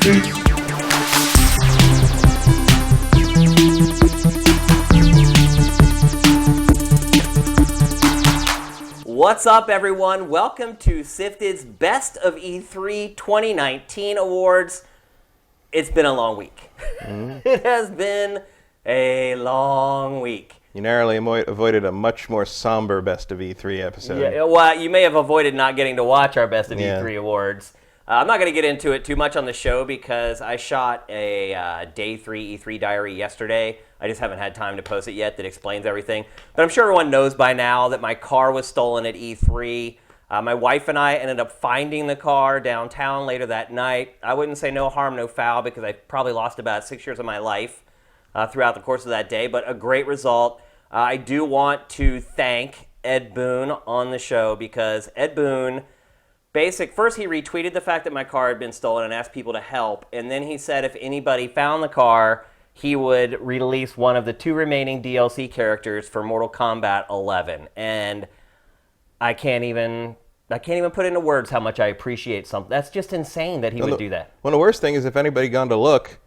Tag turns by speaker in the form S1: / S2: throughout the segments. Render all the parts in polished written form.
S1: What's up, everyone? Welcome to SIFTD's Best of E3 2019 Awards. It's been a long week. It has been a long week.
S2: You narrowly avoided a much more somber Best of E3 episode.
S1: Yeah, well, you may have avoided not getting to watch our Best of E3 Awards. I'm not going to get into it too much on the show because I shot a Day 3 E3 diary yesterday. I just haven't had time to post it yet that explains everything. But I'm sure everyone knows by now that my car was stolen at E3. My wife and I ended up finding the car downtown later that night. I wouldn't say no harm, no foul because I probably lost about 6 years of my life throughout the course of that day. But a great result. I do want to thank Ed Boon on the show because Ed Boon... First, he retweeted the fact that my car had been stolen and asked people to help. And then he said if anybody found the car, he would release one of the 2 remaining DLC characters for Mortal Kombat 11. And I can't even put into words how much I appreciate something. That's just insane that he would do that.
S2: Well, the worst thing is if anybody gone to look,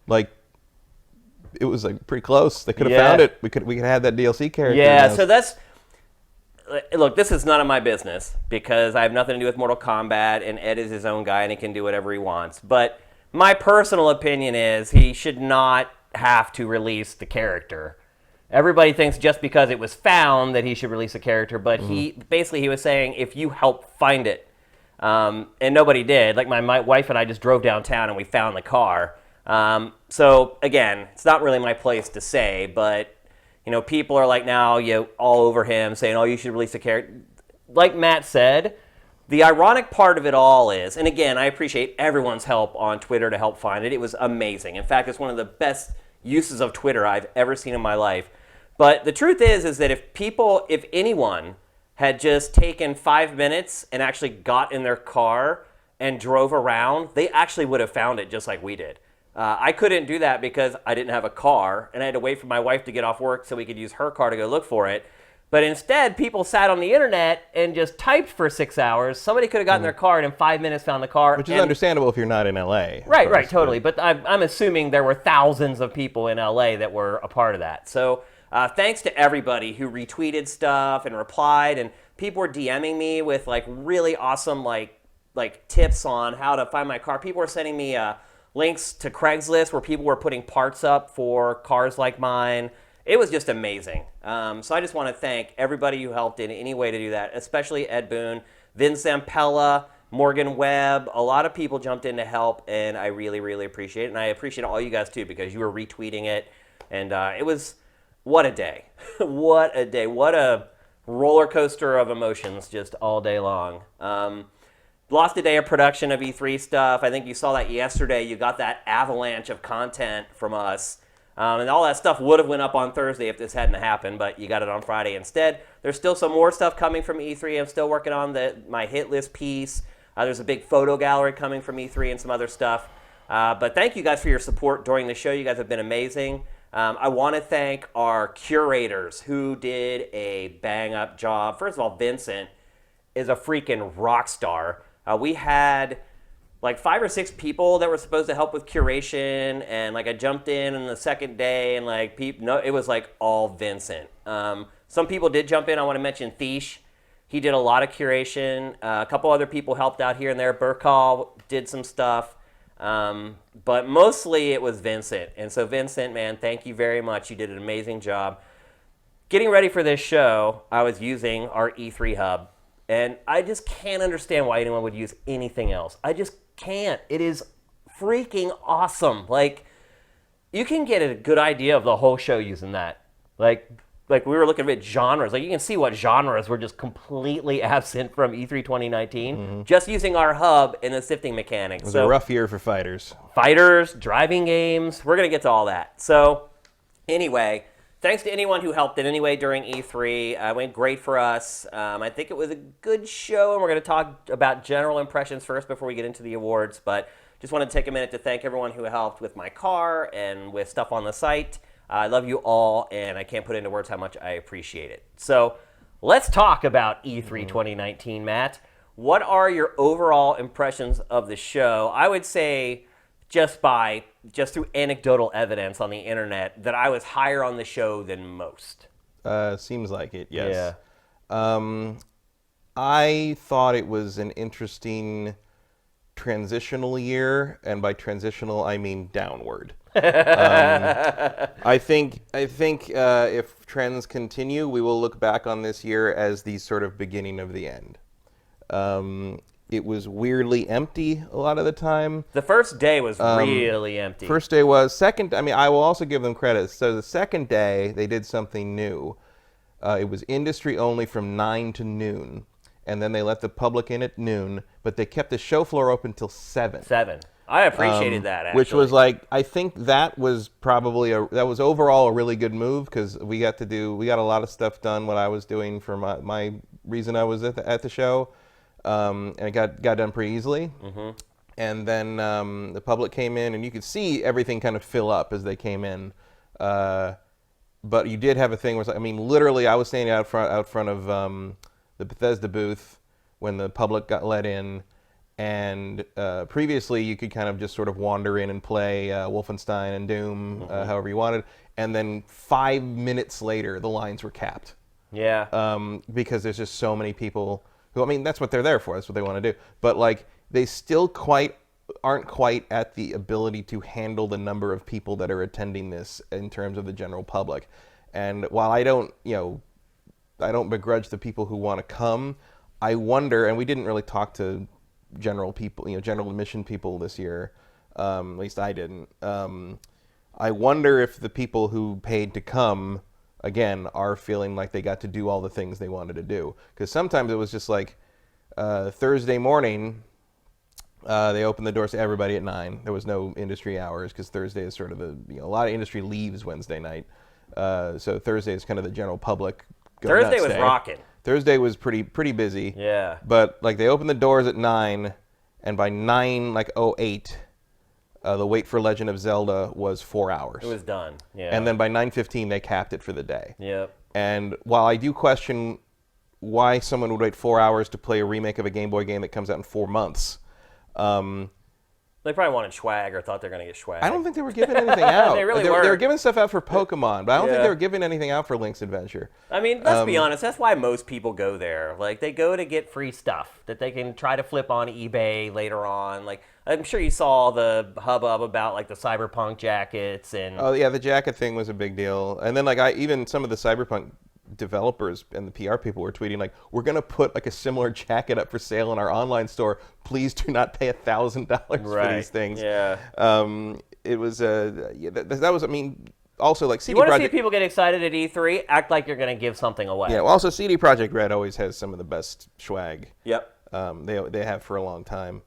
S2: like, it was like pretty close. They could have found it. We could have had that DLC character.
S1: Yeah, so that's... Look, this is none of my business because I have nothing to do with Mortal Kombat, and Ed is his own guy, and he can do whatever he wants. But my personal opinion is he should not have to release the character. Everybody thinks just because it was found that he should release a character, but he was saying if you help find it, and nobody did. Like my wife and I just drove downtown and we found the car. So again, it's not really my place to say, but. You know, people are like now all over him saying, oh, you should release a character. Like Matt said, the ironic part of it all is, and again, I appreciate everyone's help on Twitter to help find it. It was amazing. In fact, it's one of the best uses of Twitter I've ever seen in my life. But the truth is that if anyone had just taken 5 minutes and actually got in their car and drove around, they actually would have found it just like we did. I couldn't do that because I didn't have a car, and I had to wait for my wife to get off work so we could use her car to go look for it. But instead, people sat on the internet and just typed for 6 hours. Somebody could have gotten their car and in 5 minutes found the car.
S2: Which is understandable if you're not in L.A.
S1: Right, totally. But I'm assuming there were thousands of people in L.A. that were a part of that. So thanks to everybody who retweeted stuff and replied, and people were DMing me with like really awesome like tips on how to find my car. People were sending me links to Craigslist where people were putting parts up for cars like mine. It was just amazing. So I just want to thank everybody who helped in any way to do that, especially Ed Boon, Vin Zampella, Morgan Webb. A lot of people jumped in to help, and I really, really appreciate it. And I appreciate all you guys, too, because you were retweeting it. And it was, what a day. What a day. What a roller coaster of emotions just all day long. Lost a day of production of E3 stuff. I think you saw that yesterday. You got that avalanche of content from us. And all that stuff would have went up on Thursday if this hadn't happened, but you got it on Friday instead. There's still some more stuff coming from E3. I'm still working on my hit list piece. There's a big photo gallery coming from E3 and some other stuff. But thank you guys for your support during the show. You guys have been amazing. I want to thank our curators who did a bang-up job. First of all, Vincent is a freaking rock star. We had like 5 or 6 people that were supposed to help with curation, and like I jumped in the second day, and like it was like all Vincent. Some people did jump in. I want to mention Thish. He did a lot of curation. A couple other people helped out here and there. Burkall did some stuff, but mostly it was Vincent. And so Vincent, man, thank you very much. You did an amazing job. Getting ready for this show, I was using our E3 hub. And I just can't understand why anyone would use anything else. I just can't. It is freaking awesome. Like, you can get a good idea of the whole show using that. Like we were looking at genres. Like, you can see what genres were just completely absent from E3 2019 just using our hub and the sifting mechanics.
S2: It was a rough year for fighters.
S1: Fighters, driving games. We're going to get to all that. So, anyway... Thanks to anyone who helped in any way during E3. It went great for us. I think it was a good show, and we're going to talk about general impressions first before we get into the awards. But just wanted to take a minute to thank everyone who helped with my car and with stuff on the site. I love you all, and I can't put into words how much I appreciate it. So let's talk about E3 2019, Matt. What are your overall impressions of the show? I would say just through anecdotal evidence on the internet that I was higher on the show than most.
S2: Seems like it, yes. Yeah. I thought it was an interesting transitional year, and by transitional I mean downward. I think if trends continue, we will look back on this year as the sort of beginning of the end. It was weirdly empty a lot of the time.
S1: The first day was really empty.
S2: First day was. Second, I mean, I will also give them credit. So the second day, they did something new. It was industry only from 9 to noon. And then they let the public in at noon, but they kept the show floor open till 7.
S1: 7. I appreciated that, actually.
S2: Which was like, I think that was probably that was overall a really good move, because we got a lot of stuff done what I was doing for my reason I was at the show. And it got done pretty easily. Mm-hmm. And then the public came in, and you could see everything kind of fill up as they came in. But you did have a thing where, I mean, literally, I was standing out front of the Bethesda booth when the public got let in, and previously you could kind of just sort of wander in and play Wolfenstein and Doom, however you wanted, and then 5 minutes later the lines were capped.
S1: Yeah.
S2: Because there's just so many people who, I mean, that's what they're there for, that's what they want to do, but like they still aren't quite at the ability to handle the number of people that are attending this in terms of the general public. And while I don't begrudge the people who want to come, I wonder, and we didn't really talk to general people, general admission people this year, at least I didn't. I wonder if the people who paid to come, again, are feeling like they got to do all the things they wanted to do. Because sometimes it was just like Thursday morning, they opened the doors to everybody at 9. There was no industry hours, because Thursday is sort of a lot of industry leaves Wednesday night. So Thursday is kind of the general public.
S1: Thursday was rocking.
S2: Thursday was pretty busy.
S1: Yeah.
S2: But like they opened the doors at 9, and by 9:08, the wait for Legend of Zelda was 4 hours.
S1: It was done. Yeah.
S2: And then by 9:15 they capped it for the day.
S1: Yep.
S2: And while I do question why someone would wait 4 hours to play a remake of a Game Boy game that comes out in 4 months,
S1: they probably wanted swag or thought they were going to get swag.
S2: I don't think they were giving anything out.
S1: They really were.
S2: They were giving stuff out for Pokemon, but I don't think they were giving anything out for Link's Adventure.
S1: I mean, let's be honest. That's why most people go there. Like, they go to get free stuff that they can try to flip on eBay later on. Like, I'm sure you saw the hubbub about, like, the Cyberpunk jackets and...
S2: Oh, yeah, the jacket thing was a big deal. And then, like, even some of the Cyberpunk developers and the PR people were tweeting, like, we're going to put, like, a similar jacket up for sale in our online store. Please do not pay $1,000 for these things.
S1: Yeah.
S2: It was, that was, I mean, also, like, CD
S1: Projekt... You want
S2: to
S1: see people get excited at E3? Act like you're going to give something away.
S2: Yeah, well, also, CD Projekt Red always has some of the best swag.
S1: Yep.
S2: They have for a long time.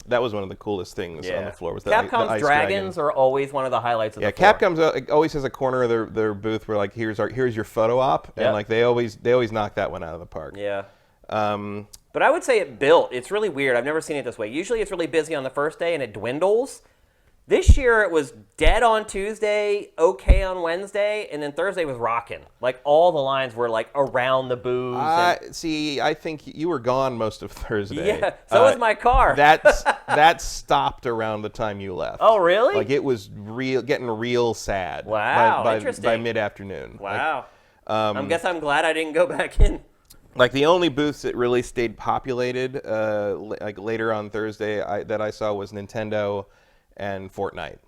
S2: That was one of the coolest things on the floor. Was
S1: Capcom's
S2: the
S1: dragons are always one of the highlights of the floor.
S2: Yeah, Capcom's always has a corner of their booth where, like, here's your photo op, and like they always knock that one out of the park.
S1: Yeah. But I would say it built. It's really weird. I've never seen it this way. Usually it's really busy on the first day and it dwindles. This year it was dead on Tuesday, okay on Wednesday, and then Thursday was rocking. Like, all the lines were, like, around the booths.
S2: See, I think you were gone most of Thursday.
S1: Yeah, so was my car.
S2: That stopped around the time you left.
S1: Oh, really?
S2: Like, it was getting real sad.
S1: Wow,
S2: interesting. By mid-afternoon.
S1: Wow. I guess I'm glad I didn't go back in.
S2: Like, the only booths that really stayed populated, like later on Thursday, that I saw was Nintendo and Fortnite.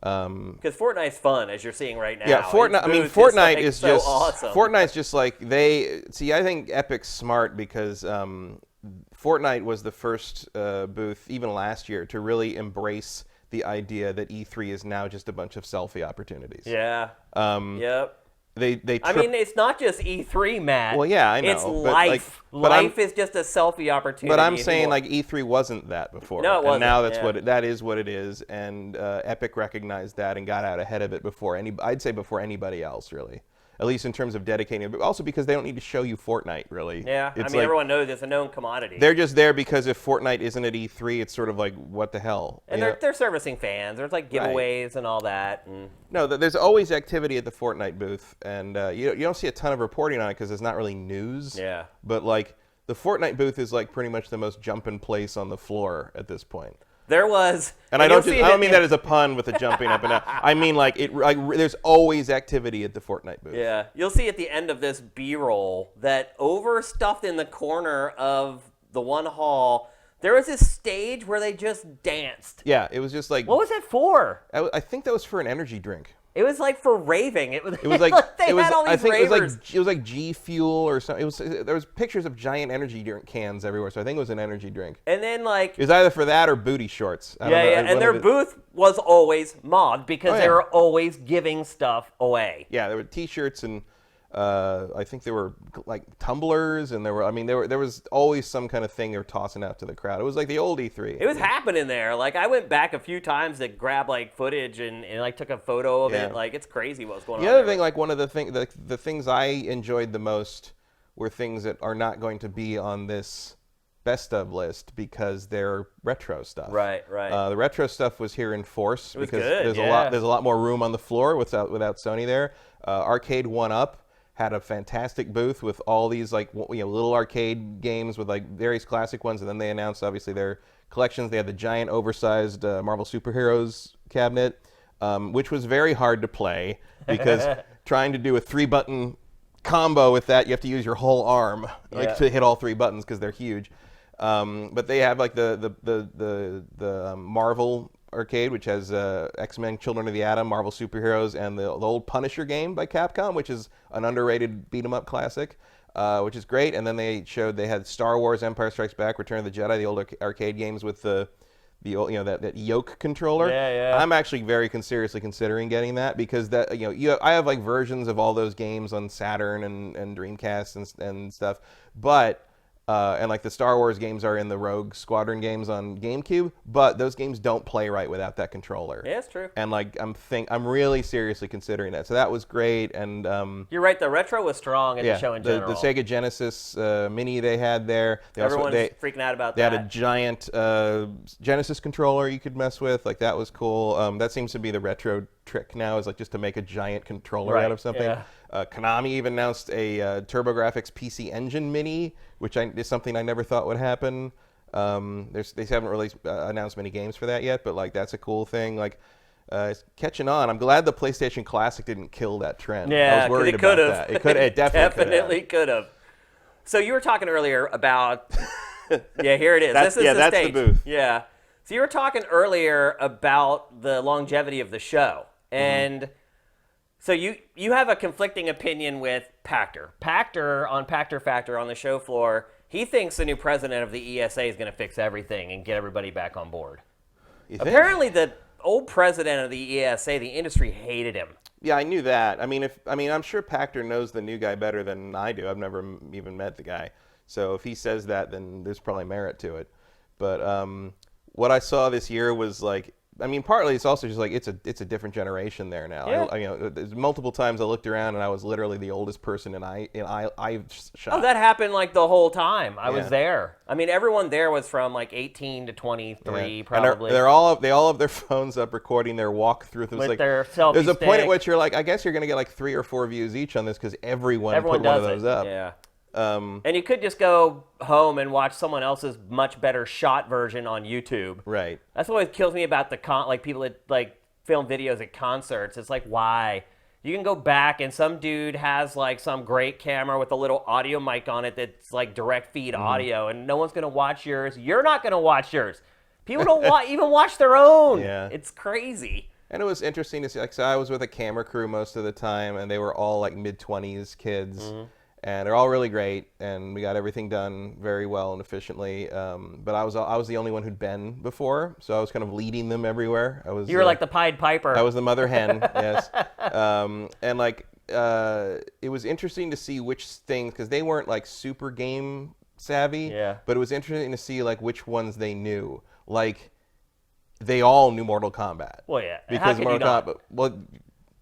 S1: Because Fortnite's fun, as you're seeing right now.
S2: Yeah, Fortnite is
S1: so
S2: just
S1: awesome.
S2: Fortnite's just like I think Epic's smart because Fortnite was the first booth, even last year, to really embrace the idea that E3 is now just a bunch of selfie opportunities.
S1: Yeah. Yep.
S2: I
S1: mean, it's not just E3, Matt.
S2: Well, yeah, I know.
S1: It's life. Life is just a selfie opportunity.
S2: But I'm saying, like, E3 wasn't that before.
S1: No, it wasn't.
S2: And now that is what it is. And Epic recognized that and got out ahead of it before before anybody else, really. At least in terms of dedicating, but also because they don't need to show you Fortnite, really.
S1: Yeah, I mean, everyone knows it's a known commodity.
S2: They're just there because if Fortnite isn't at E3, it's sort of like, what the hell?
S1: And they're servicing fans. There's, like, giveaways and all that. And...
S2: No, there's always activity at the Fortnite booth, and you don't see a ton of reporting on it because it's not really news.
S1: Yeah.
S2: But, like, the Fortnite booth is, like, pretty much the most jumping place on the floor at this point.
S1: There was,
S2: and I don't mean that as a pun with the jumping up and down. I mean there's always activity at the Fortnite booth.
S1: Yeah, you'll see at the end of this B-roll that overstuffed in the corner of the one hall, there was this stage where they just danced.
S2: Yeah, it was just like.
S1: What was it for?
S2: I think that was for an energy drink.
S1: It was like for raving. It was
S2: like
S1: they had all these
S2: I think
S1: ravers.
S2: it was like G Fuel or something. There was pictures of giant energy drink cans everywhere, so I think it was an energy drink.
S1: And then it
S2: was either for that or booty shorts. I don't know,
S1: and their booth was always mobbed because they were always giving stuff away.
S2: Yeah, there were T-shirts and I think there were like tumblers, and there was always some kind of thing they were tossing out to the crowd. It was like the old E3.
S1: It was happening there. Like I went back a few times to grab like footage and like took a photo of it. Like it's crazy what's going on.
S2: The other thing, like one of the things I enjoyed the most were things that are not going to be on this best of list because they're retro stuff.
S1: Right.
S2: The retro stuff was here in force because
S1: good,
S2: there's a lot more room on the floor without Sony there. Arcade 1-Up had a fantastic booth with all these like little arcade games with like various classic ones, and then they announced obviously their collections. They had the giant oversized Marvel superheroes cabinet, which was very hard to play because trying to do a 3-button combo with that, you have to use your whole arm to hit all 3 buttons because they're huge. But they have like the Marvel arcade, which has X-Men, Children of the Atom, Marvel superheroes, and the old Punisher game by Capcom, which is an underrated beat-em-up classic, which is great. And then they had Star Wars, Empire Strikes Back, Return of the Jedi, the old arcade games with the old, that yoke controller.
S1: Yeah.
S2: I'm actually very seriously considering getting that because that I have like versions of all those games on Saturn and Dreamcast and stuff, but. And like the Star Wars games are in the Rogue Squadron games on GameCube, but those games don't play right without that controller.
S1: Yeah, it's true.
S2: And like I'm really seriously considering that. So that was great. And
S1: you're right. The retro was strong at the show in general.
S2: The Sega Genesis Mini they had there.
S1: Everyone's freaking out about
S2: that.
S1: They
S2: had a giant Genesis controller you could mess with. Like that was cool. That seems to be the retro trick now, is like just to make a giant controller out of something.
S1: Yeah.
S2: Konami even announced a TurboGrafx PC Engine Mini, which is something I never thought would happen. They haven't really announced many games for that yet, but like that's a cool thing. Like it's catching on. I'm glad the PlayStation Classic didn't kill that trend.
S1: Yeah,
S2: I was worried about that. It
S1: definitely could have. So you were talking earlier about. Yeah, here it is. This is the
S2: that's
S1: stage.
S2: the booth.
S1: Yeah. So you were talking earlier about the longevity of the show, and. So you have a conflicting opinion with Pachter. Pachter on Pachter Factor on the show floor, he thinks the new president of the ESA is going to fix everything and get everybody back on board. Apparently, the old president of the ESA, the industry hated him.
S2: Yeah, I knew that. I mean, I'm sure Pachter knows the new guy better than I do. I've never even met the guy. So if he says that, then there's probably merit to it. But what I saw this year was like. I mean, partly it's also just like it's a different generation there now.
S1: Yeah.
S2: There's multiple times I looked around and I was literally the oldest person in I shot.
S1: Oh, that happened like the whole time I was there. I mean, everyone there was from like 18 to 23, probably.
S2: And they all have their phones up recording their walkthrough.
S1: With their selfie
S2: There's a
S1: stick.
S2: point at which you're like, I guess you're going to get like 3 or 4 views each on this because everyone put one of those up.
S1: Yeah. And you could just go home and watch someone else's much better shot version on YouTube.
S2: Right.
S1: That's what always kills me about people that like film videos at concerts. It's like, why? You can go back and some dude has like some great camera with a little audio mic on it that's like direct feed audio, and no one's gonna watch yours. You're not gonna watch yours. People don't even watch their own.
S2: Yeah.
S1: It's crazy.
S2: And it was interesting to see. Like, so I was with a camera crew most of the time, and they were all like mid-20s kids. Mm-hmm. And they're all really great, and we got everything done very well and efficiently. But I was the only one who'd been before, so I was kind of leading them everywhere.
S1: You were like the Pied Piper.
S2: I was the mother hen, yes. And like it was interesting to see which things, because they weren't like super game savvy.
S1: Yeah.
S2: But it was interesting to see like which ones they knew. Like they all knew Mortal Kombat.
S1: Well, yeah.
S2: Because Mortal Kombat. Well.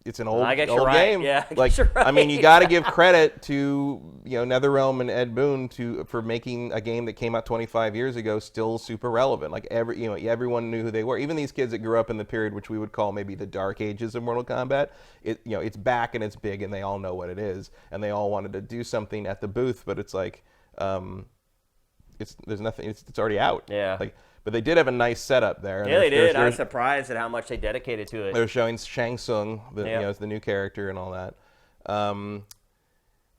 S2: It's an old,
S1: I guess
S2: old
S1: you're right.
S2: game.
S1: Yeah,
S2: like
S1: you're right.
S2: I mean, you got to give credit to NetherRealm and Ed Boon for making a game that came out 25 years ago still super relevant. Like everyone knew who they were. Even these kids that grew up in the period which we would call maybe the dark ages of Mortal Kombat. It's back and it's big and they all know what it is, and they all wanted to do something at the booth. But it's like there's nothing. It's already out.
S1: Yeah.
S2: Like, but they did have a nice setup there. And
S1: Yeah, they did. I was surprised at how much they dedicated to it.
S2: They were showing Shang Tsung,
S1: Yeah.
S2: as the new character and all that.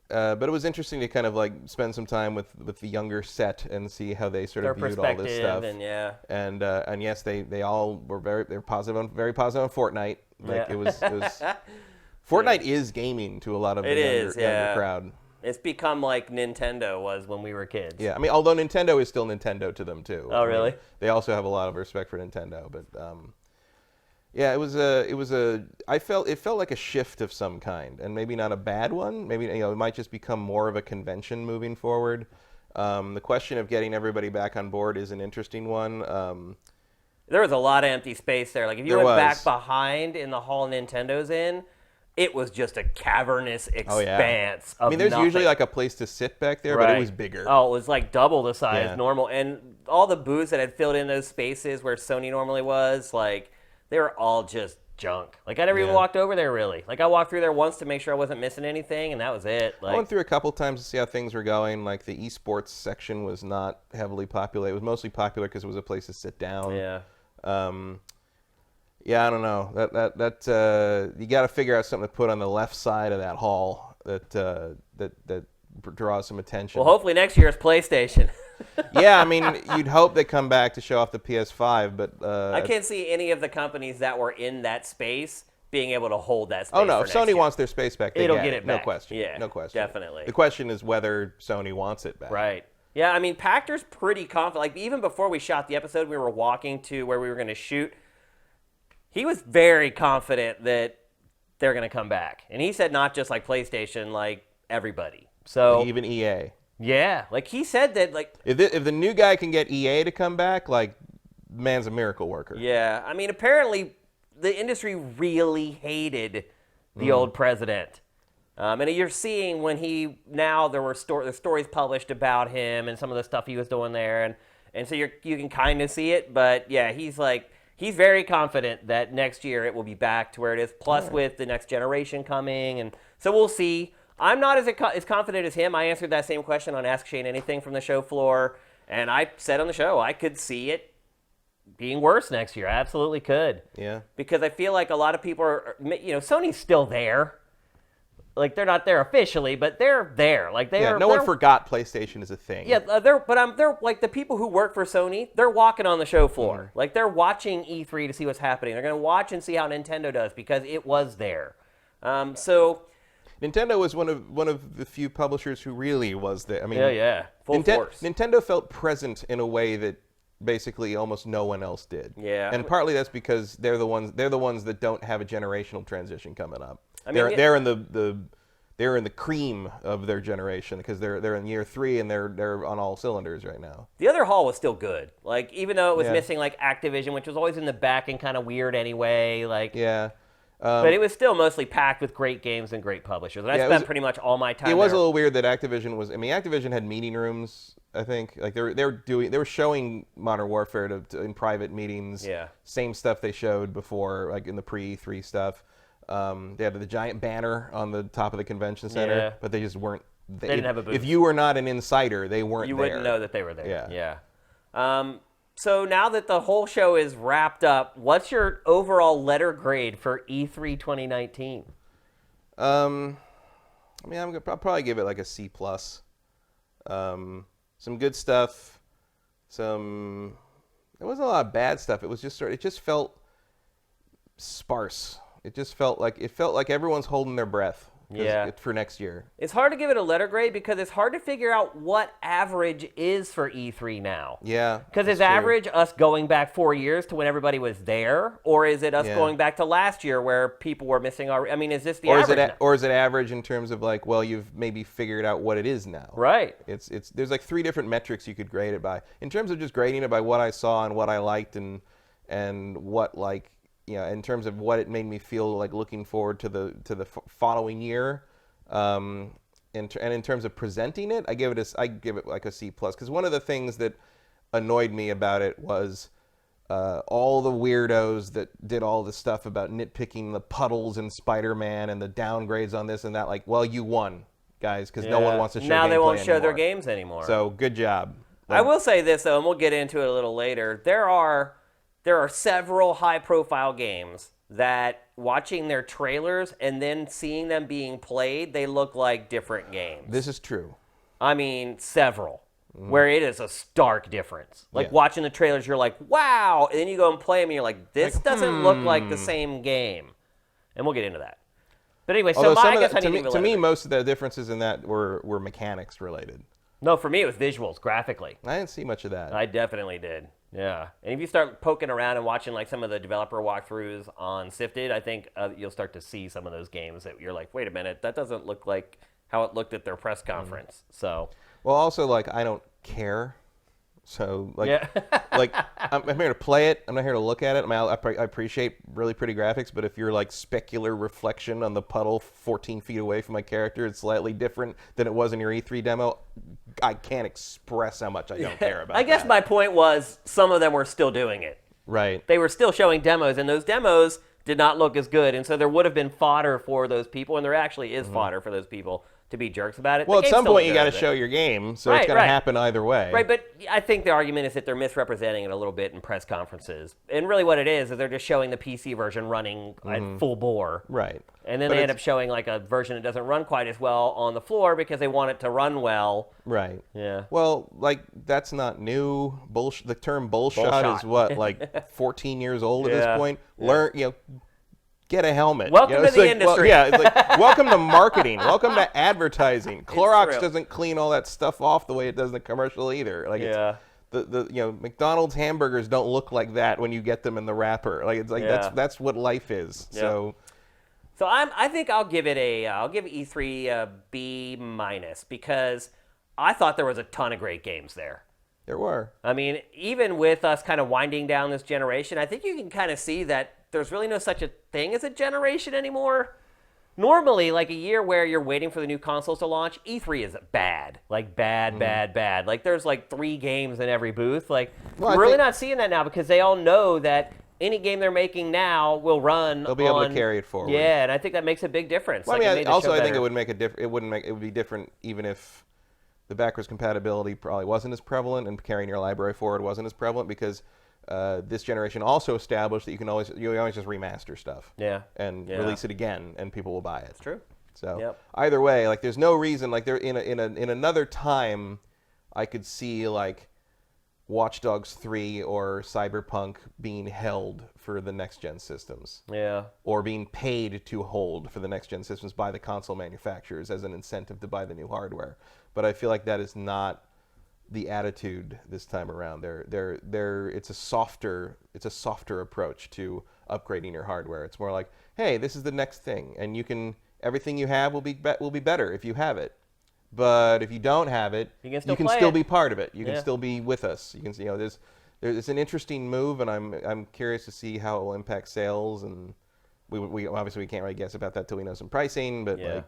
S2: But it was interesting to kind of like spend some time with the younger set and see how they sort of viewed all this stuff. And yes, they all were very positive on Fortnite. Like
S1: Yeah.
S2: it was Fortnite is gaming to a lot of the younger crowd.
S1: It's become like Nintendo was when we were kids.
S2: Yeah, I mean, although Nintendo is still Nintendo to them too.
S1: Oh, really?
S2: They also have a lot of respect for Nintendo, but yeah, it felt like a shift of some kind, and maybe not a bad one. Maybe it might just become more of a convention moving forward. The question of getting everybody back on board is an interesting one.
S1: There was a lot of empty space there. Like if you went back behind in the hall Nintendo's in, it was just a cavernous expanse of
S2: I mean, there's
S1: nothing.
S2: usually like a place to sit back there, but it was bigger.
S1: Oh, it was like double the size normal. And all the booths that had filled in those spaces where Sony normally was, like, they were all just junk. Like, I never even walked over there, really. Like, I walked through there once to make sure I wasn't missing anything, and that was it. Like,
S2: I went through a couple times to see how things were going. Like, the esports section was not heavily popular. It was mostly popular because it was a place to sit down.
S1: Yeah.
S2: Yeah, I don't know. That you got to figure out something to put on the left side of that hall that draws some attention.
S1: Well, hopefully next year it's PlayStation.
S2: Yeah, I mean, you'd hope they come back to show off the PS5, but
S1: I can't see any of the companies that were in that space being able to hold that space.
S2: Oh no, if
S1: for next
S2: Sony
S1: year.
S2: wants their space back, they
S1: It'll get it back.
S2: No question.
S1: Yeah,
S2: no question.
S1: definitely.
S2: The question is whether Sony wants it back.
S1: Right. Yeah, I mean, Pachter's pretty confident. Like, even before we shot the episode, we were walking to where we were going to shoot. He was very confident that they're going to come back. And he said not just like PlayStation, like everybody. So
S2: Even EA.
S1: Yeah, like he said that, like,
S2: if the new guy can get EA to come back, like, man's a miracle worker.
S1: Yeah, I mean, apparently the industry really hated the old president. And you're seeing when there were stories published about him and some of the stuff he was doing there. And so you can kind of see it. But yeah, he's very confident that next year it will be back to where it is. Plus with the next generation coming. And so we'll see. I'm not as confident as him. I answered that same question on Ask Shane Anything from the show floor. And I said on the show, I could see it being worse next year. I absolutely could.
S2: Yeah.
S1: Because I feel like a lot of people are, Sony's still there. Like, they're not there officially, but they're there. Like,
S2: no one forgot PlayStation is a thing.
S1: Yeah, they're like the people who work for Sony. They're walking on the show floor. Like, they're watching E3 to see what's happening. They're going to watch and see how Nintendo does because it was there. So
S2: Nintendo was one of the few publishers who really was there. I mean,
S1: full force.
S2: Nintendo felt present in a way that basically almost no one else did.
S1: Yeah,
S2: and partly that's because they're the ones that don't have a generational transition coming up.
S1: I mean,
S2: they're in the cream of their generation because they're in year 3 and they're on all cylinders right now.
S1: The other hall was still good. Like, even though it was missing like Activision, which was always in the back and kind of weird anyway. Like,
S2: yeah.
S1: But it was still mostly packed with great games and great publishers. And I spent pretty much all my time.
S2: It was
S1: there.
S2: a little weird that Activision had meeting rooms. I think like they were showing Modern Warfare in private meetings.
S1: Yeah.
S2: Same stuff they showed before, like in the pre-E3 stuff. They had the giant banner on the top of the convention center, but they just weren't.
S1: They didn't have a booth.
S2: If you were not an insider, they weren't.
S1: You
S2: there.
S1: wouldn't know that they were there.
S2: Yeah.
S1: So now that the whole show is wrapped up, what's your overall letter grade for E3 2019?
S2: I mean, I'll probably give it like a C+. Some good stuff. There wasn't a lot of bad stuff. It was just it just felt sparse. It felt like everyone's holding their breath. For next year. It's
S1: hard to give it a letter grade because it's hard to figure out what average is for E3 now.
S2: Yeah.
S1: Because is average us going back 4 years to when everybody was there, or is it us going back to last year where people were missing our? I mean, is this the average?
S2: Or is it average in terms of like, well, you've maybe figured out what it is now?
S1: Right.
S2: It's there's like 3 different metrics you could grade it by. In terms of just grading it by what I saw and what I liked and what like. In terms of what it made me feel like looking forward to the following year, and in terms of presenting it, I give it like a C+. Because one of the things that annoyed me about it was all the weirdos that did all the stuff about nitpicking the puddles in Spider-Man and the downgrades on this and that. Like, well, you won, guys, because no one wants to show.
S1: Now they won't
S2: gameplay
S1: show their
S2: anymore.
S1: games anymore.
S2: So good job.
S1: I will say this though, and we'll get into it a little later. There are several high-profile games that watching their trailers and then seeing them being played, they look like different games.
S2: This is true.
S1: I mean, several. Where it is a stark difference. Like watching the trailers, you're like, wow. And then you go and play them and you're like, this doesn't look like the same game. And we'll get into that. But anyway, so I guess I need to
S2: me, most of the differences in that were mechanics related.
S1: No, for me, it was visuals, graphically.
S2: I didn't see much of that.
S1: I definitely did. Yeah. And if you start poking around and watching like some of the developer walkthroughs on SIFTD, I think you'll start to see some of those games that you're like, wait a minute, that doesn't look like how it looked at their press conference. So...
S2: Well, also, like, I don't care. So, like, like I'm here to play it. I'm not here to look at it. I appreciate really pretty graphics, but if you're, like, specular reflection on the puddle 14 feet away from my character, it's slightly different than it was in your E3 demo, I can't express how much I don't care about
S1: I guess my point was some of them were still doing it.
S2: Right.
S1: They were still showing demos, and those demos did not look as good, and so there would have been fodder for those people, and there actually is fodder for those people to be jerks about it.
S2: Well, at some point you got to show your game, so it's going to happen either way.
S1: Right, but I think the argument is that they're misrepresenting it a little bit in press conferences. And really what it is they're just showing the PC version running at full bore.
S2: Right.
S1: And then they end up showing like a version that doesn't run quite as well on the floor because they want it to run well.
S2: Right.
S1: Yeah.
S2: Well, like, that's not new. The term bullshot is what, like 14 years old at this point? Learn, get a helmet.
S1: Welcome to the industry.
S2: Well, it's like, welcome to marketing. Welcome to advertising. Clorox doesn't clean all that stuff off the way it does in the commercial either. Like, the McDonald's hamburgers don't look like that when you get them in the wrapper. Like, it's like that's what life is.
S1: Yeah.
S2: So
S1: I think I'll give E3 a B- because I thought there was a ton of great games there.
S2: There were.
S1: I mean, even with us kind of winding down this generation, I think you can kind of see that there's really no such a thing as a generation anymore. Normally, like a year where you're waiting for the new consoles to launch, E3 is bad. Like, bad. Like, there's like 3 games in every booth. Like, we're really not seeing that now because they all know that any game they're making now will run.
S2: They'll be able to carry it forward.
S1: Yeah, and I think that makes a big difference.
S2: Well, I mean, I think it would make a difference. It would be different even if the backwards compatibility probably wasn't as prevalent and carrying your library forward wasn't as prevalent because this generation also established that you can always just remaster stuff.
S1: Yeah.
S2: And release it again, and people will buy it.
S1: It's true.
S2: So either way, like there's no reason like there in another time, I could see like Watch Dogs 3 or Cyberpunk being held for the next gen systems.
S1: Yeah.
S2: Or being paid to hold for the next gen systems by the console manufacturers as an incentive to buy the new hardware. But I feel like that is not the attitude this time around. It's a softer approach to upgrading your hardware. It's more like, hey, this is the next thing, and everything you have will be better if you have it. But if you don't have it, you can still be part of it. You can still be with us. You can there's an interesting move, and I'm curious to see how it will impact sales. And we obviously we can't really guess about that till we know some pricing, but like.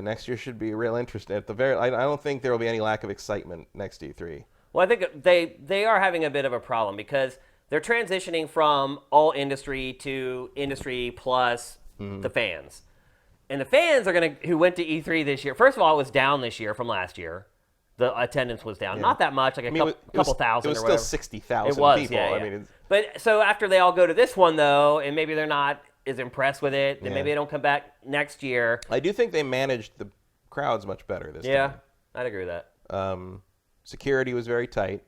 S2: Next year should be real interesting. I don't think there will be any lack of excitement next E3.
S1: Well, I think they are having a bit of a problem because they're transitioning from all industry to industry plus the fans. And the fans are who went to E3 this year. First of all, it was down this year from last year. The attendance was down. Not that much, like a couple thousand or whatever.
S2: It was still 60,000 people.
S1: Yeah.
S2: I mean,
S1: but so after they all go to this one, though, and maybe they're not as impressed with it, then maybe they don't come back next year.
S2: I do think they managed the crowds much better this time.
S1: Yeah, I'd agree with that.
S2: Security was very tight,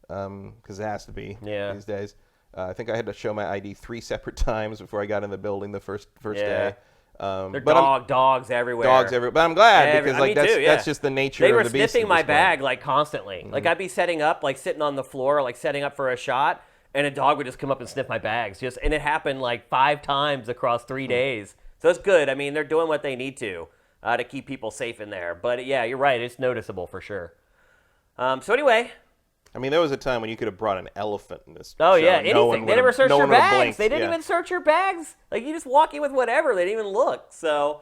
S2: because it has to be these days. I think I had to show my ID 3 separate times before I got in the building the first day.
S1: There are dogs everywhere.
S2: But I'm glad because that's just the nature
S1: of
S2: the beast.
S1: They were sniffing my bag like constantly. Like I'd be setting up, like sitting on the floor, like setting up for a shot, and a dog would just come up and sniff my bags. And it happened like 5 times across 3 days. So it's good. I mean, they're doing what they need to keep people safe in there. But yeah, you're right. It's noticeable for sure. So anyway.
S2: I mean, there was a time when you could have brought an elephant in this.
S1: Oh, yeah, anything. They never searched your bags. They didn't
S2: even
S1: search your bags. Like, you just walk in with whatever. They didn't even look. So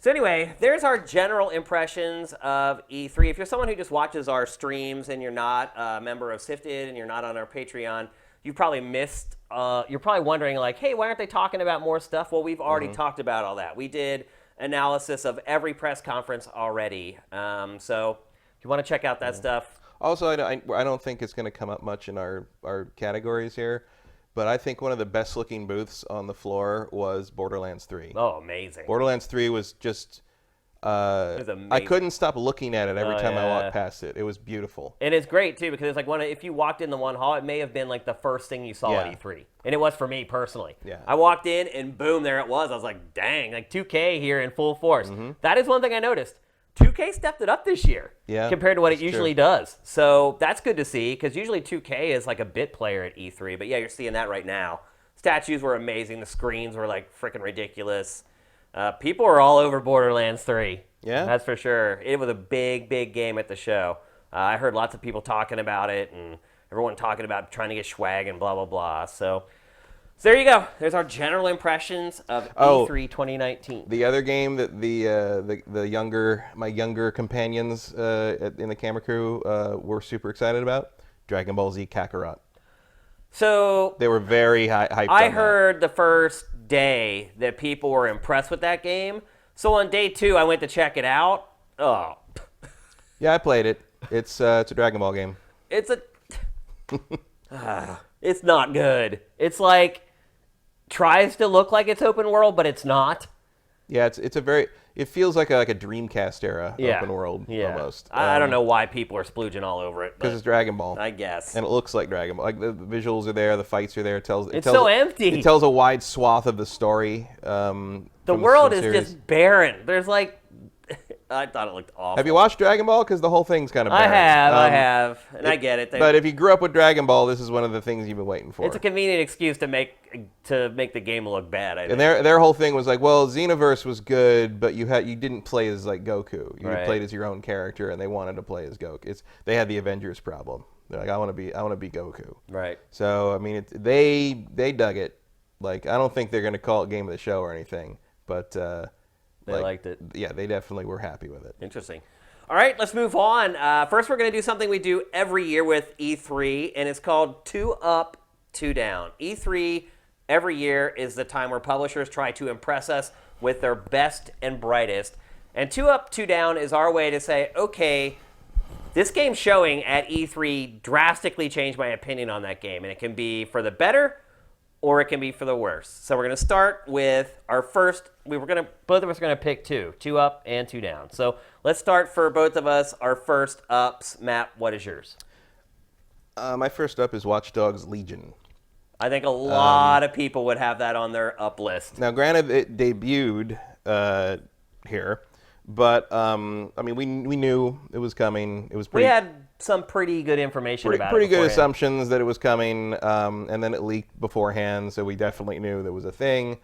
S1: anyway, there's our general impressions of E3. If you're someone who just watches our streams and you're not a member of SIFTD and you're not on our Patreon, you probably missed, you're probably wondering, like, hey, why aren't they talking about more stuff? Well, we've already talked about all that. We did analysis of every press conference already. So if you want to check out that stuff.
S2: Also, I don't think it's going to come up much in our categories here, but I think one of the best looking booths on the floor was Borderlands 3.
S1: Oh, amazing.
S2: Borderlands 3 was just...
S1: It was amazing.
S2: I couldn't stop looking at it every time I walked past it. It was beautiful.
S1: And it's great, too, because it's like if you walked in the one hall, it may have been like the first thing you saw at E3. And it was for me personally.
S2: Yeah.
S1: I walked in, and boom, there it was. I was like, dang, like 2K here in full force. That is one thing I noticed. 2K stepped it up this year compared to what it usually does. So that's good to see, because usually 2K is like a bit player at E3. But yeah, you're seeing that right now. Statues were amazing. The screens were like freaking ridiculous. People were all over Borderlands 3.
S2: Yeah?
S1: That's for sure. It was a big, big game at the show. I heard lots of people talking about it, and everyone talking about trying to get swag and blah, blah, blah. So there you go. There's our general impressions of E3 2019.
S2: The other game that my younger companions in the camera crew were super excited about, Dragon Ball Z Kakarot.
S1: So
S2: they were very hyped.
S1: I heard the first day that people were impressed with that game. So on day 2, I went to check it out. Oh.
S2: Yeah, I played it. It's a Dragon Ball game.
S1: It's it's not good. It's like tries to look like it's open world, but it's not.
S2: Yeah, it feels like a Dreamcast era open world almost.
S1: I don't know why people are splooging all over it.
S2: Because it's Dragon Ball.
S1: I guess.
S2: And it looks like Dragon Ball. Like the visuals are there, the fights are there. It's
S1: so empty.
S2: It tells a wide swath of the story.
S1: The world is just barren. There's like, I thought it looked awful.
S2: Have you watched Dragon Ball? Because the whole thing's kind of barren.
S1: I have, and I get it.
S2: But if you grew up with Dragon Ball, this is one of the things you've been waiting for.
S1: It's a convenient excuse to make the game look bad. I think.
S2: And their whole thing was like, well, Xenoverse was good, but you didn't play as like Goku. You played as your own character, and they wanted to play as Goku. They had the Avengers problem. They're like, I want to be Goku.
S1: Right.
S2: So I mean, they dug it. Like, I don't think they're going to call it Game of the Show or anything, but.
S1: They liked it.
S2: Yeah, they definitely were happy with it.
S1: Interesting. All right, let's move on. First, we're going to do something we do every year with E3, and it's called 2 Up, 2 Down. E3 every year is the time where publishers try to impress us with their best and brightest. And 2 Up, 2 Down is our way to say, okay, this game showing at E3 drastically changed my opinion on that game, and it can be for the better or it can be for the worse. So we're going to start with our first. Both of us are going to pick 2 up and 2 down. So let's start for both of us. Our first ups. Matt, what is yours?
S2: My first up is Watch Dogs Legion.
S1: I think a lot of people would have that on their up list.
S2: Now, granted, it debuted here, but I mean, we knew it was coming. It was pretty.
S1: We had some pretty good information about it.
S2: Pretty good assumptions that it was coming, and then it leaked beforehand, so we definitely knew there was a thing.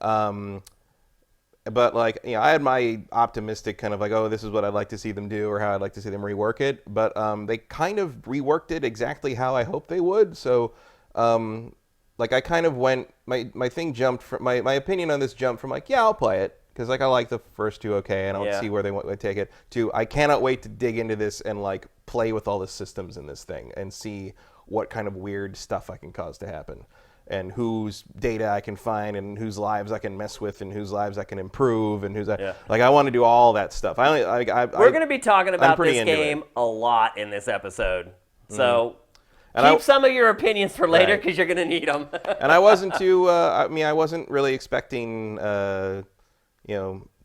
S2: But like, I had my optimistic kind of like, oh, this is what I'd like to see them do, or how I'd like to see them rework it. But they kind of reworked it exactly how I hoped they would. So, like, I kind of went. My thing jumped from my opinion on this jumped from like, yeah, I'll play it. Because like I like the first 2 okay, and I don't see where they want to take it, to I cannot wait to dig into this and like play with all the systems in this thing and see what kind of weird stuff I can cause to happen, and whose data I can find, and whose lives I can mess with, and whose lives I can improve, and like I want to do all that stuff. We're
S1: going to be talking about this game a lot in this episode, so. Keep some of your opinions for later because you're going to need them.
S2: And I wasn't too. I wasn't really expecting.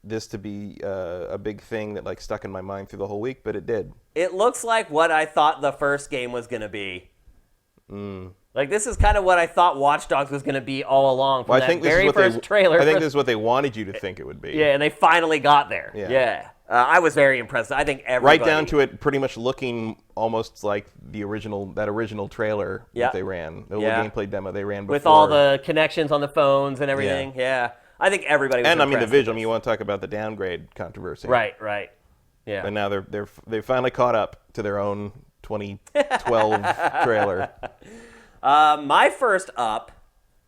S2: This to be a big thing that like stuck in my mind through the whole week, but it did.
S1: It looks like what I thought the first game was going to be. Like, this is kind of what I thought Watch Dogs was going to be all along from that very first trailer.
S2: I think this is what they wanted you to think it would be.
S1: Yeah, and they finally got there. Yeah. I was very impressed. I think everybody...
S2: Right down to it pretty much looking almost like that original trailer that they ran. The little gameplay demo they ran before. With
S1: all the connections on the phones and everything. Yeah. I think everybody was impressed.
S2: And I mean, the visual. You want to talk about the downgrade controversy.
S1: Right. Yeah.
S2: And now they finally caught up to their own 2012 trailer.
S1: My first up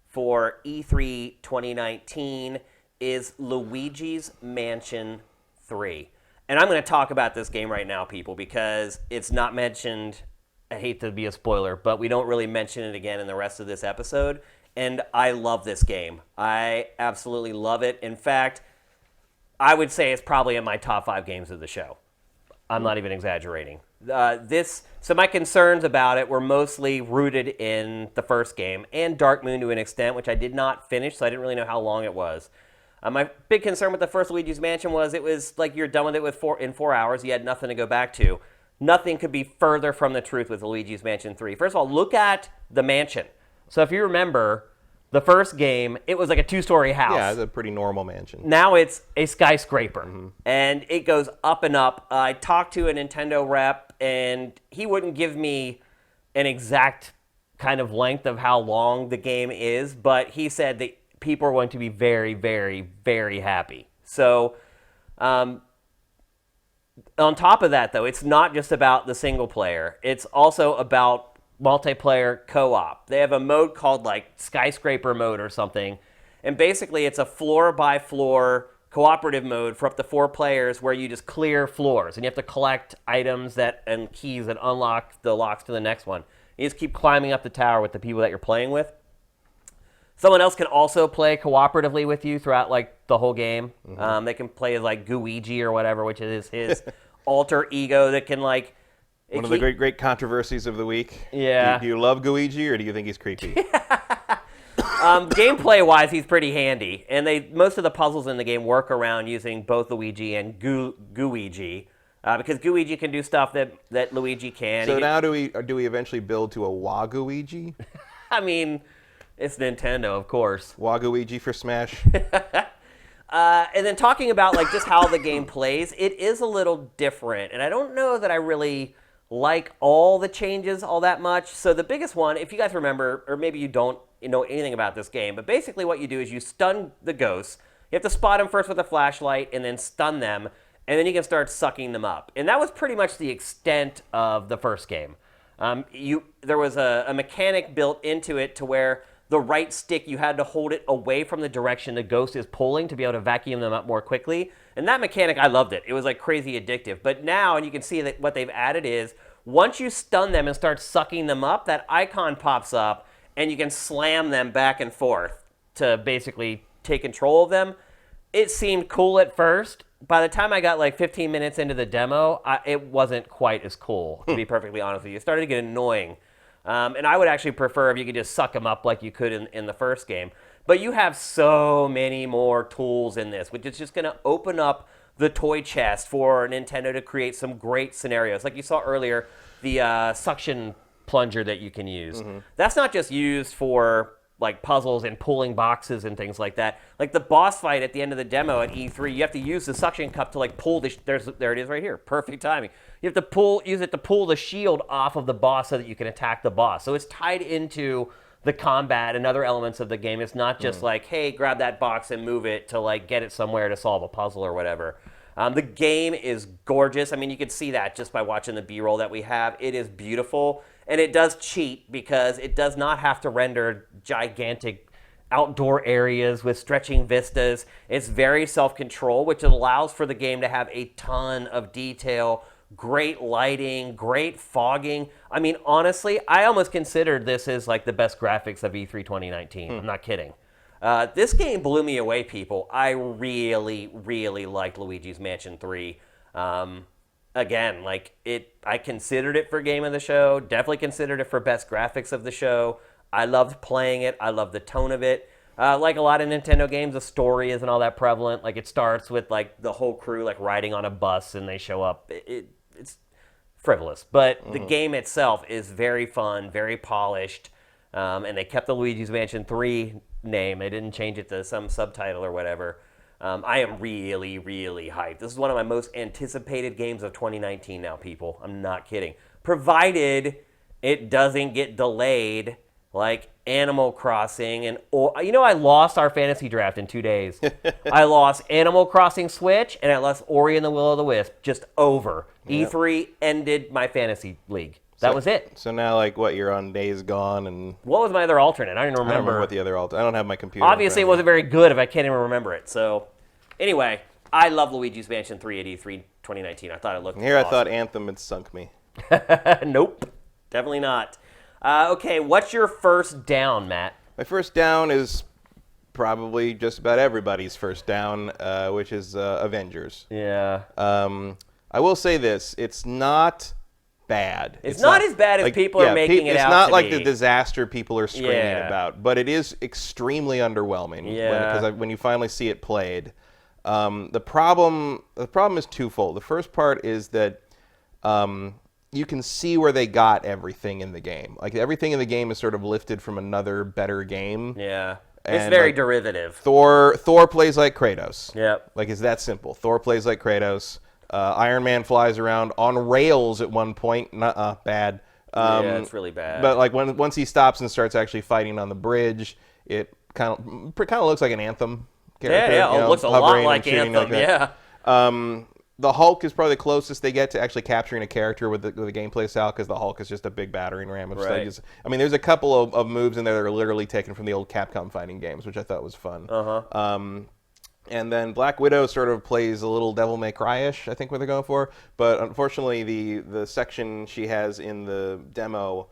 S1: for E3 2019 is Luigi's Mansion 3. And I'm going to talk about this game right now, people, because it's not mentioned. I hate to be a spoiler, but we don't really mention it again in the rest of this episode. And I love this game. I absolutely love it. In fact, I would say it's probably in my top 5 games of the show. I'm not even exaggerating. So my concerns about it were mostly rooted in the first game and Dark Moon to an extent, which I did not finish, so I didn't really know how long it was. My big concern with the first Luigi's Mansion was it was like you're done with it in 4 hours. You had nothing to go back to. Nothing could be further from the truth with Luigi's Mansion 3. First of all, look at the mansion. So if you remember, the first game, it was like a 2-story house.
S2: Yeah, it's a pretty normal mansion.
S1: Now it's a skyscraper, and it goes up and up. I talked to a Nintendo rep, and he wouldn't give me an exact kind of length of how long the game is, but he said that people are going to be very, very, very happy. So on top of that, though, it's not just about the single player. It's also about multiplayer co-op. They have a mode called like skyscraper mode or something, and basically it's a floor-by-floor cooperative mode for up to 4 players where you just clear floors, and you have to collect items and keys that unlock the locks to the next one. You just keep climbing up the tower with the people that you're playing with. Someone else can also play cooperatively with you throughout like the whole game. They can play as like Gooigi or whatever, which is his alter ego that can like.
S2: One of the great controversies of the week.
S1: Yeah.
S2: Do you love Gooigi or do you think he's creepy?
S1: Gameplay-wise, he's pretty handy, and most of the puzzles in the game work around using both Luigi and Gooigi, because Gooigi can do stuff that Luigi can.
S2: So now do we eventually build to a Waluigi?
S1: I mean, it's Nintendo, of course.
S2: Waluigi for Smash.
S1: And then talking about like just how the game plays, it is a little different, and I don't know that I really like all the changes all that much. So the biggest one, if you guys remember, or maybe you don't know anything about this game, but basically what you do is you stun the ghosts. You have to spot them first with a flashlight and then stun them, and then you can start sucking them up. And that was pretty much the extent of the first game. There was a mechanic built into it to where the right stick, you had to hold it away from the direction the ghost is pulling to be able to vacuum them up more quickly. And that mechanic, I loved it. It was like crazy addictive. But now, and you can see that what they've added is, once you stun them and start sucking them up, that icon pops up and you can slam them back and forth to basically take control of them. It seemed cool at first. By the time I got like 15 minutes into the demo, it wasn't quite as cool, to be perfectly honest with you. It started to get annoying. And I would actually prefer if you could just suck them up like you could in the first game. But you have so many more tools in this, which is just going to open up the toy chest for Nintendo to create some great scenarios. Like you saw earlier, the suction plunger that you can use. That's not just used for like puzzles and pulling boxes and things like that. Like the boss fight at the end of the demo at E3, you have to use the suction cup to like pull the. There it is right here. Perfect timing. You have to use it to pull the shield off of the boss so that you can attack the boss. So it's tied into the combat and other elements of the game. It's not just like, hey, grab that box and move it to like get it somewhere to solve a puzzle or whatever. The game is gorgeous. I mean, you can see that just by watching the B-roll that we have. It is beautiful, and it does cheat because it does not have to render gigantic outdoor areas with stretching vistas. It's very self-control, which allows for the game to have a ton of detail, great lighting, great fogging. I mean, honestly, I almost considered this as like the best graphics of E3 2019. I'm not kidding. This game blew me away, people. I really, really liked Luigi's Mansion 3. Again, I considered it for Game of the Show. Definitely considered it for best graphics of the show. I loved playing it. I loved the tone of it. Like a lot of Nintendo games, the story isn't all that prevalent. Like it starts with like the whole crew like riding on a bus and they show up. It's frivolous, but the game itself is very fun, very polished, and they kept the Luigi's Mansion 3 name. They didn't change it to some subtitle or whatever. I am really, really hyped. This is one of my most anticipated games of 2019 now, people. I'm not kidding. Provided it doesn't get delayed like Animal Crossing. I lost our fantasy draft in 2 days. I lost Animal Crossing Switch, and I lost Ori and the Will of the Wisp. Just over. Yep. E3 ended my fantasy league. That was it.
S2: So now, like, what, you're on Days Gone and...
S1: What was my other alternate? I don't even remember.
S2: I don't remember what the other alternate... I don't have my computer.
S1: Obviously, it wasn't very good if I can't even remember it. So, anyway, I love Luigi's Mansion 3 at E3 2019. I thought it looked
S2: Here
S1: awesome.
S2: I thought Anthem had sunk me.
S1: Nope. Definitely not. Okay, what's your first down, Matt?
S2: My first down is probably just about everybody's first down, which is Avengers.
S1: Yeah.
S2: I will say this: it's not bad.
S1: It's not as bad as people are making it out to be.
S2: It's not like the disaster people are screaming
S1: Yeah.
S2: about, but it is extremely underwhelming.
S1: Yeah.
S2: When you finally see it played, the problem is twofold. The first part is that you can see where they got everything in the game. Like everything in the game is sort of lifted from another better game.
S1: Yeah. It's
S2: And,
S1: very
S2: like,
S1: Derivative.
S2: Thor plays like Kratos.
S1: Yep.
S2: Like, it's that simple. Thor plays like Kratos. Iron Man flies around on rails at one point. Nuh-uh, bad.
S1: Yeah, it's really bad.
S2: But like once he stops and starts actually fighting on the bridge, it kind of looks like an Anthem character.
S1: Yeah. It looks a lot
S2: hovering
S1: like
S2: and shooting
S1: Anthem.
S2: that.
S1: Yeah.
S2: The Hulk is probably the closest they get to actually capturing a character with the gameplay style, because the Hulk is just a big battering ram. Which
S1: Right.
S2: I mean, there's a couple of moves in there that are literally taken from the old Capcom fighting games, which I thought was fun. And then Black Widow sort of plays a little Devil May Cry-ish, I think, what they're going for. But unfortunately, the section she has in the demo,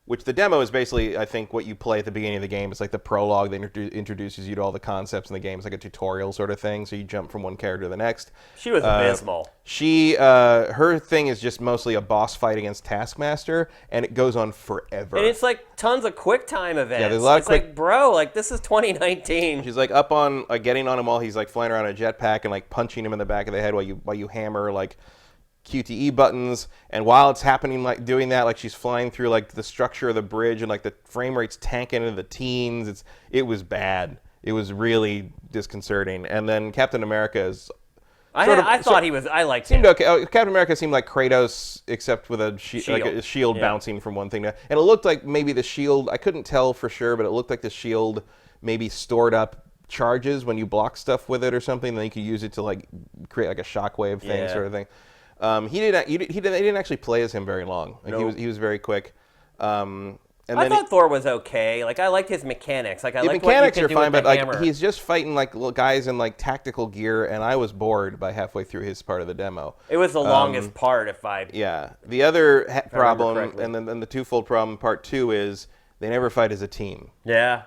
S2: which the demo is basically, I think, what you play at the beginning of the game. It's like the prologue that introduces you to all the concepts in the game. It's like a tutorial sort of thing, so you jump from one character to the next.
S1: She was abysmal.
S2: Her thing is just mostly a boss fight against Taskmaster, and it goes on forever.
S1: And it's like tons of quick time events.
S2: Yeah, there's a lot of
S1: it's
S2: quick-
S1: like, bro, like this is 2019.
S2: She's like up on, getting on him while he's like flying around a jetpack and like punching him in the back of the head while you hammer like QTE buttons, and while it's happening, like doing that, like she's flying through like the structure of the bridge, and like the frame rate's tanking into the teens. It was bad. It was really disconcerting. And then Captain America is
S1: I liked him.
S2: seemed okay. Captain America seemed like Kratos, except with a
S1: Shield.
S2: like a shield
S1: Yeah.
S2: bouncing from one thing to, and it looked like maybe the shield. I couldn't tell for sure, but it looked like the shield maybe stored up charges when you block stuff with it or something. Then you could use it to like create like a shockwave thing,
S1: Yeah.
S2: sort of thing. He didn't actually play as him very long. Like,
S1: Nope.
S2: he was very quick. And
S1: I
S2: then
S1: thought Thor was okay. Like I liked his mechanics. Like I
S2: the
S1: liked what you
S2: mechanics
S1: could
S2: are
S1: do
S2: fine,
S1: with
S2: but
S1: the
S2: like
S1: hammer.
S2: he's just fighting like little guys in like tactical gear, and I was bored by halfway through his part of the demo.
S1: It was the longest part. If I
S2: Yeah. The other problem,
S1: correctly.
S2: and then the twofold problem, part two, is they never fight as a team.
S1: yeah.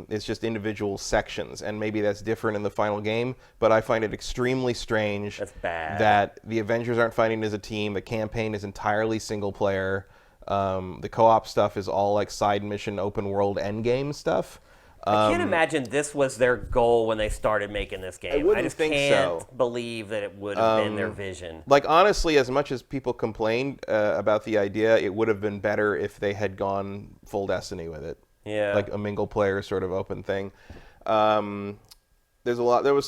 S2: It's just individual sections, and maybe that's different in the final game, but I find it extremely strange
S1: That's bad.
S2: that the Avengers aren't fighting as a team. The campaign is entirely single player. The co-op stuff is all like side mission, open world, end game stuff.
S1: I can't imagine this was their goal when they started making this game.
S2: wouldn't
S1: just
S2: think
S1: can't
S2: so.
S1: believe that it would have been their vision.
S2: Like, honestly, as much as people complained about the idea, it would have been better if they had gone full Destiny with it.
S1: Yeah.
S2: Like a mingle player sort of open thing. There was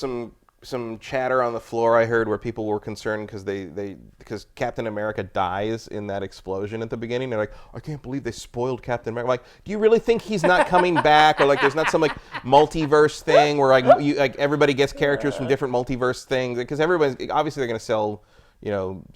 S2: some chatter on the floor I heard where people were concerned because Captain America dies in that explosion at the beginning. They're like, I can't believe they spoiled Captain America. I'm like, do you really think he's not coming back, or like there's not some like multiverse thing where like everybody gets characters from different multiverse things? Because everybody's obviously they're going to sell,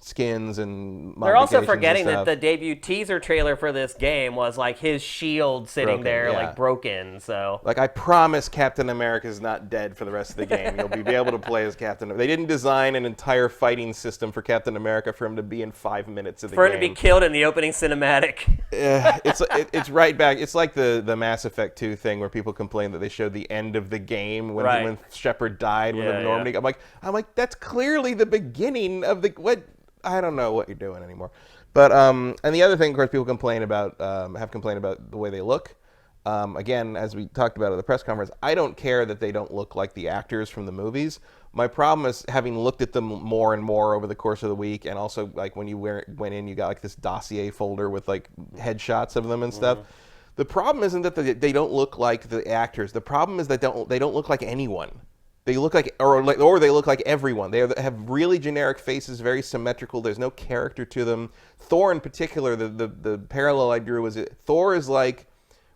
S2: skins and
S1: They're also
S2: modifications and
S1: forgetting that
S2: stuff.
S1: the debut teaser trailer for this game was like his shield sitting
S2: Broken,
S1: there
S2: yeah.
S1: like broken. So
S2: Like, I promise Captain America is not dead for the rest of the game. You'll be able to play as Captain America. They didn't design an entire fighting system for Captain America for him to be in 5 minutes of the
S1: for
S2: game.
S1: him to be killed in the opening cinematic.
S2: It's right back. It's like the Mass Effect 2 thing where people complain that they showed the end of the game when,
S1: Right.
S2: when Shepard died with
S1: Yeah,
S2: the Normandy.
S1: yeah.
S2: I'm like, that's clearly the beginning of the what. I don't know what you're doing anymore. But and the other thing, of course, people complain about have complained about the way they look. Again, as we talked about at the press conference, I don't care that they don't look like the actors from the movies. My problem is, having looked at them more and more over the course of the week, and also like when you went in, you got like this dossier folder with like headshots of them and stuff. The problem isn't that they don't look like the actors. The problem is that they don't look like anyone. They look like, or they look like everyone. They have really generic faces, very symmetrical. There's no character to them. Thor, in particular, the parallel I drew was Thor is like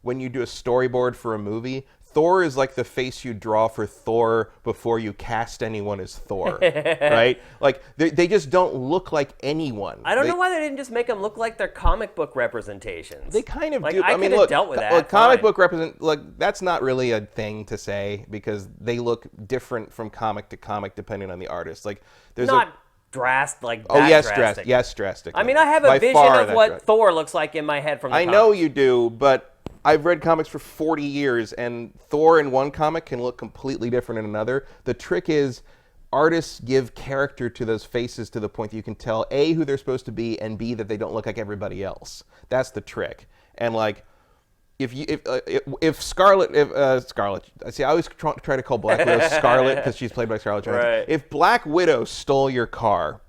S2: when you do a storyboard for a movie. Thor is like the face you draw for Thor before you cast anyone as Thor, right? Like they just don't look like anyone.
S1: I don't know why they didn't just make them look like their comic book representations.
S2: They kind of
S1: like,
S2: do.
S1: I
S2: mean,
S1: could have
S2: look,
S1: dealt with that.
S2: Look, comic
S1: fine.
S2: book represent. Look, that's not really a thing to say because they look different from comic to comic depending on the artist. Like there's
S1: Not drastic, like
S2: Oh
S1: that
S2: yes,
S1: drastic.
S2: yes, drastic.
S1: I mean, I have a vision of what Thor looks like in my head from the
S2: I
S1: comics.
S2: know you do, but I've read comics for 40 years, and Thor in one comic can look completely different in another. The trick is, artists give character to those faces to the point that you can tell A, who they're supposed to be, and B, that they don't look like everybody else. That's the trick. And like, if Scarlet, see, I always try to call Black Widow Scarlet because she's played by Scarlett Johansson.
S1: Right.
S2: If Black Widow stole your car,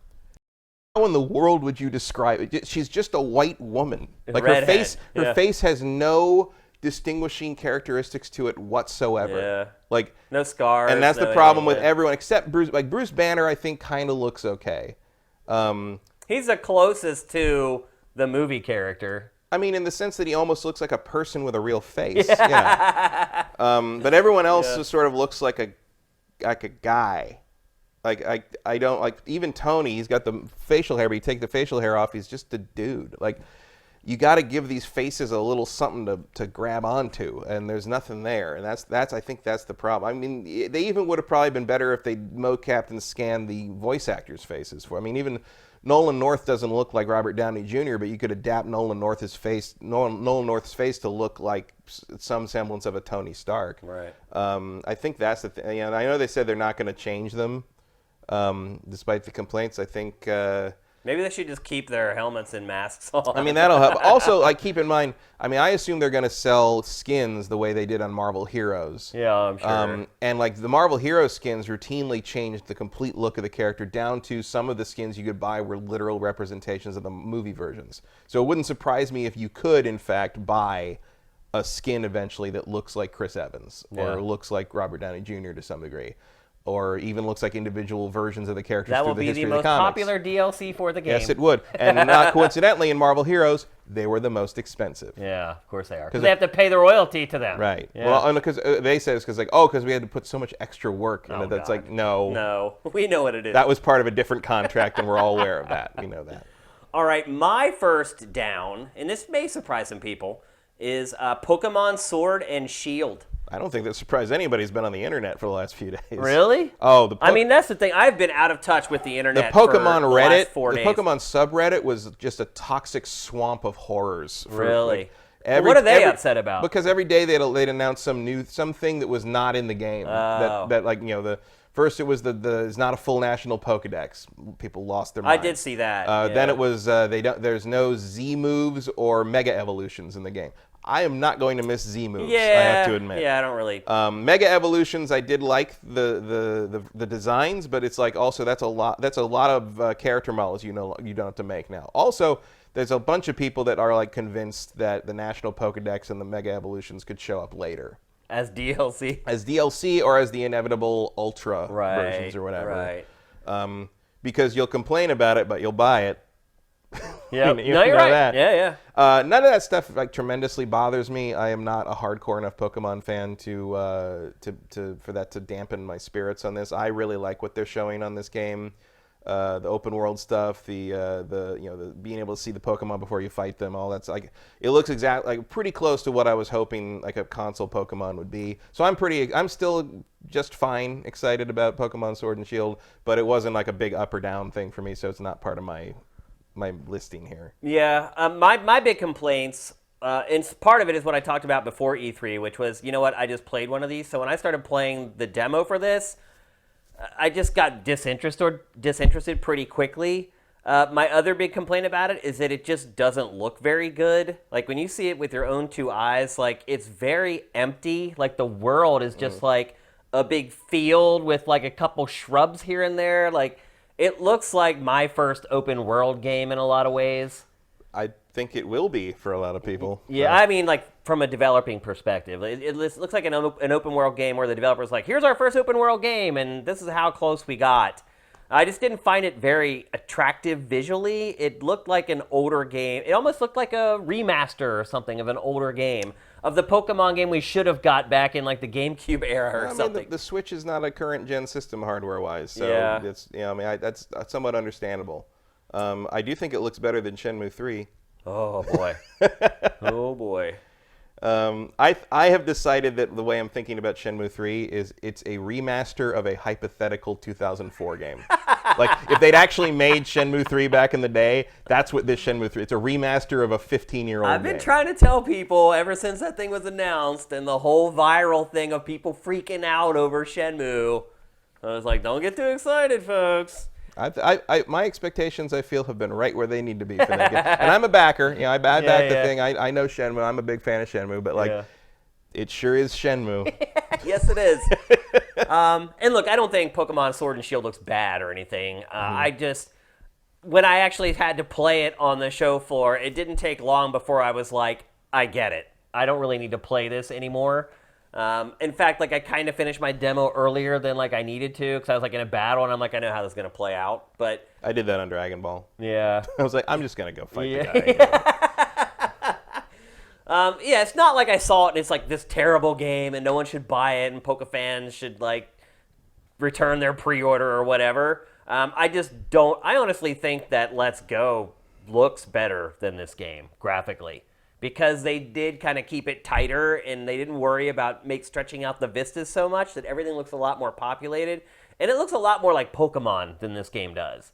S2: how in the world would you describe it? She's just a white woman. Like
S1: Redhead.
S2: her face has no distinguishing characteristics to it whatsoever.
S1: Yeah.
S2: Like
S1: no scars.
S2: and that's
S1: no
S2: the problem with
S1: anything.
S2: everyone except Bruce. Like Bruce Banner, I think kind of looks okay.
S1: He's the closest to the movie character.
S2: I mean, in the sense that he almost looks like a person with a real face. Yeah. But everyone else just sort of looks like a guy. Like I don't like even Tony. He's got the facial hair, but you take the facial hair off, he's just a dude. Like you got to give these faces a little something to grab onto, and there's nothing there. And that's I think that's the problem. I mean, they even would have probably been better if they mocapped and scanned the voice actors' faces. I mean, even Nolan North doesn't look like Robert Downey Jr., but you could adapt Nolan North's face to look like some semblance of a Tony Stark.
S1: Right.
S2: I think that's the thing. I know they said they're not going to change them, despite the complaints. I think
S1: maybe they should just keep their helmets and masks on.
S2: I mean, that'll help. Also, like, keep in mind, I mean, I assume they're going to sell skins the way they did on Marvel Heroes.
S1: Yeah, I'm sure.
S2: And, like, the Marvel Heroes skins routinely changed the complete look of the character down to some of the skins you could buy were literal representations of the movie versions. So it wouldn't surprise me if you could, in fact, buy a skin eventually that looks like Chris Evans or looks like Robert Downey Jr. to some degree. Or even looks like individual versions of the characters through the history of the comics.
S1: That will be the most popular DLC for the game.
S2: Yes, it would. And not coincidentally, in Marvel Heroes, they were the most expensive.
S1: Yeah, of course they are. Because they have to pay the royalty to them.
S2: Right.
S1: Yeah.
S2: Well, because they say it's because because we had to put so much extra work in it. That's
S1: God.
S2: like, no.
S1: No, we know what it is.
S2: That was part of a different contract, and we're all aware of that. We know that.
S1: All right, my first down, and this may surprise some people, is Pokemon Sword and Shield.
S2: I don't think that surprised anybody who's been on the internet for the last few days.
S1: Really?
S2: Oh,
S1: I mean, that's the thing. I've been out of touch with the
S2: the
S1: internet
S2: Pokemon
S1: for
S2: Reddit,
S1: the last 4 days.
S2: the Pokemon subreddit was just a toxic swamp of horrors.
S1: Really? What are they upset about?
S2: Because every day they'd announce something that was not in the game. That like first it was it's not a full national Pokedex. People lost their minds.
S1: I did see that.
S2: Then it was there's no Z moves or Mega Evolutions in the game. I am not going to miss Z moves. I have to admit.
S1: Yeah, I don't really.
S2: Mega Evolutions, I did like the designs, but it's like also that's a lot of character models you don't have to make now. Also, there's a bunch of people that are like convinced that the National Pokedex and the Mega Evolutions could show up later.
S1: As DLC.
S2: As DLC or as the inevitable Ultra versions or whatever.
S1: Right.
S2: Because you'll complain about it, but you'll buy it.
S1: Yeah.
S2: You
S1: No, you're
S2: know
S1: right.
S2: that.
S1: Yeah.
S2: None of that stuff like tremendously bothers me. I am not a hardcore enough Pokemon fan for that to dampen my spirits on this. I really like what they're showing on this game. The open world stuff, the being able to see the Pokemon before you fight them, all that's like it looks exactly like pretty close to what I was hoping like a console Pokemon would be. So I'm still just fine excited about Pokemon Sword and Shield, but it wasn't like a big up or down thing for me, so it's not part of my listing here.
S1: Yeah. My big complaints, and part of it is what I talked about before E3, which was, you know what, I just played one of these. So when I started playing the demo for this, I just got disinterested pretty quickly. My other big complaint about it is that it just doesn't look very good. Like when you see it with your own two eyes, like it's very empty. Like the world is just like a big field with like a couple shrubs here and there. Like it looks like my first open world game in a lot of ways.
S2: I think it will be for a lot of people.
S1: Yeah, I mean, like from a developing perspective, it looks like an open world game where the developer's like, "Here's our first open world game, and this is how close we got." I just didn't find it very attractive visually. It looked like an older game. It almost looked like a remaster or something of an older game of the Pokemon game we should have got back in like the GameCube era or something.
S2: The Switch is not a current gen system hardware-wise, so
S1: Yeah.
S2: it's that's somewhat understandable. I do think it looks better than Shenmue 3.
S1: Oh boy. Oh boy.
S2: I have decided that the way I'm thinking about Shenmue 3 is it's a remaster of a hypothetical 2004 game. Like, if they'd actually made Shenmue 3 back in the day, that's what this Shenmue 3... It's a remaster of a 15-year-old game.
S1: I've been trying to tell people ever since that thing was announced and the whole viral thing of people freaking out over Shenmue. I was like, don't get too excited, folks.
S2: My expectations, I feel, have been right where they need to be for that game. And I'm a backer. I back the thing. I know Shenmue. I'm a big fan of Shenmue, but like, it sure is Shenmue.
S1: Yes, it is. And look, I don't think Pokemon Sword and Shield looks bad or anything. I just, when I actually had to play it on the show floor, it didn't take long before I was like, I get it. I don't really need to play this anymore. In fact, like I kind of finished my demo earlier than like I needed to because I was like in a battle and I'm like, I know how this is gonna play out. But
S2: I did that on Dragon Ball.
S1: Yeah.
S2: I was like, I'm just gonna go fight the guy.
S1: Yeah, it's not like I saw it and it's like this terrible game and no one should buy it and Poke fans should like return their pre-order or whatever. I just don't. I honestly think that Let's Go looks better than this game graphically. Because they did kind of keep it tighter and they didn't worry about stretching out the vistas so much that everything looks a lot more populated. And it looks a lot more like Pokemon than this game does.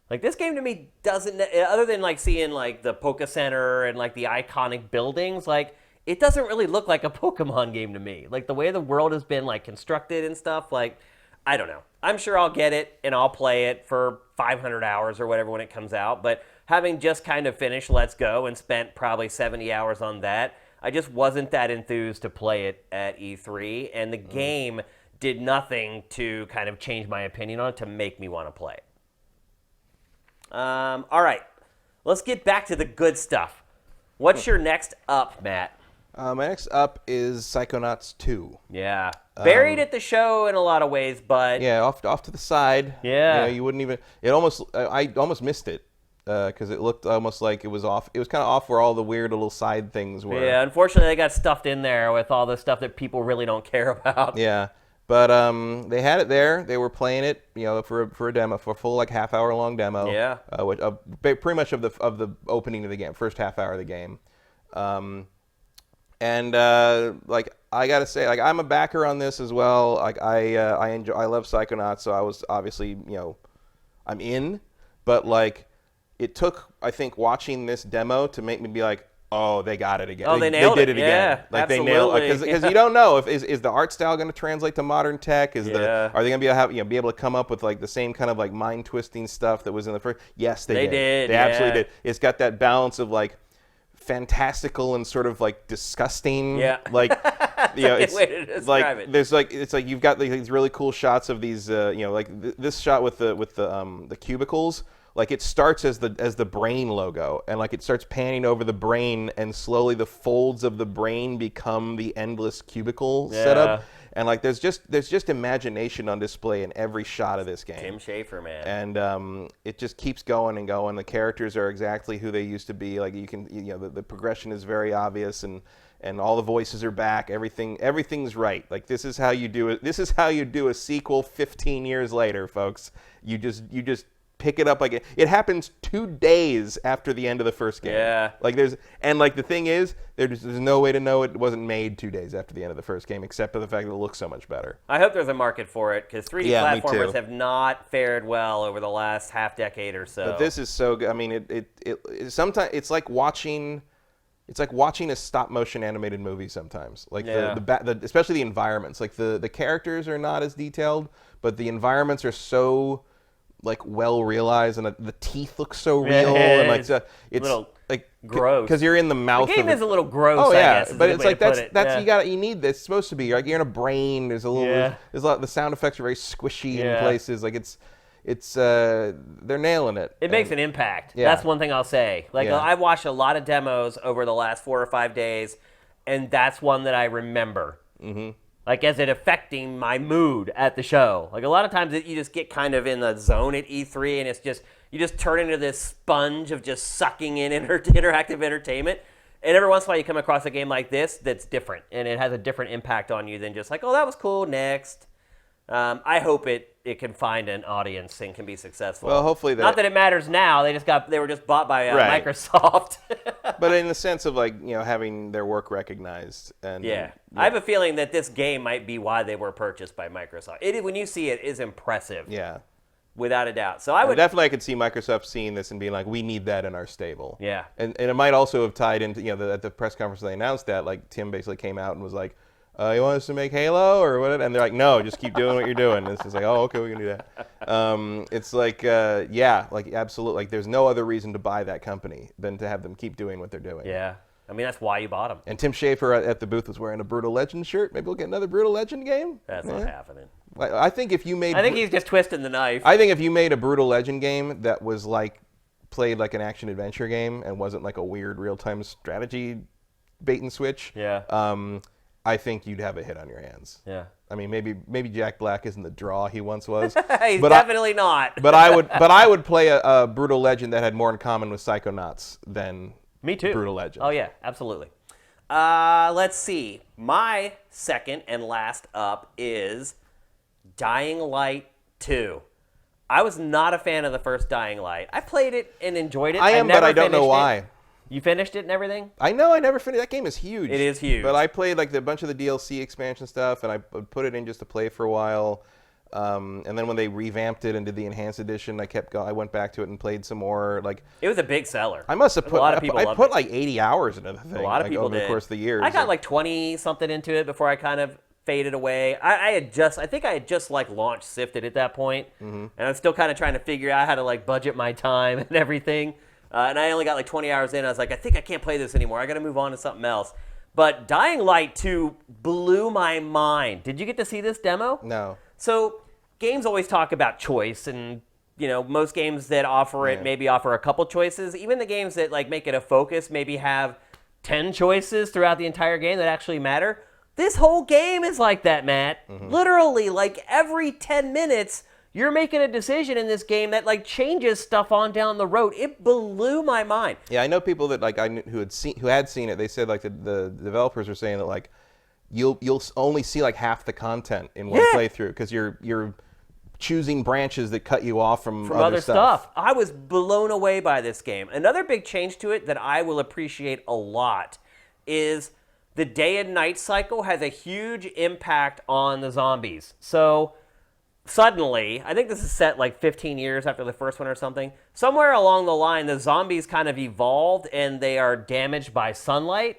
S1: Like, this game to me doesn't, other than like seeing like the Poke Center and like the iconic buildings, like it doesn't really look like a Pokemon game to me. Like the way the world has been like constructed and stuff, like, I don't know. I'm sure I'll get it and I'll play it for 500 hours or whatever when it comes out, but having just kind of finished Let's Go and spent probably 70 hours on that, I just wasn't that enthused to play it at E3, and the game did nothing to kind of change my opinion on it to make me want to play it. All right, let's get back to the good stuff. What's your next up, Matt?
S2: My next up is Psychonauts 2.
S1: Yeah. Buried at the show in a lot of ways, but...
S2: Yeah, off to the side.
S1: Yeah.
S2: You wouldn't even... I almost missed it. Because it looked almost like it was off. It was kind of off where all the weird little side things were.
S1: Yeah, unfortunately, they got stuffed in there with all the stuff that people really don't care about.
S2: Yeah, but they had it there. They were playing it, for a demo, for a full like half-hour long demo.
S1: Yeah.
S2: Pretty much of the opening of the game, first half hour of the game. Like I gotta say, like I'm a backer on this as well. Like I love Psychonauts, so I was obviously I'm in, but like. It took, I think, watching this demo to make me be like, oh, they got it again.
S1: Oh, they nailed it.
S2: They did it again.
S1: Yeah,
S2: like
S1: absolutely.
S2: they nailed it because you don't know if is the art style going to translate to modern tech? Are they going to be able to come up with like the same kind of like mind twisting stuff that was in the first? Yes, they did. They absolutely did. It's got that balance of like fantastical and sort of like disgusting.
S1: Yeah.
S2: Like
S1: it's way to describe it.
S2: There's like it's like you've got these really cool shots of these this shot with the cubicles. Like it starts as the brain logo, and like it starts panning over the brain, and slowly the folds of the brain become the endless cubicle setup. And like there's just imagination on display in every shot of this game.
S1: Tim Schafer, man.
S2: And it just keeps going and going. The characters are exactly who they used to be. Like you can the progression is very obvious, and all the voices are back. Everything's right. Like this is how you do it. This is how you do a sequel 15 years later, folks. You just pick it up like it happens 2 days after the end of the first game.
S1: Yeah.
S2: Like the thing is there's no way to know it wasn't made 2 days after the end of the first game, except for the fact that it looks so much better.
S1: I hope there's a market for it because 3D
S2: Yeah, me
S1: platformers
S2: too.
S1: have not fared well over the last half decade or so.
S2: But this is so good. I mean, it sometimes it's like watching a stop motion animated movie sometimes. Like especially the environments. Like the characters are not as detailed, but the environments are so like well realized, and the teeth look so real, and like it's
S1: little
S2: like
S1: gross
S2: because you're in the mouth.
S1: The game is a little gross.
S2: Oh yeah,
S1: I guess,
S2: but it's like
S1: that's
S2: you need this. It's supposed to be like you're in a brain. There's a little there's a lot. The sound effects are very squishy in places. Like it's they're nailing it.
S1: It makes an impact.
S2: Yeah.
S1: That's one thing I'll say. Like I've watched a lot of demos over the last 4 or 5 days, and that's one that I remember. Mm-hmm. Like, as it affecting my mood at the show. Like, a lot of times you just get kind of in the zone at E3, and it's just, you just turn into this sponge of just sucking in interactive entertainment. And every once in a while you come across a game like this that's different, and it has a different impact on you than just like, oh, that was cool, next. I hope it can find an audience and can be successful.
S2: Well, hopefully
S1: not that it matters now. They were just bought by Microsoft.
S2: But in the sense of like having their work recognized and
S1: I have a feeling that this game might be why they were purchased by Microsoft. When you see it, is impressive.
S2: Yeah.
S1: Without a doubt. So I
S2: definitely could see Microsoft seeing this and being like, we need that in our stable.
S1: Yeah.
S2: And it might also have tied into at the press conference they announced that, like Tim basically came out and was like, you want us to make Halo or what? And they're like, no, just keep doing what you're doing. It's just like, oh, okay, we can do that. It's like, yeah, like absolutely. Like there's no other reason to buy that company than to have them keep doing what they're doing.
S1: Yeah. I mean, that's why you bought them.
S2: And Tim Schafer at the booth was wearing a Brutal Legend shirt. Maybe we'll get another Brutal Legend game.
S1: That's not happening.
S2: I think if you made,
S1: I think he's just twisting the knife.
S2: I think if you made a Brutal Legend game that was like played like an action adventure game and wasn't like a weird real time strategy bait and switch.
S1: Yeah.
S2: I think you'd have a hit on your hands.
S1: Yeah.
S2: I mean, maybe Jack Black isn't the draw he once was.
S1: He's definitely not.
S2: But I would play a Brutal Legend that had more in common with Psychonauts than
S1: Me too.
S2: Brutal Legend.
S1: Oh yeah, absolutely. Let's see. My second and last up is Dying Light 2. I was not a fan of the first Dying Light. I played it and enjoyed it.
S2: I am, but I don't know why.
S1: You finished it and everything?
S2: I know I never finished. That game is huge.
S1: It is huge.
S2: But I played like a bunch of the DLC expansion stuff, and I put it in just to play for a while. And then when they revamped it and did the enhanced edition, I went back to it and played some more. Like
S1: it was a big seller.
S2: I must have put.
S1: A lot of people
S2: I
S1: loved
S2: put
S1: it.
S2: like 80 hours into the thing.
S1: A lot of people
S2: over
S1: did.
S2: the course of the years.
S1: I got like 20 something into it before I kind of faded away. I think I had just like launched SIFTD at that point, and I'm still kind of trying to figure out how to like budget my time and everything. And I only got like 20 hours in. I was like, I think I can't play this anymore. I got to move on to something else. But Dying Light 2 blew my mind. Did you get to see this demo?
S2: No.
S1: So games always talk about choice, and most games that offer it maybe offer a couple choices. Even the games that like make it a focus maybe have 10 choices throughout the entire game that actually matter. This whole game is like that, Matt. Literally, like every 10 minutes, you're making a decision in this game that like changes stuff on down the road. It blew my mind.
S2: Yeah, I know people that like who had seen it. They said like the developers are saying that like you'll only see like half the content in one playthrough because you're choosing branches that cut you off from other stuff.
S1: I was blown away by this game. Another big change to it that I will appreciate a lot is the day and night cycle has a huge impact on the zombies. So suddenly, I think this is set like 15 years after the first one or something, somewhere along the line, the zombies kind of evolved and they are damaged by sunlight.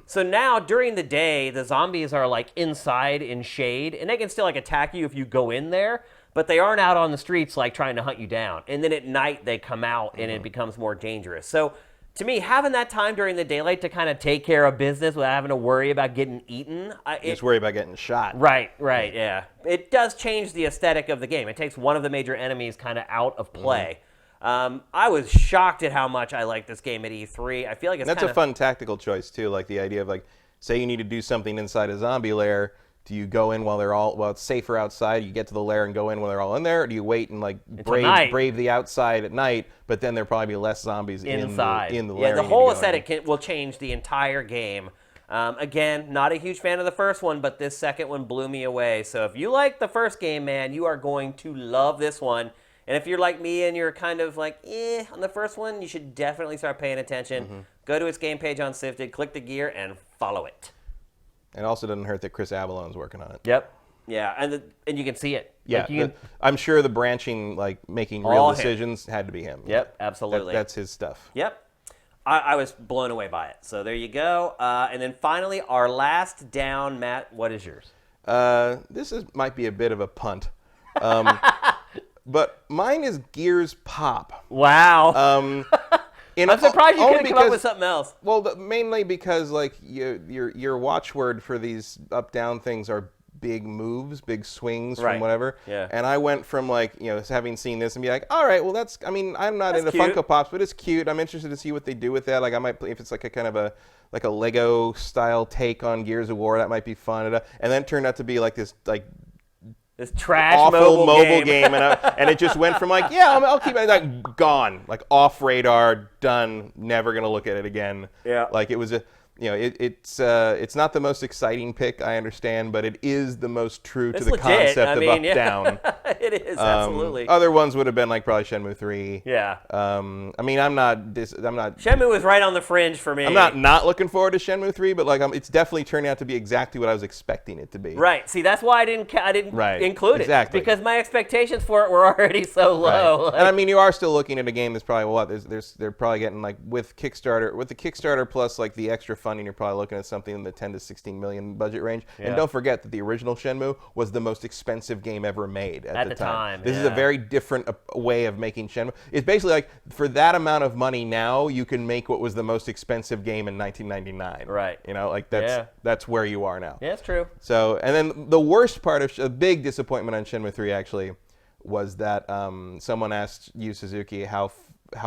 S1: So now during the day, the zombies are like inside in shade, and they can still like attack you if you go in there, but they aren't out on the streets like trying to hunt you down. And then at night, they come out and it becomes more dangerous. So to me, having that time during the daylight to kind of take care of business without having to worry about getting eaten.
S2: Just worry about getting shot.
S1: Right, yeah. It does change the aesthetic of the game. It takes one of the major enemies kind of out of play. I was shocked at how much I liked this game at E3. I feel like
S2: That's a fun tactical choice, too. Like the idea of like, say you need to do something inside a zombie lair. Do you go in while it's safer outside, you get to the lair and go in while they're all in there, or do you wait and like brave the outside at night, but then there'll probably be less zombies
S1: inside
S2: in the lair?
S1: Yeah, the whole aesthetic will change the entire game. Again, not a huge fan of the first one, but this second one blew me away. So if you like the first game, man, you are going to love this one. And if you're like me and you're kind of like, on the first one, you should definitely start paying attention. Go to its game page on SIFTD, click the gear, and follow it.
S2: It also doesn't hurt that Chris Avalon's working on it.
S1: Yep. Yeah, and you can see it.
S2: Yeah,
S1: like
S2: I'm sure the branching, like making real decisions, had to be him.
S1: Yep, absolutely.
S2: That's his stuff.
S1: Yep. I was blown away by it. So there you go. And then finally, our last down, Matt, what is yours?
S2: This might be a bit of a punt. But mine is Gears Pop.
S1: Wow. I'm surprised you couldn't come up with something else.
S2: Well, mainly because like your watchword for these up-down things are big moves, big swings from whatever.
S1: Yeah.
S2: And I went from like, having seen this and be like, all right, well I'm not into
S1: cute.
S2: Funko Pops, but it's cute. I'm interested to see what they do with that. Like I might play if it's like a kind of a Lego style take on Gears of War, that might be fun. And then it turned out to be like this
S1: trash
S2: awful mobile game, and it just went from like, I'll keep it, like gone, like off radar, done, never gonna look at it again.
S1: Yeah,
S2: like it was it's not the most exciting pick, I understand, but it is the most true to the concept of up down.
S1: It is absolutely.
S2: Other ones would have been like probably Shenmue 3.
S1: Yeah.
S2: I'm not.
S1: Shenmue was right on the fringe for me.
S2: I'm not looking forward to Shenmue 3, but like it's definitely turning out to be exactly what I was expecting it to be.
S1: Right. See, that's why I didn't include it because my expectations for it were already so low.
S2: Right. And you are still looking at a game that's probably they're probably getting like with the Kickstarter plus like the extra funding, you're probably looking at something in the 10 to 16 million budget range.
S1: Yeah.
S2: And don't forget that the original Shenmue was the most expensive game ever made at the time. This is a
S1: yeah.
S2: very different way of making Shenmue. It's basically like, for that amount of money now, you can make what was the most expensive game in 1999.
S1: Right.
S2: You know, like that's where you are now.
S1: Yeah, it's true.
S2: So, and then the worst part of a big disappointment on Shenmue 3 actually was that someone asked Yu Suzuki how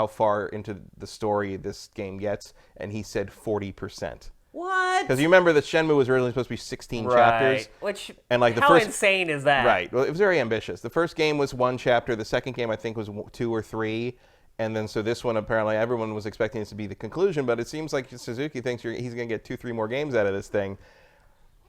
S2: far into the story this game gets, and he said 40%.
S1: What?
S2: Because you remember that Shenmue was originally supposed to be 16 chapters.
S1: Which,
S2: and like
S1: how insane is that?
S2: Right. Well, it was very ambitious. The first game was 1 chapter. The second game, I think, was 2 or 3. And then so this one, apparently, everyone was expecting this to be the conclusion, but it seems like Suzuki thinks he's going to get 2-3 more games out of this thing.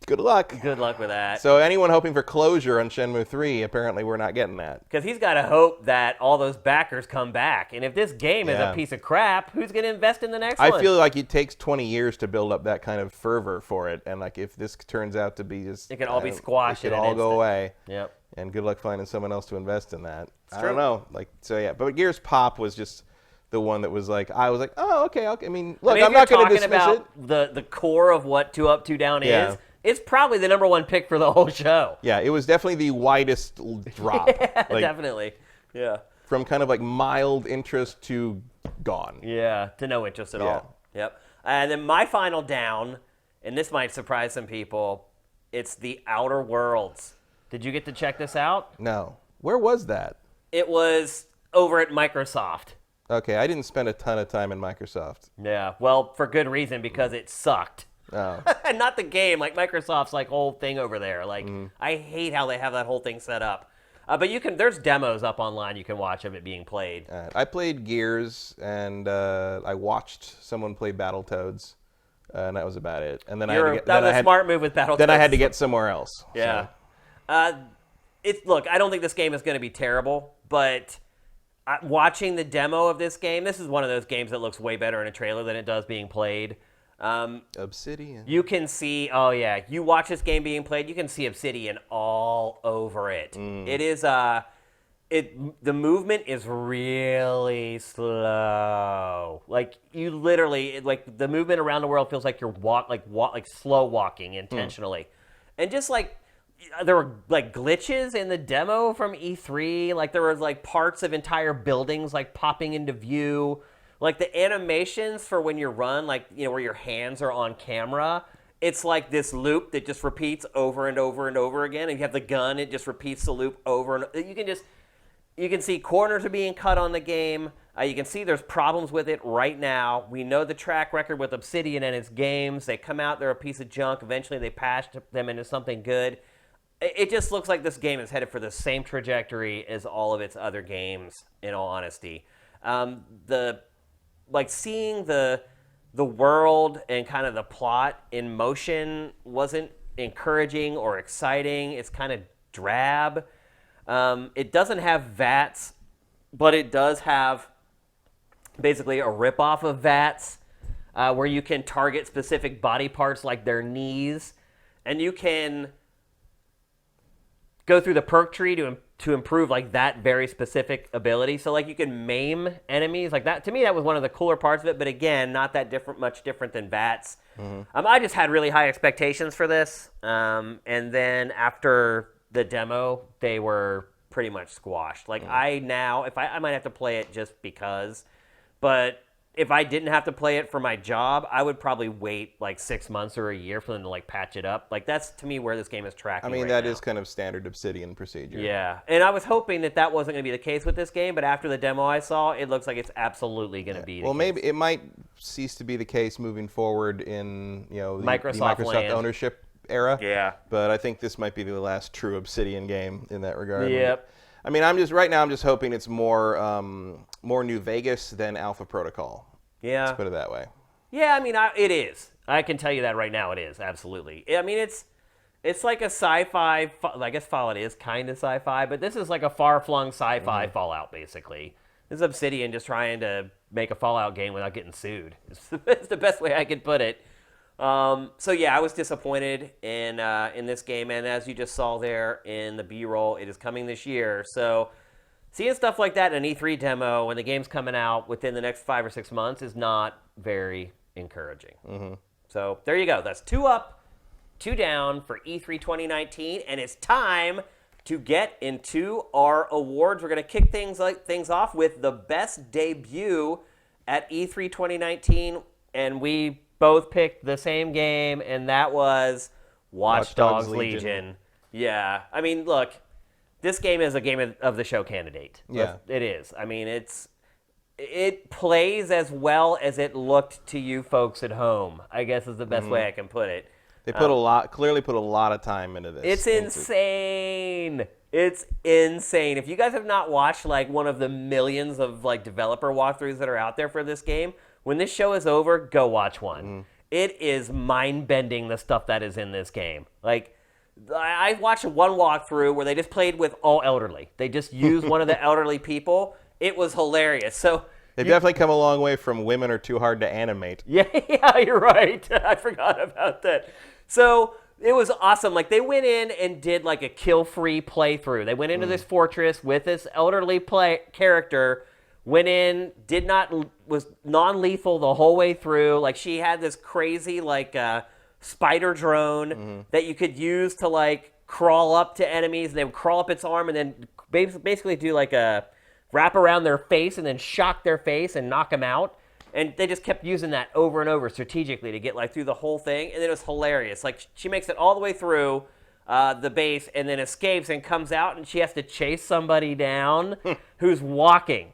S2: Good luck.
S1: Good luck with that.
S2: So anyone hoping for closure on Shenmue 3, apparently we're not getting that.
S1: Because he's got to hope that all those backers come back. And if this game is a piece of crap, who's going to invest in the next one?
S2: I feel like it takes 20 years to build up that kind of fervor for it. And like if this turns out to be just...
S1: It can all be squashed
S2: in an
S1: instant.
S2: It could all go away.
S1: Yep.
S2: And good luck finding someone else to invest in that.
S1: It's
S2: I
S1: true.
S2: don't know. Like, so yeah. But Gears Pop was just the one that was like, I was like, oh, okay. I mean, look, I'm not going to dismiss
S1: about the core of what 2 Up, 2 Down is. It's probably the #1 pick for the whole show.
S2: Yeah, it was definitely the widest drop.
S1: Yeah, like, definitely. Yeah.
S2: From kind of like mild interest to gone.
S1: Yeah, to no interest at all. Yep. And then my final down, and this might surprise some people, it's The Outer Worlds. Did you get to check this out?
S2: No. Where was that?
S1: It was over at Microsoft.
S2: Okay, I didn't spend a ton of time in Microsoft.
S1: Yeah, well, for good reason, because it sucked.
S2: Oh.
S1: Not the game, like Microsoft's like whole thing over there. Like I hate how they have that whole thing set up. But there's demos up online you can watch of it being played.
S2: I played Gears, and I watched someone play Battletoads, and that was about it. And then
S1: that was a smart move with Battletoads.
S2: Then I had to get somewhere else.
S1: Yeah. So. Look, I don't think this game is going to be terrible, but watching the demo of this game, this is one of those games that looks way better in a trailer than it does being played.
S2: Obsidian.
S1: You can see, you watch this game being played, you can see Obsidian all over it. It is, the movement is really slow. Like, you literally, like, the movement around the world feels like you're slow walking intentionally. And just like, there were like glitches in the demo from E3, like there was like parts of entire buildings like popping into view. Like the animations for when you run, like, where your hands are on camera, it's like this loop that just repeats over and over and over again. And you have the gun, it just repeats the loop over and over. You can see corners are being cut on the game. You can see there's problems with it right now. We know the track record with Obsidian and its games. They come out, they're a piece of junk. Eventually they patch them into something good. It just looks like this game is headed for the same trajectory as all of its other games, in all honesty. Seeing the world and kind of the plot in motion wasn't encouraging or exciting. It's kind of drab. It doesn't have VATS, but it does have basically a ripoff of VATS, where you can target specific body parts like their knees, and you can go through the perk tree to improve like that very specific ability. So like you can maim enemies like that. To me, that was one of the cooler parts of it. But again, not that much different than VATS. I just had really high expectations for this. And then after the demo, they were pretty much squashed. Like I might have to play it just because, but if I didn't have to play it for my job, I would probably wait like 6 months or a year for them to like patch it up. Like that's to me where this game is tracking.
S2: I mean,
S1: right
S2: that
S1: now.
S2: is kind of standard Obsidian procedure.
S1: Yeah, and I was hoping that wasn't going to be the case with this game, but after the demo I saw, it looks like it's absolutely going to be.
S2: Well, maybe it might cease to be the case moving forward in the
S1: Microsoft land.
S2: ownership era.
S1: Yeah,
S2: but I think this might be the last true Obsidian game in that regard.
S1: Yep.
S2: I mean, I'm just hoping it's more New Vegas than Alpha Protocol.
S1: Yeah.
S2: Let's put it that way.
S1: Yeah, I mean, it is. I can tell you that right now. It is absolutely. I mean, it's like a sci-fi. I guess Fallout is kind of sci-fi, but this is like a far-flung sci-fi Fallout, basically. This is Obsidian just trying to make a Fallout game without getting sued. It's the best way I could put it. So yeah, I was disappointed in this game, and as you just saw there in the B-roll, it is coming this year. So seeing stuff like that in an E3 demo when the game's coming out within the next 5 or 6 months is not very encouraging. So there you go. That's 2 up, 2 down for E3 2019, and it's time to get into our awards. We're going to kick things off with the best debut at E3 2019, and we both picked the same game, and that was Watch Dogs Legion. Yeah, I mean, look, this game is a game of the show candidate.
S2: Yeah,
S1: it is. I mean, it plays as well as it looked to you folks at home, I guess is the best way I can put it.
S2: They clearly put a lot of time into this.
S1: It's insane. It's insane. If you guys have not watched like one of the millions of like developer walkthroughs that are out there for this game, when this show is over, go watch one. It is mind-bending, the stuff that is in this game. Like, I watched one walkthrough where they just played with all elderly. They just used one of the elderly people. It was hilarious. So
S2: they've definitely come a long way from women are too hard to animate.
S1: Yeah, you're right. I forgot about that. So it was awesome. Like, they went in and did like a kill-free playthrough. They went into this fortress with this elderly character, went in, was non-lethal the whole way through. Like, she had this crazy like spider drone that you could use to like crawl up to enemies, and they would crawl up its arm and then basically do like a wrap around their face and then shock their face and knock them out. And they just kept using that over and over strategically to get like through the whole thing, and it was hilarious. Like, she makes it all the way through the base and then escapes and comes out, and she has to chase somebody down who's walking.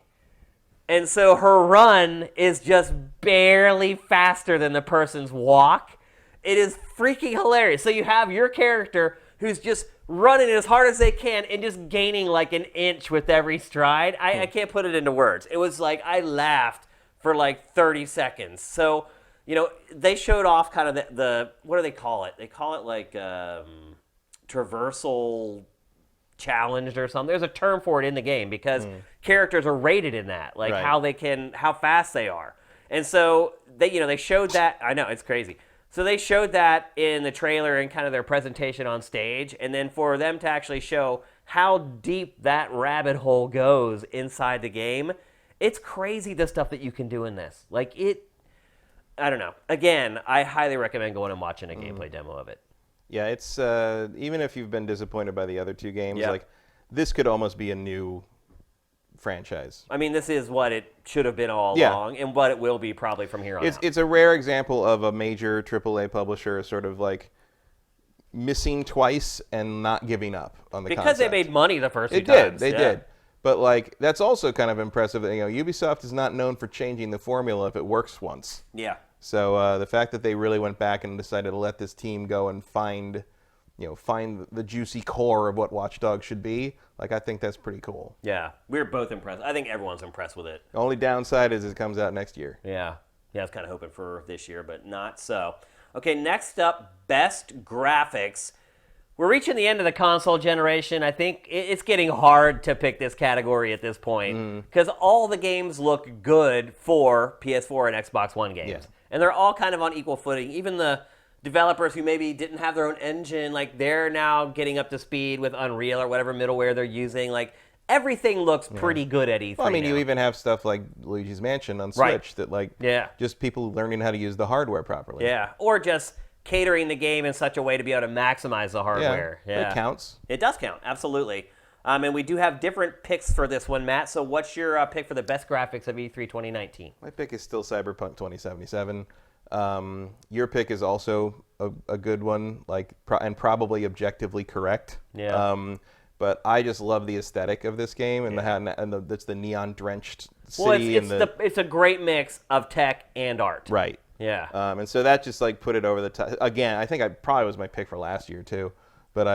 S1: And so her run is just barely faster than the person's walk. It is freaking hilarious. So you have your character who's just running as hard as they can and just gaining like an inch with every stride. I can't put it into words. It was like I laughed for like 30 seconds. So, you know, they showed off kind of the what do they call it? They call it like traversal challenged or something. There's a term for it in the game because characters are rated in that, like how fast they are. And so they showed that. I know, it's crazy. So they showed that in the trailer and kind of their presentation on stage, and then for them to actually show how deep that rabbit hole goes inside the game, it's crazy the stuff that you can do in this. Like, I don't know. Again, I highly recommend going and watching a gameplay demo of it.
S2: Yeah, it's even if you've been disappointed by the other two games, like this could almost be a new franchise.
S1: I mean, this is what it should have been all along, and what it will be probably from here on out.
S2: It's a rare example of a major AAA publisher sort of like missing twice and not giving up on the concept.
S1: Because they made money the first two times.
S2: They did. But like that's also kind of impressive. You know, Ubisoft is not known for changing the formula if it works once.
S1: Yeah.
S2: So the fact that they really went back and decided to let this team go and find the juicy core of what Watch Dogs should be, like I think that's pretty cool.
S1: Yeah, we're both impressed. I think everyone's impressed with it.
S2: The only downside is it comes out next year.
S1: Yeah, I was kind of hoping for this year, but not so. Okay, next up, best graphics. We're reaching the end of the console generation. I think it's getting hard to pick this category at this point because all the games look good for PS4 and Xbox One games.
S2: Yeah.
S1: And they're all kind of on equal footing. Even the developers who maybe didn't have their own engine, like they're now getting up to speed with Unreal or whatever middleware they're using. Like everything looks pretty good at E3
S2: Well, I mean,
S1: now.
S2: you even have stuff like Luigi's Mansion on Switch that like just people learning how to use the hardware properly.
S1: Yeah, or just catering the game in such a way to be able to maximize the hardware.
S2: Yeah. It counts.
S1: It does count, absolutely. And we do have different picks for this one, Matt. So what's your pick for the best graphics of E3 2019?
S2: My pick is still Cyberpunk 2077. Your pick is also a good one, like and probably objectively correct.
S1: Yeah.
S2: But I just love the aesthetic of this game and it's the neon drenched city.
S1: Well, it's a great mix of tech and art.
S2: Right.
S1: Yeah.
S2: And so that just like put it over the top. Again, I think I probably was my pick for last year too. But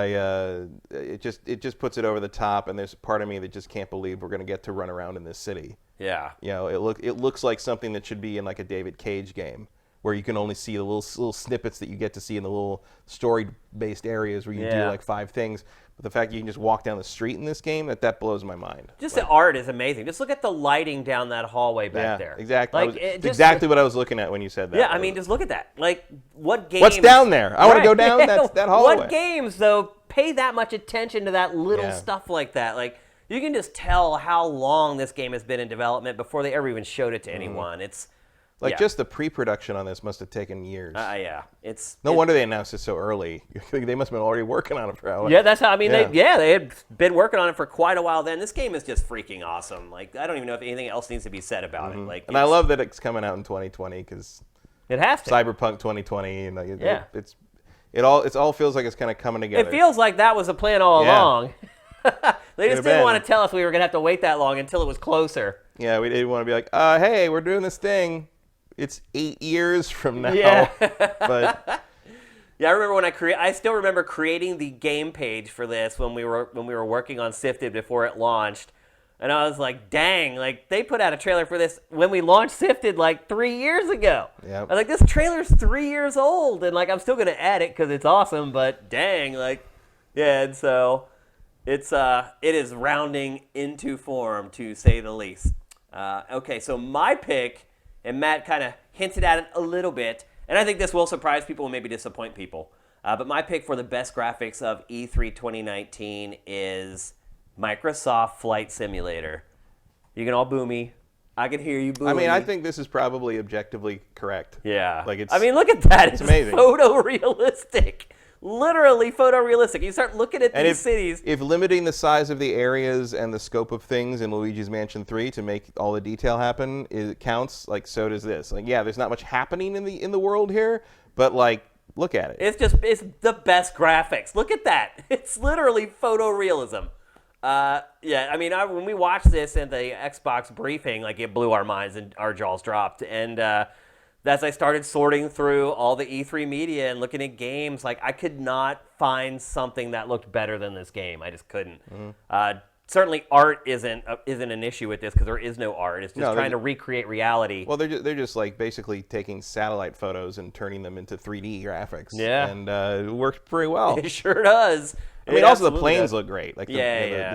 S2: it just puts it over the top, and there's a part of me that just can't believe we're going to get to run around in this city.
S1: Yeah.
S2: You know, it looks like something that should be in like a David Cage game, where you can only see the little snippets that you get to see in the little story-based areas where you do like 5 things. But the fact that you can just walk down the street in this game, that blows my mind.
S1: Just the art is amazing. Just look at the lighting down that hallway back there.
S2: Exactly.
S1: Like,
S2: exactly what I was looking at when you said that.
S1: Yeah, I mean, just look at that. Like, what games...
S2: What's down there? I want to go down that hallway.
S1: What games, though, pay that much attention to that little stuff like that? Like, you can just tell how long this game has been in development before they ever even showed it to anyone. It's
S2: Like,
S1: Yeah.
S2: just the pre-production on this must have taken years.
S1: Yeah.
S2: No wonder they announced it so early. They must have been already working on it for hours.
S1: Yeah, that's how. I mean,
S2: Yeah.
S1: they had been working on it for quite a while. Then this game is just freaking awesome. Like, I don't even know if anything else needs to be said about it. Like,
S2: And I love that it's coming out in 2020 because
S1: it has to.
S2: Cyberpunk 2020. And like,
S1: Yeah.
S2: it all feels like it's kind of coming together.
S1: It feels like that was the plan all
S2: Yeah.
S1: along. They just
S2: Could've
S1: didn't
S2: been.
S1: want to tell us we were gonna have to wait that long until it was closer.
S2: Yeah, we didn't want to be like, hey, we're doing this thing. It's 8 years from now.
S1: Yeah.
S2: But
S1: Yeah, I remember I still remember creating the game page for this when we were working on SIFTD before it launched. And I was like, dang, like they put out a trailer for this when we launched SIFTD like 3 years ago.
S2: Yep.
S1: I was like, this trailer's 3 years old, and like I'm still gonna add it because it's awesome, but dang, like, yeah, and so it is rounding into form to say the least. Okay, so my pick, and Matt kind of hinted at it a little bit, and I think this will surprise people and maybe disappoint people. But my pick for the best graphics of E3 2019 is Microsoft Flight Simulator. You can all boo me. I can hear you booing.
S2: I mean, I think this is probably objectively correct.
S1: Yeah.
S2: Like it's.
S1: I mean, look at that. It's
S2: amazing.
S1: Photorealistic. Literally photorealistic. You start looking at
S2: and
S1: these cities.
S2: if limiting the size of the areas and the scope of things in Luigi's Mansion 3 to make all the detail happen, it counts. Like, so does this. Like, yeah, there's not much happening in the world here, but like, look at it.
S1: It's the best graphics. Look at that. It's literally photorealism. Yeah, I mean, when we watched this at the Xbox briefing, like it blew our minds and our jaws dropped. And as I started sorting through all the E3 media and looking at games, like I could not find something that looked better than this game. I just couldn't. Certainly, art isn't an issue with this because there is no art. It's just trying to recreate reality.
S2: Well, they're just like basically taking satellite photos and turning them into 3D graphics.
S1: Yeah.
S2: And it worked pretty well.
S1: It sure does.
S2: I mean,
S1: It
S2: also the
S1: absolutely
S2: planes
S1: does.
S2: look great. Like the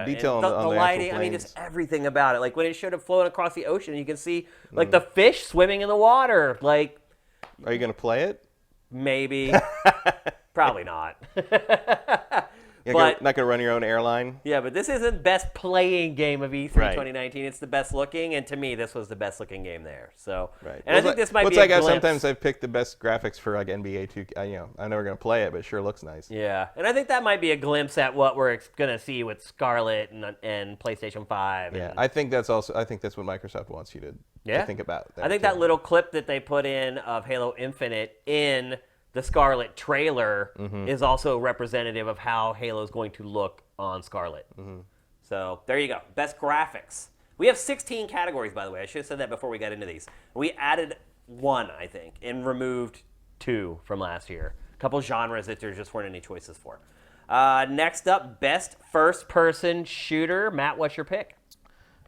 S2: detail
S1: And
S2: on the
S1: the
S2: actual
S1: lighting.
S2: planes.
S1: I mean, just everything about it. Like when it showed it floating across the ocean, you can see like the fish swimming in the water. Like
S2: Are you gonna play it?
S1: maybe, probably not.
S2: You're
S1: But
S2: not gonna run your own airline.
S1: yeah, but this isn't best playing game of E3
S2: Right.
S1: 2019. It's the best looking, and to me, this was the best looking game there. So,
S2: Right.
S1: and I think this might
S2: What's
S1: be a
S2: like
S1: glimpse.
S2: sometimes I've picked the best graphics for like NBA 2K. I'm never gonna play it, but it sure looks nice.
S1: Yeah, and I think that might be a glimpse at what we're gonna see with Scarlet and PlayStation 5.
S2: Yeah,
S1: and,
S2: I think that's what Microsoft wants you to think about.
S1: I think that little clip that they put in of Halo Infinite in the Scarlet trailer is also representative of how Halo is going to look on Scarlet. So there you go. Best graphics. We have 16 categories, by the way. I should have said that before we got into these. We added one, I think, and removed two from last year. A couple genres that there just weren't any choices for. Next up, best first-person shooter. Matt, what's your pick?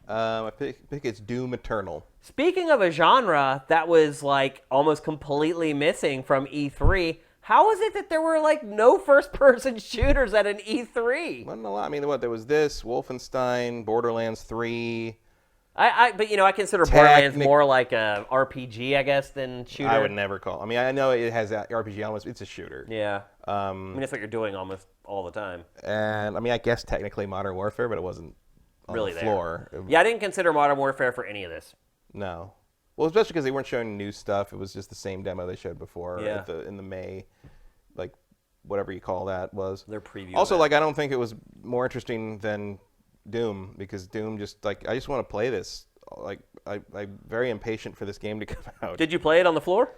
S2: My pick is Doom Eternal.
S1: Speaking of a genre that was like almost completely missing from E3, how is it that there were like no first-person shooters at an E3?
S2: Wasn't a lot. I mean, there was this Wolfenstein, Borderlands 3.
S1: But you know, I consider Borderlands more like a RPG, I guess, than shooter.
S2: I would never call. I mean, I know it has that RPG elements. It's a shooter.
S1: Yeah. I mean, that's what you're doing almost all the time.
S2: And I mean, I guess technically Modern Warfare, but it wasn't on
S1: Really
S2: the
S1: there.
S2: floor.
S1: Yeah, I didn't consider Modern Warfare for any of this.
S2: No. Well, especially because they weren't showing new stuff. It was just the same demo they showed before
S1: Yeah.
S2: in the May, like whatever you call that was.
S1: Their preview.
S2: Also,
S1: of it.
S2: like I don't think it was more interesting than Doom because Doom just like I just want to play this. Like I'm very impatient for this game to come out.
S1: Did you play it on the floor?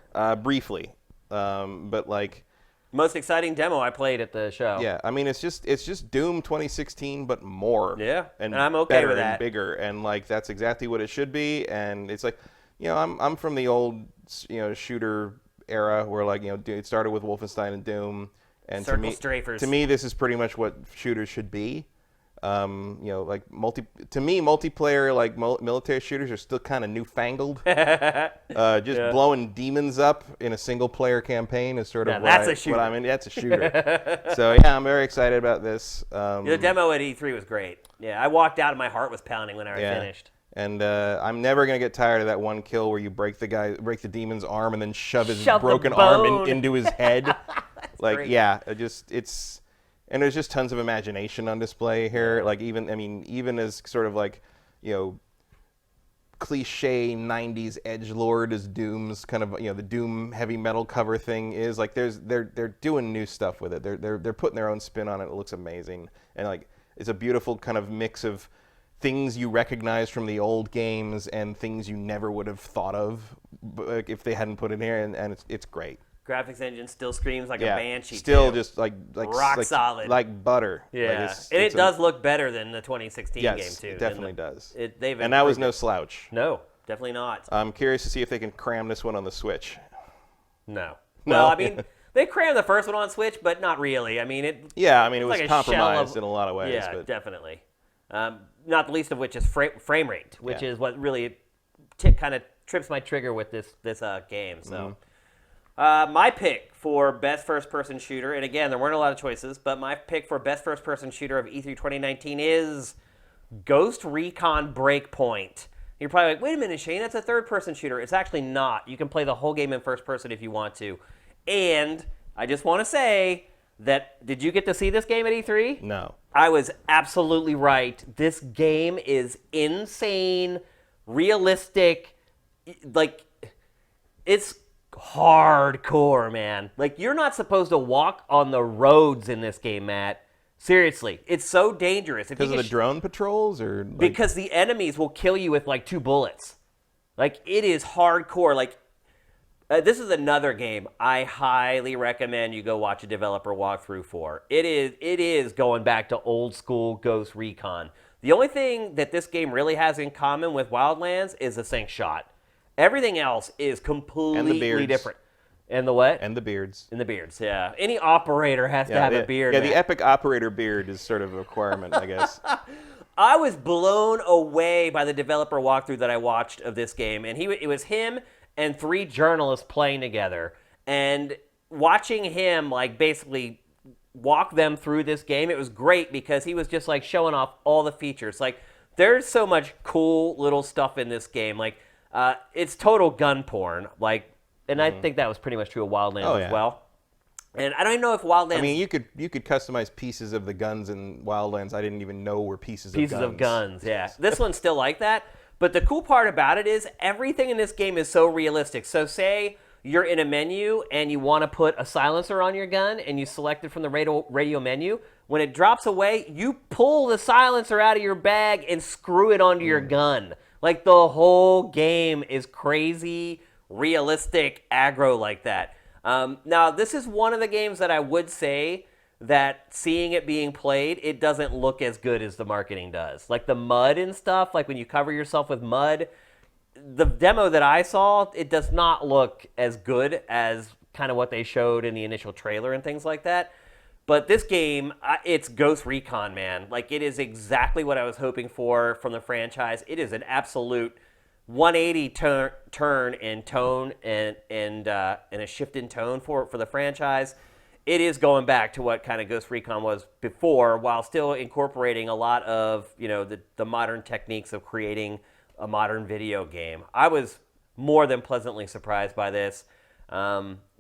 S2: Briefly, but like.
S1: Most exciting demo I played at the show.
S2: Yeah, I mean it's just Doom 2016, but more.
S1: Yeah,
S2: and
S1: I'm okay
S2: better
S1: with that.
S2: and bigger, and like that's exactly what it should be. And it's like, you know, I'm from the old shooter era where like it started with Wolfenstein and Doom, and
S1: Circle strafers.
S2: to me this is pretty much what shooters should be. Like multiplayer like military shooters are still kind of newfangled. Just blowing demons up in a single player campaign is sort of
S1: a shooter.
S2: what I mean. That's a shooter. So yeah, I'm very excited about this.
S1: The demo at E3 was great. Yeah, I walked out and my heart was pounding when I finished.
S2: And I'm never gonna get tired of that one kill where you break the demon's arm and then shove his
S1: Shove the
S2: broken arm
S1: bone.
S2: into his head. Like
S1: great.
S2: yeah, and there's just tons of imagination on display here. Like even as sort of like, cliche 90s edgelord as Doom's kind of, the Doom heavy metal cover thing is. Like they're doing new stuff with it. They're putting their own spin on it. It looks amazing. And like it's a beautiful kind of mix of things you recognize from the old games and things you never would have thought of if they hadn't put it here, and it's great.
S1: Graphics engine still screams like a banshee.
S2: Still
S1: too.
S2: just like
S1: rock solid,
S2: like butter.
S1: Yeah,
S2: like
S1: and it does look better than the 2016 game too.
S2: Yes, it definitely does.
S1: And
S2: that was no slouch.
S1: No, definitely not.
S2: I'm curious to see if they can cram this one on the Switch.
S1: No. Well, I mean, they crammed the first one on Switch, but not really. I mean, it.
S2: Yeah, I mean, it was
S1: like
S2: compromised in a lot of ways.
S1: Yeah,
S2: but.
S1: Definitely. Not the least of which is frame rate, which is what really kind of trips my trigger with this game. So. My pick for best first-person shooter, and again, there weren't a lot of choices, but my pick for best first-person shooter of E3 2019 is Ghost Recon Breakpoint. You're probably like, wait a minute, Shane, that's a third-person shooter. It's actually not. You can play the whole game in first person if you want to. And I just want to say that, did you get to see this game at E3?
S2: No.
S1: I was absolutely right. This game is insane, realistic, like, it's hardcore, man. Like, you're not supposed to walk on the roads in this game, Matt. Seriously, it's so dangerous.
S2: Because of the drone patrols, or
S1: because the enemies will kill you with like 2 bullets. Like, it is hardcore. Like, this is another game I highly recommend you go watch a developer walkthrough for. It is going back to old school Ghost Recon. The only thing that this game really has in common with Wildlands is the sync shot. Everything else is completely different. And the what?
S2: And the beards.
S1: And the beards, yeah. Any operator has to have a beard.
S2: Yeah, the epic operator beard is sort of a requirement, I guess.
S1: I was blown away by the developer walkthrough that I watched of this game. And it was him and 3 journalists playing together. And watching him, like, basically walk them through this game, it was great because he was just, like, showing off all the features. Like, there's so much cool little stuff in this game. Like, it's total gun porn, like, and I think that was pretty much true of Wildlands as well. And I don't even know if Wildlands.
S2: I mean, you could customize pieces of the guns in Wildlands. I didn't even know were pieces of guns.
S1: Yeah. This one's still like that, but the cool part about it is everything in this game is so realistic. So say you're in a menu and you want to put a silencer on your gun, and you select it from the radio menu. When it drops away, you pull the silencer out of your bag and screw it onto your gun. Like, the whole game is crazy, realistic, aggro like that. Now, this is one of the games that I would say that seeing it being played, it doesn't look as good as the marketing does. Like, the mud and stuff, like when you cover yourself with mud, the demo that I saw, it does not look as good as kind of what they showed in the initial trailer and things like that. But this game, it's Ghost Recon, man. Like, it is exactly what I was hoping for from the franchise. It is an absolute 180 turn in tone and a shift in tone for the franchise. It is going back to what kind of Ghost Recon was before, while still incorporating a lot of, the modern techniques of creating a modern video game. I was more than pleasantly surprised by this.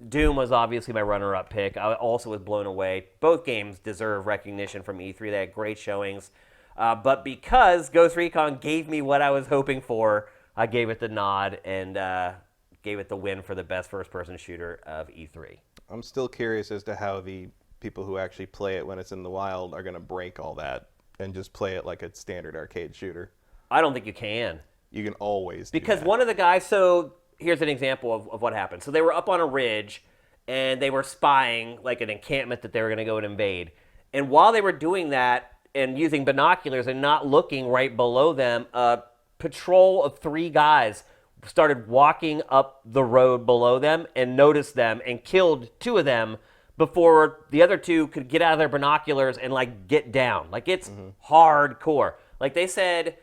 S1: Doom was obviously my runner-up pick. I also was blown away. Both games deserve recognition from E3. They had great showings. But because Ghost Recon gave me what I was hoping for, I gave it the nod and gave it the win for the best first-person shooter of E3.
S2: I'm still curious as to how the people who actually play it when it's in the wild are going to break all that and just play it like a standard arcade shooter.
S1: I don't think you can.
S2: You can always do
S1: because
S2: that.
S1: One of the guys, so here's an example of what happened. So they were up on a ridge, and they were spying like an encampment that they were going to go and invade. And while they were doing that and using binoculars and not looking right below them, a patrol of 3 guys started walking up the road below them and noticed them and killed 2 of them before the other 2 could get out of their binoculars and like get down. Like, it's hardcore. Like they said,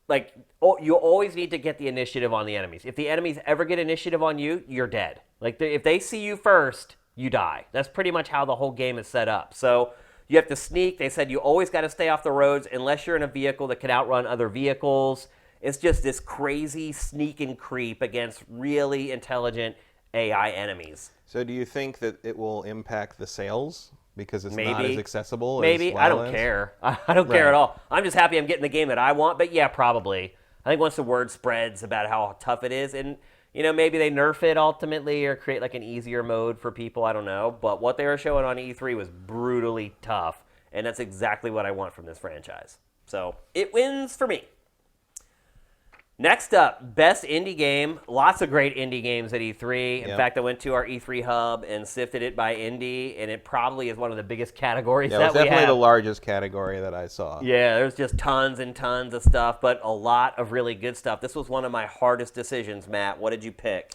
S1: like, you always need to get the initiative on the enemies. If the enemies ever get initiative on you, you're dead. Like, if they see you first, you die. That's pretty much how the whole game is set up. So you have to sneak. They said you always got to stay off the roads unless you're in a vehicle that can outrun other vehicles. It's just this crazy sneak and creep against really intelligent AI enemies.
S2: So do you think that it will impact the sales because it's
S1: Maybe.
S2: not as accessible
S1: Maybe.
S2: as
S1: I don't
S2: Wildlands?
S1: care. I don't care at all. I'm just happy I'm getting the game that I want, but yeah, probably. I think once the word spreads about how tough it is, and maybe they nerf it ultimately or create like an easier mode for people. I don't know, but what they were showing on E3 was brutally tough, and that's exactly what I want from this franchise. So it wins for me. Next up, best indie game. Lots of great indie games at E3. In fact, I went to our E3 hub and sifted it by indie, and it probably is one of the biggest categories that we have.
S2: It's definitely the largest category that I saw.
S1: Yeah, there's just tons and tons of stuff, but a lot of really good stuff. This was one of my hardest decisions, Matt. What did you pick?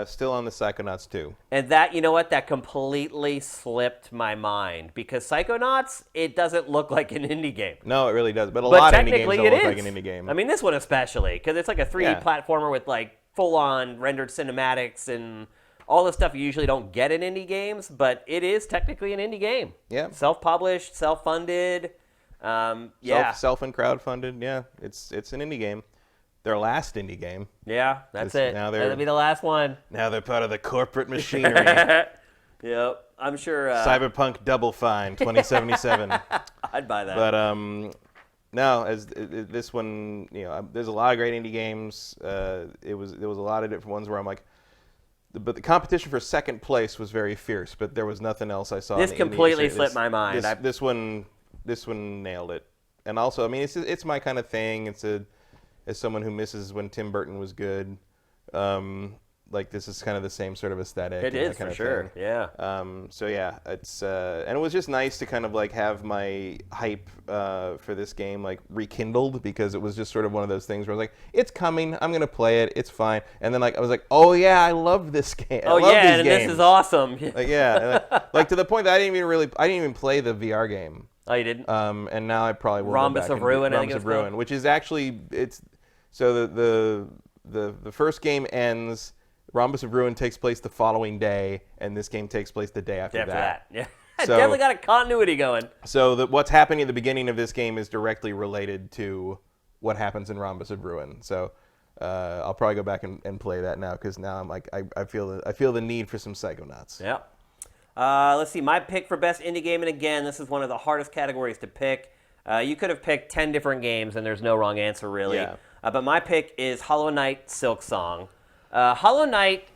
S2: Still on the Psychonauts 2.
S1: And that, you know what, that completely slipped my mind because Psychonauts, it doesn't look like an indie game.
S2: No, it really does. But a lot of indie games don't look like an indie game.
S1: I mean, this one especially because it's like a 3D platformer with like full-on rendered cinematics and all the stuff you usually don't get in indie games, but it is technically an indie game.
S2: Yeah.
S1: Self-published, self-funded.
S2: Self and crowdfunded. Yeah, it's an indie game. Their last indie game.
S1: Yeah, that's it. That'll be the last one.
S2: Now they're part of the corporate machinery.
S1: Yep, I'm sure.
S2: Cyberpunk Double Fine 2077.
S1: I'd buy that.
S2: But no, this one, there's a lot of great indie games. There was a lot of different ones where I'm like, but the competition for second place was very fierce. But there was nothing else I saw.
S1: This completely slipped my mind.
S2: This one nailed it. And also, I mean, it's my kind of thing. As someone who misses when Tim Burton was good, like this is kind of the same sort of aesthetic.
S1: It is for sure, yeah.
S2: So yeah, it's and it was just nice to kind of like have my hype for this game like rekindled because it was just sort of one of those things where I was like, it's coming, I'm gonna play it, it's fine. And then like I was like, oh yeah, I love this game.
S1: This is awesome.
S2: Like to the point that I didn't even play the VR game.
S1: Oh, you didn't?
S2: And now I probably will.
S1: Rhombus of Ruin, I think it's called.
S2: Which is actually so the first game ends. Rhombus of Ruin takes place the following day, and this game takes place the day after that.
S1: Yeah, so, definitely got a continuity going.
S2: So what's happening at the beginning of this game is directly related to what happens in Rhombus of Ruin. So I'll probably go back and play that now because now I'm like I feel the need for some Psychonauts.
S1: Yeah. Let's see. My pick for best indie game, and again, this is one of the hardest categories to pick. You could have picked 10 different games, and there's no wrong answer really.
S2: Yeah.
S1: But my pick is Hollow Knight Silksong. Hollow Knight,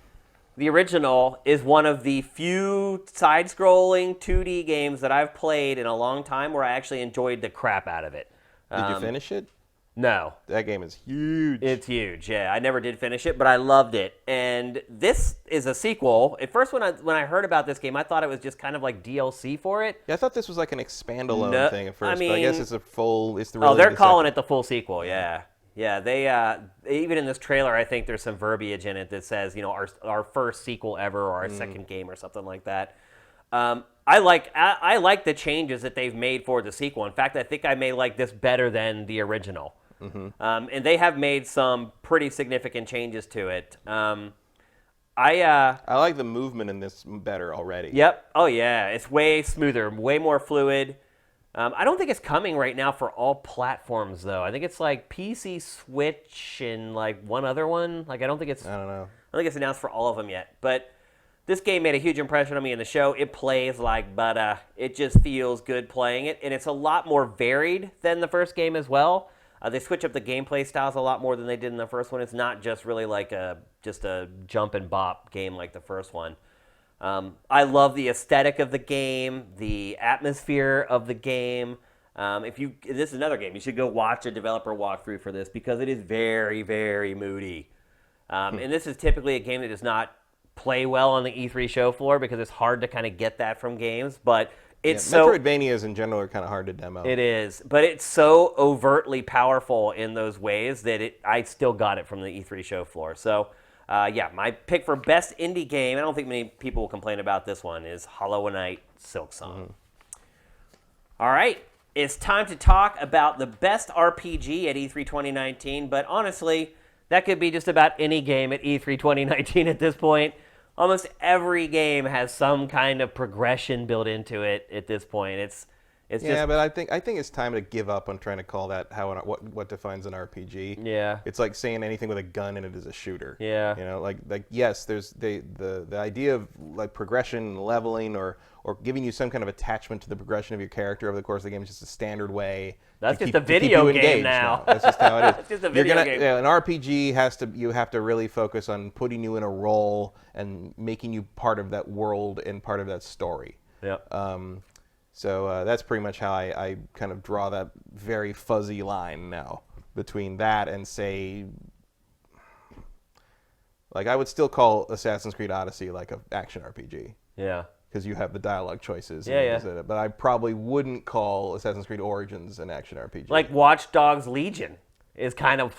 S1: the original, is one of the few side-scrolling 2D games that I've played in a long time where I actually enjoyed the crap out of it.
S2: Did you finish it?
S1: No.
S2: That game is huge.
S1: It's huge, yeah. I never did finish it, but I loved it. And this is a sequel. At first, when I heard about this game, I thought it was just kind of like DLC for it.
S2: Yeah, I thought this was like an expandalone thing at first, but I guess it's a full...
S1: they're calling it the full sequel, yeah. Yeah, they even in this trailer, I think there's some verbiage in it that says, our first sequel ever or our second game or something like that. I like the changes that they've made for the sequel. In fact, I think I may like this better than the original. Mm-hmm. And they have made some pretty significant changes to it. I
S2: like the movement in this better already.
S1: Yep. Oh yeah, it's way smoother, way more fluid. I don't think it's coming right now for all platforms, though. I think it's like PC, Switch, and like one other one. Like I don't think it's announced for all of them yet. But this game made a huge impression on me in the show. It plays like butter. It just feels good playing it, and it's a lot more varied than the first game as well. They switch up the gameplay styles a lot more than they did in the first one. It's not just really like just a jump and bop game like the first one. I love the aesthetic of the game, the atmosphere of the game. This is another game. You should go watch a developer walkthrough for this because it is very, very moody. And this is typically a game that does not play well on the E3 show floor because it's hard to kind of get that from games. But
S2: Metroidvanias in general are kind of hard to demo.
S1: It is, but it's so overtly powerful in those ways that I still got it from the E3 show floor. So. My pick for best indie game, I don't think many people will complain about this one, is Hollow Knight Silksong. Mm-hmm. All right, it's time to talk about the best RPG at E3 2019, but honestly, that could be just about any game at E3 2019 at this point. Almost every game has some kind of progression built into it at this point. It's
S2: Yeah,
S1: just,
S2: but I think it's time to give up on trying to call that what defines an RPG.
S1: yeah,
S2: It's like saying anything with a gun in it is a shooter.
S1: yeah.
S2: You know, like yes, there's the idea of like progression, leveling, or giving you some kind of attachment to the progression of your character over the course of the game is just a standard way.
S1: That's
S2: to
S1: just
S2: keep,
S1: a video
S2: to keep you
S1: game
S2: engaged
S1: now.
S2: That's just how it is.
S1: It's just a video game.
S2: Yeah, an RPG you have to really focus on putting you in a role and making you part of that world and part of that story.
S1: Yeah.
S2: So that's pretty much how I kind of draw that very fuzzy line now between that and, say, like I would still call Assassin's Creed Odyssey like an action RPG.
S1: Yeah.
S2: Because you have the dialogue choices.
S1: Yeah.
S2: But I probably wouldn't call Assassin's Creed Origins an action RPG.
S1: Like Watch Dogs Legion is kind of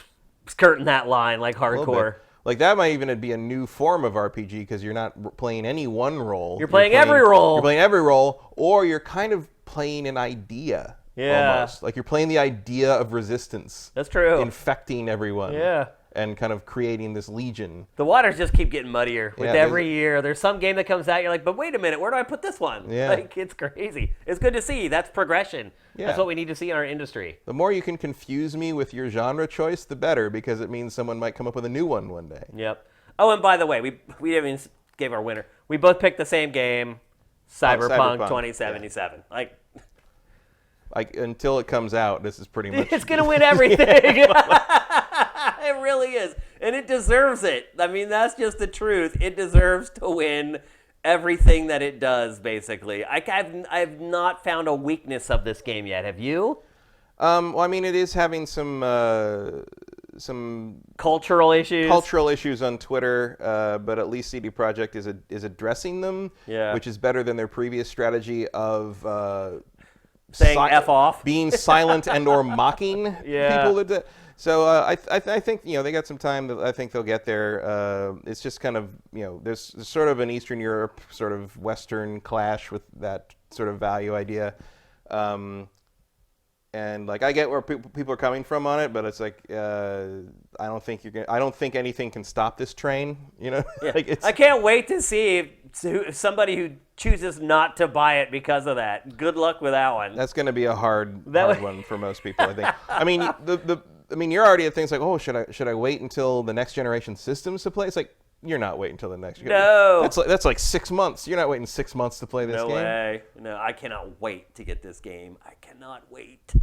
S1: skirting that line, like hardcore.
S2: Like that might even be a new form of RPG because you're not playing any one role.
S1: You're playing every role.
S2: You're playing every role, or you're kind of playing an idea.
S1: Yeah.
S2: Almost. Like you're playing the idea of resistance.
S1: That's true.
S2: Infecting everyone.
S1: Yeah.
S2: And kind of creating this legion.
S1: The waters just keep getting muddier with
S2: Yeah,
S1: every year. There's some game that comes out, you're like, but wait a minute, where do I put this one?
S2: Yeah.
S1: Like, it's crazy. It's good to see. That's progression.
S2: Yeah.
S1: That's what we need to see in our industry.
S2: The more you can confuse me with your genre choice, the better, because it means someone might come up with a new one day.
S1: Yep. Oh, and by the way, we didn't even give our winner. We both picked the same game, Cyberpunk 2077.
S2: Yeah. Like until it comes out, this is pretty much
S1: it's going to win everything. It really is. And it deserves it. I mean, that's just the truth. It deserves to win everything that it does, basically. I've not found a weakness of this game yet. Have you?
S2: Well, I mean, it is having some
S1: cultural issues
S2: on Twitter, but at least CD Projekt is addressing them,
S1: yeah.
S2: which is better than their previous strategy of
S1: saying F off,
S2: being silent and or mocking
S1: yeah.
S2: people. So I think they got some time. That I think they'll get there. It's just kind of there's sort of an Eastern Europe sort of Western clash with that sort of value idea. And like I get where people are coming from on it, but it's like I don't think anything can stop this train. Yeah. Like
S1: I can't wait to see if somebody who chooses not to buy it because of that. Good luck with that one.
S2: That's going to be a hard one for most people, I think. I mean, you're already at things like, oh, should I wait until the next generation systems to play? It's like you're not waiting until the next.
S1: No.
S2: That's like 6 months. You're not waiting 6 months to play this game.
S1: No way. No, I cannot wait to get this game. I cannot wait.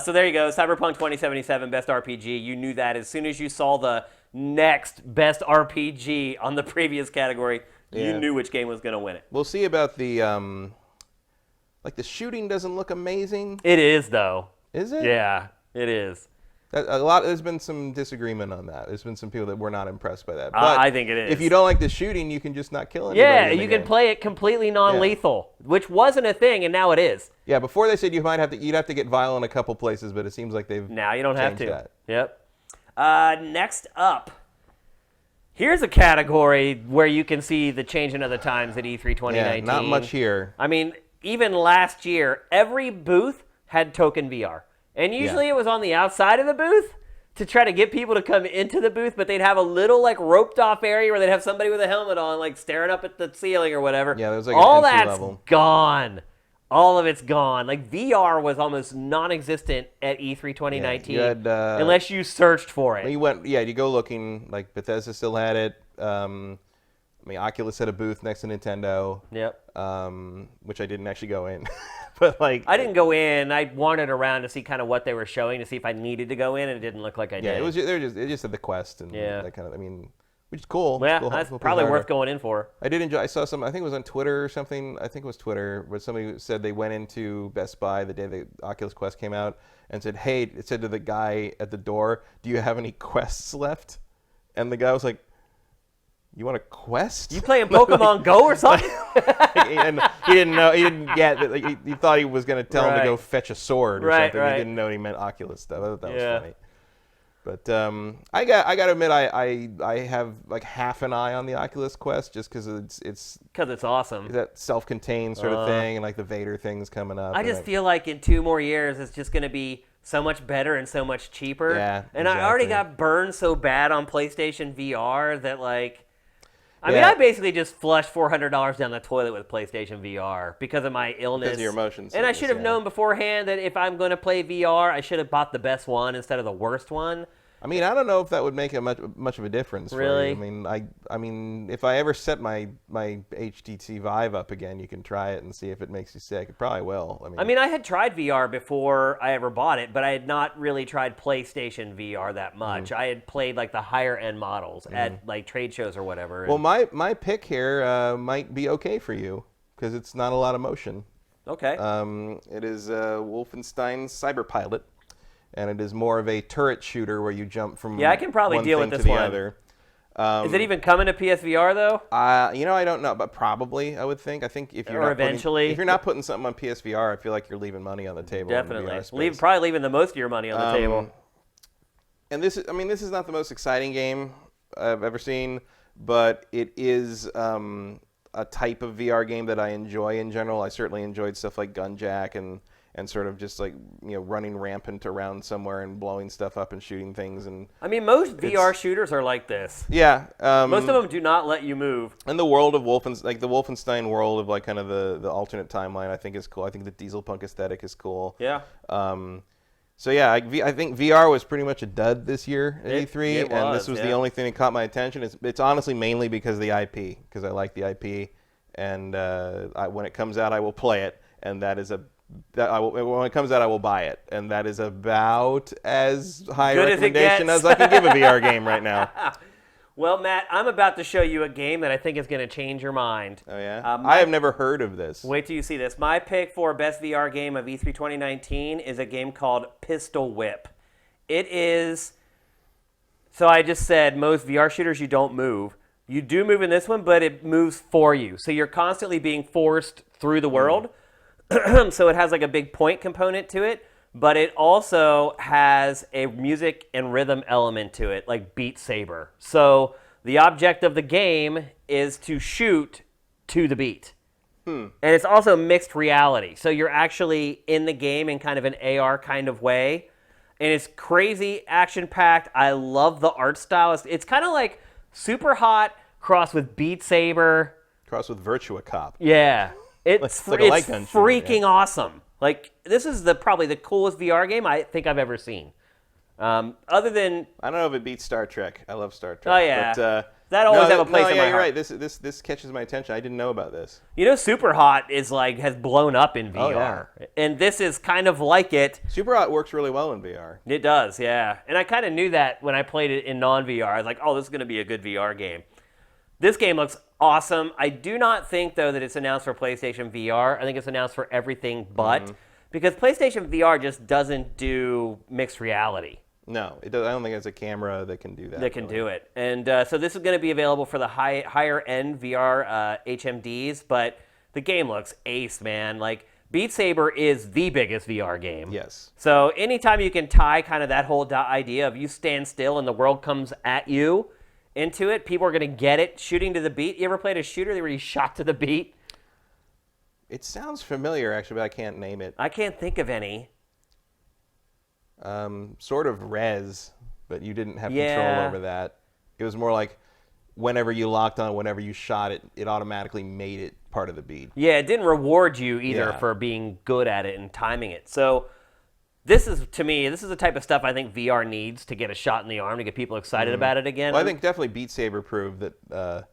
S1: So there you go. Cyberpunk 2077, Best RPG. You knew that as soon as you saw the next Best RPG on the previous category. You knew which game was going to win it.
S2: We'll see about the the shooting doesn't look amazing.
S1: It is, though.
S2: Is it?
S1: Yeah, it is.
S2: There's been some disagreement on that. There's been some people that were not impressed by that. But
S1: I think it is.
S2: If you don't like the shooting, you can just not kill anybody.
S1: Yeah, you can play it completely non-lethal, which wasn't a thing, and now it is.
S2: Yeah, before they said you'd have to get violent a couple places, but it seems like they've
S1: now you don't have to.
S2: That.
S1: Yep. Next up, here's a category where you can see the changing of the times at E3 2019.
S2: Yeah, not much here.
S1: I mean, even last year, every booth had token VR. And usually it was on the outside of the booth to try to get people to come into the booth, but they'd have a little roped off area where they'd have somebody with a helmet on, staring up at the ceiling or whatever.
S2: Yeah, there was
S1: all
S2: an entry
S1: that's
S2: level.
S1: Gone. All of it's gone. VR was almost non-existent at E3 2019,
S2: you had,
S1: unless you searched for it.
S2: You go looking. Like Bethesda still had it. Oculus had a booth next to Nintendo.
S1: Yep.
S2: Which I didn't actually go in. But
S1: I didn't go in. I wandered around to see kind of what they were showing to see if I needed to go in, and it didn't look like I did.
S2: Yeah, it just had the Quest and that kind of. Which is cool.
S1: Yeah,
S2: cool,
S1: that's
S2: cool
S1: probably
S2: hardware.
S1: worth going in for.
S2: I did enjoy. I saw some. I think it was on Twitter or something. I think it was Twitter where somebody said they went into Best Buy the day the Oculus Quest came out and said, "Hey," it said to the guy at the door, "Do you have any Quests left?" And the guy was like, "You want a Quest?
S1: You playing Pokemon Go or something?"
S2: And he didn't know. He didn't get. He thought he was going to tell him to go fetch a sword or something.
S1: Right.
S2: He didn't know he meant Oculus stuff. I thought that was funny. But I got to admit, I have half an eye on the Oculus Quest just because it's
S1: awesome.
S2: That self-contained sort of thing, and the Vader thing's coming up.
S1: I just feel like in 2 more years it's just going to be so much better and so much cheaper.
S2: Yeah,
S1: and I already got burned so bad on PlayStation VR that I mean, I basically just flushed $400 down the toilet with PlayStation VR because of my illness.
S2: Because of your motion
S1: And I
S2: sickness,
S1: should have known beforehand that if I'm going to play VR, I should have bought the best one instead of the worst one.
S2: I mean, I don't know if that would make much of a difference.
S1: Really?
S2: For you. I mean, if I ever set my HTC Vive up again, you can try it and see if it makes you sick. It probably will.
S1: I mean, I had tried VR before I ever bought it, but I had not really tried PlayStation VR that much. I had played like the higher end models at like trade shows or whatever.
S2: Well, my pick here might be okay for you because it's not a lot of motion.
S1: Okay.
S2: It is Wolfenstein Cyberpilot. And it is more of a turret shooter where you jump from
S1: I can probably
S2: one
S1: deal
S2: thing
S1: with
S2: to
S1: this
S2: the
S1: one.
S2: other.
S1: Is it even coming to PSVR though?
S2: I don't know, but probably I would think. I think if you're
S1: eventually,
S2: if you're not putting something on PSVR, I feel like you're leaving money on the table.
S1: Definitely, probably leaving the most of your money on the table.
S2: And this is not the most exciting game I've ever seen, but it is a type of VR game that I enjoy in general. I certainly enjoyed stuff like Gunjack and sort of just like, running rampant around somewhere and blowing stuff up and shooting things. And
S1: I mean, most VR shooters are like this.
S2: Yeah.
S1: Most of them do not let you move.
S2: And the world of the Wolfenstein world of like kind of the alternate timeline, I think is cool. I think the diesel punk aesthetic is cool.
S1: Yeah.
S2: So yeah, I think VR was pretty much a dud this year at E3, and this was the only thing that caught my attention. It's honestly mainly because of the IP, because I like the IP, and when it comes out, I will play it, and when it comes out, I will buy it, and that is about as high a recommendation as I can give a VR game right now.
S1: Well, Matt, I'm about to show you a game that I think is going to change your mind.
S2: Oh, yeah? I have never heard of this.
S1: Wait till you see this. My pick for best VR game of E3 2019 is a game called Pistol Whip. It is... So I just said most VR shooters, you don't move. You do move in this one, but it moves for you. So you're constantly being forced through the world. So it has like a big point component to it, but it also has a music and rhythm element to it, like Beat Saber. So the object of the game is to shoot to the beat. And it's also mixed reality. So you're actually in the game in kind of an AR kind of way. And it's crazy action-packed. I love the art style. It's kind of like Super Hot crossed with Beat Saber.
S2: Crossed with Virtua Cop.
S1: Yeah. It's
S2: like a light gun shooter,
S1: freaking awesome. Like, this is probably the coolest VR game I think I've ever seen. Other than...
S2: I don't know if it beats Star Trek. I love Star Trek.
S1: Oh, yeah.
S2: But,
S1: that always have a place in my
S2: you're
S1: heart.
S2: right. This catches my attention. I didn't know about this.
S1: Super Hot has blown up in VR.
S2: Oh, yeah.
S1: And this is kind of like it.
S2: Super Hot works really well in VR.
S1: It does, yeah. And I kind of knew that when I played it in non-VR. I was like, oh, this is going to be a good VR game. This game looks awesome. I do not think, though, that it's announced for PlayStation VR. I think it's announced for everything but, because PlayStation VR just doesn't do mixed reality.
S2: No, it does. I don't think it's a camera that can do that.
S1: That can do it. And so this is going to be available for the higher-end VR HMDs, but the game looks ace, man. Like, Beat Saber is the biggest VR game.
S2: Yes.
S1: So anytime you can tie kind of that whole idea of you stand still and the world comes at you into it, people are going to get it. Shooting to the beat. You ever played a shooter where you shot to the beat?
S2: It sounds familiar, actually, but I can't name it.
S1: I can't think of any.
S2: Sort of Rez, but you didn't have control over that. It was more like whenever you locked on, whenever you shot it, it automatically made it part of the beat.
S1: Yeah, it didn't reward you either for being good at it and timing it. So this is the type of stuff I think VR needs to get a shot in the arm to get people excited about it again.
S2: Well, I think definitely Beat Saber proved that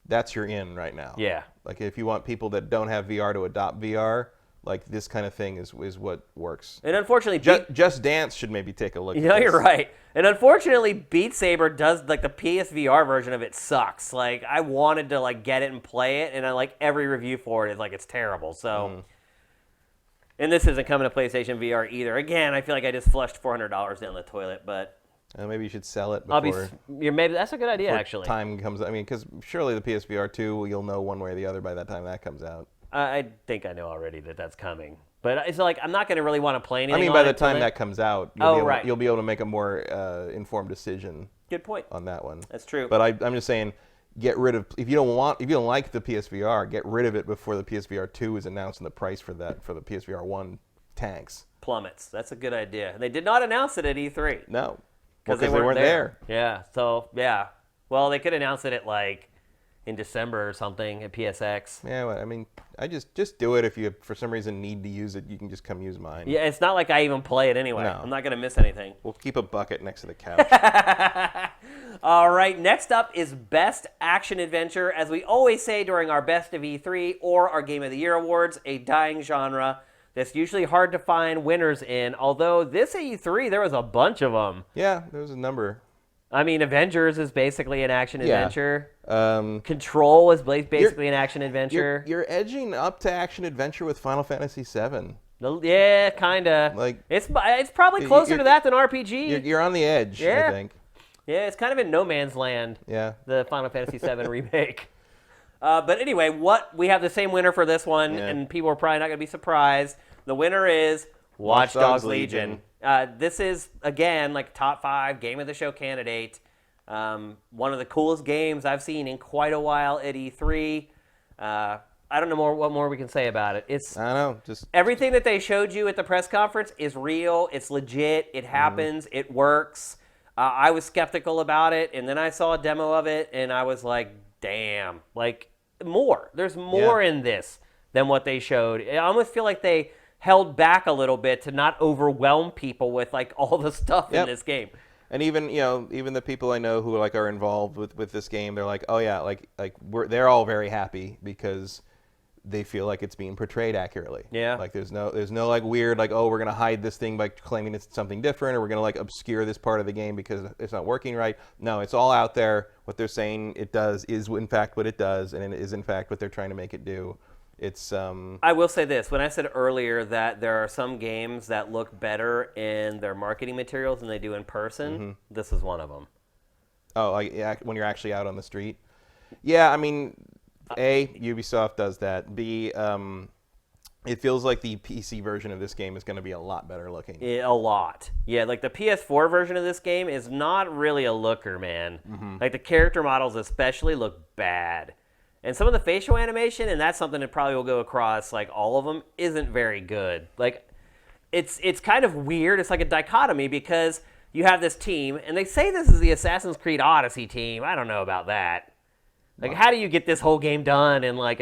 S2: that's your in right now.
S1: Yeah.
S2: Like if you want people that don't have VR to adopt VR, like this kind of thing is what works.
S1: And unfortunately,
S2: Just Dance should maybe take a look at
S1: know,
S2: this.
S1: you're right. And unfortunately, Beat Saber does, like, the PSVR version of it sucks. Like, I wanted to, like, get it and play it, and every review for it is like it's terrible. So, and this isn't coming to PlayStation VR either. Again, I feel like I just flushed $400 down the toilet, but
S2: maybe you should sell it before.
S1: Maybe that's a good idea, actually.
S2: Time comes. I mean, because surely the PSVR 2, you'll know one way or the other by that time that comes out.
S1: I think I know already that that's coming. But it's like, I'm not going to really want to play anything.
S2: I mean, by the time that comes out,
S1: right.
S2: you'll be able to make a more informed decision.
S1: Good point.
S2: On that one.
S1: That's true.
S2: But I'm just saying, get rid of if you don't like the PSVR, get rid of it before the PSVR 2 is announced and the price for the PSVR 1 tanks.
S1: Plummets. That's a good idea. And they did not announce it at E3.
S2: No. Because they weren't there.
S1: Yeah. So, yeah. Well, they could announce it at in December or something at PSX.
S2: Yeah, well, I mean, I just do it. If you for some reason need to use it, you can just come use mine.
S1: Yeah, it's not like I even play it anyway.
S2: No.
S1: I'm not going to miss anything.
S2: We'll keep a bucket next to the couch.
S1: All right, next up is Best Action Adventure. As we always say during our Best of E3 or our Game of the Year awards, a dying genre that's usually hard to find winners in, although this E3, there was a bunch of them.
S2: Yeah, there was a number.
S1: I mean, Avengers is basically an action adventure.
S2: Yeah.
S1: Control is basically an action adventure.
S2: You're edging up to action adventure with Final Fantasy VII.
S1: Yeah, kind of.
S2: Like,
S1: it's probably closer to that than RPG.
S2: You're on the edge,
S1: Yeah.
S2: I think.
S1: Yeah, it's kind of in no man's land.
S2: Yeah.
S1: The Final Fantasy VII remake. But anyway, we have the same winner for this one, and people are probably not going to be surprised. The winner is Watch Dogs Legion. This is, again, like top 5 Game of the Show candidate. One of the coolest games I've seen in quite a while at E3. I don't know what more we can say about it.
S2: I don't know. Just
S1: everything that they showed you at the press conference is real. It's legit. It happens. It works. I was skeptical about it, and then I saw a demo of it, and I was like, damn. Like, more. There's more in this than what they showed. I almost feel like they held back a little bit to not overwhelm people with, like, all the stuff in this game.
S2: And even the people I know who are involved with this game, they're like, oh yeah, they're all very happy because they feel like it's being portrayed accurately.
S1: Yeah.
S2: Like there's no like weird oh, we're gonna hide this thing by claiming it's something different, or we're gonna like obscure this part of the game because it's not working right. No, it's all out there. What they're saying it does is in fact what it does, and it is in fact what they're trying to make it do. It's
S1: I will say this: when I said earlier that there are some games that look better in their marketing materials than they do in person, this is one of them.
S2: Oh, like when you're actually out on the street. Yeah, I mean, A, Ubisoft does that. B, it feels like the PC version of this game is going to be a lot better looking.
S1: A lot. Yeah, like the PS4 version of this game is not really a looker, man. Like the character models especially look bad. And some of the facial animation, and that's something that probably will go across like all of them, isn't very good. Like it's kind of weird. It's like a dichotomy because you have this team, and they say this is the Assassin's Creed Odyssey team. I don't know about that. Like, how do you get this whole game done in like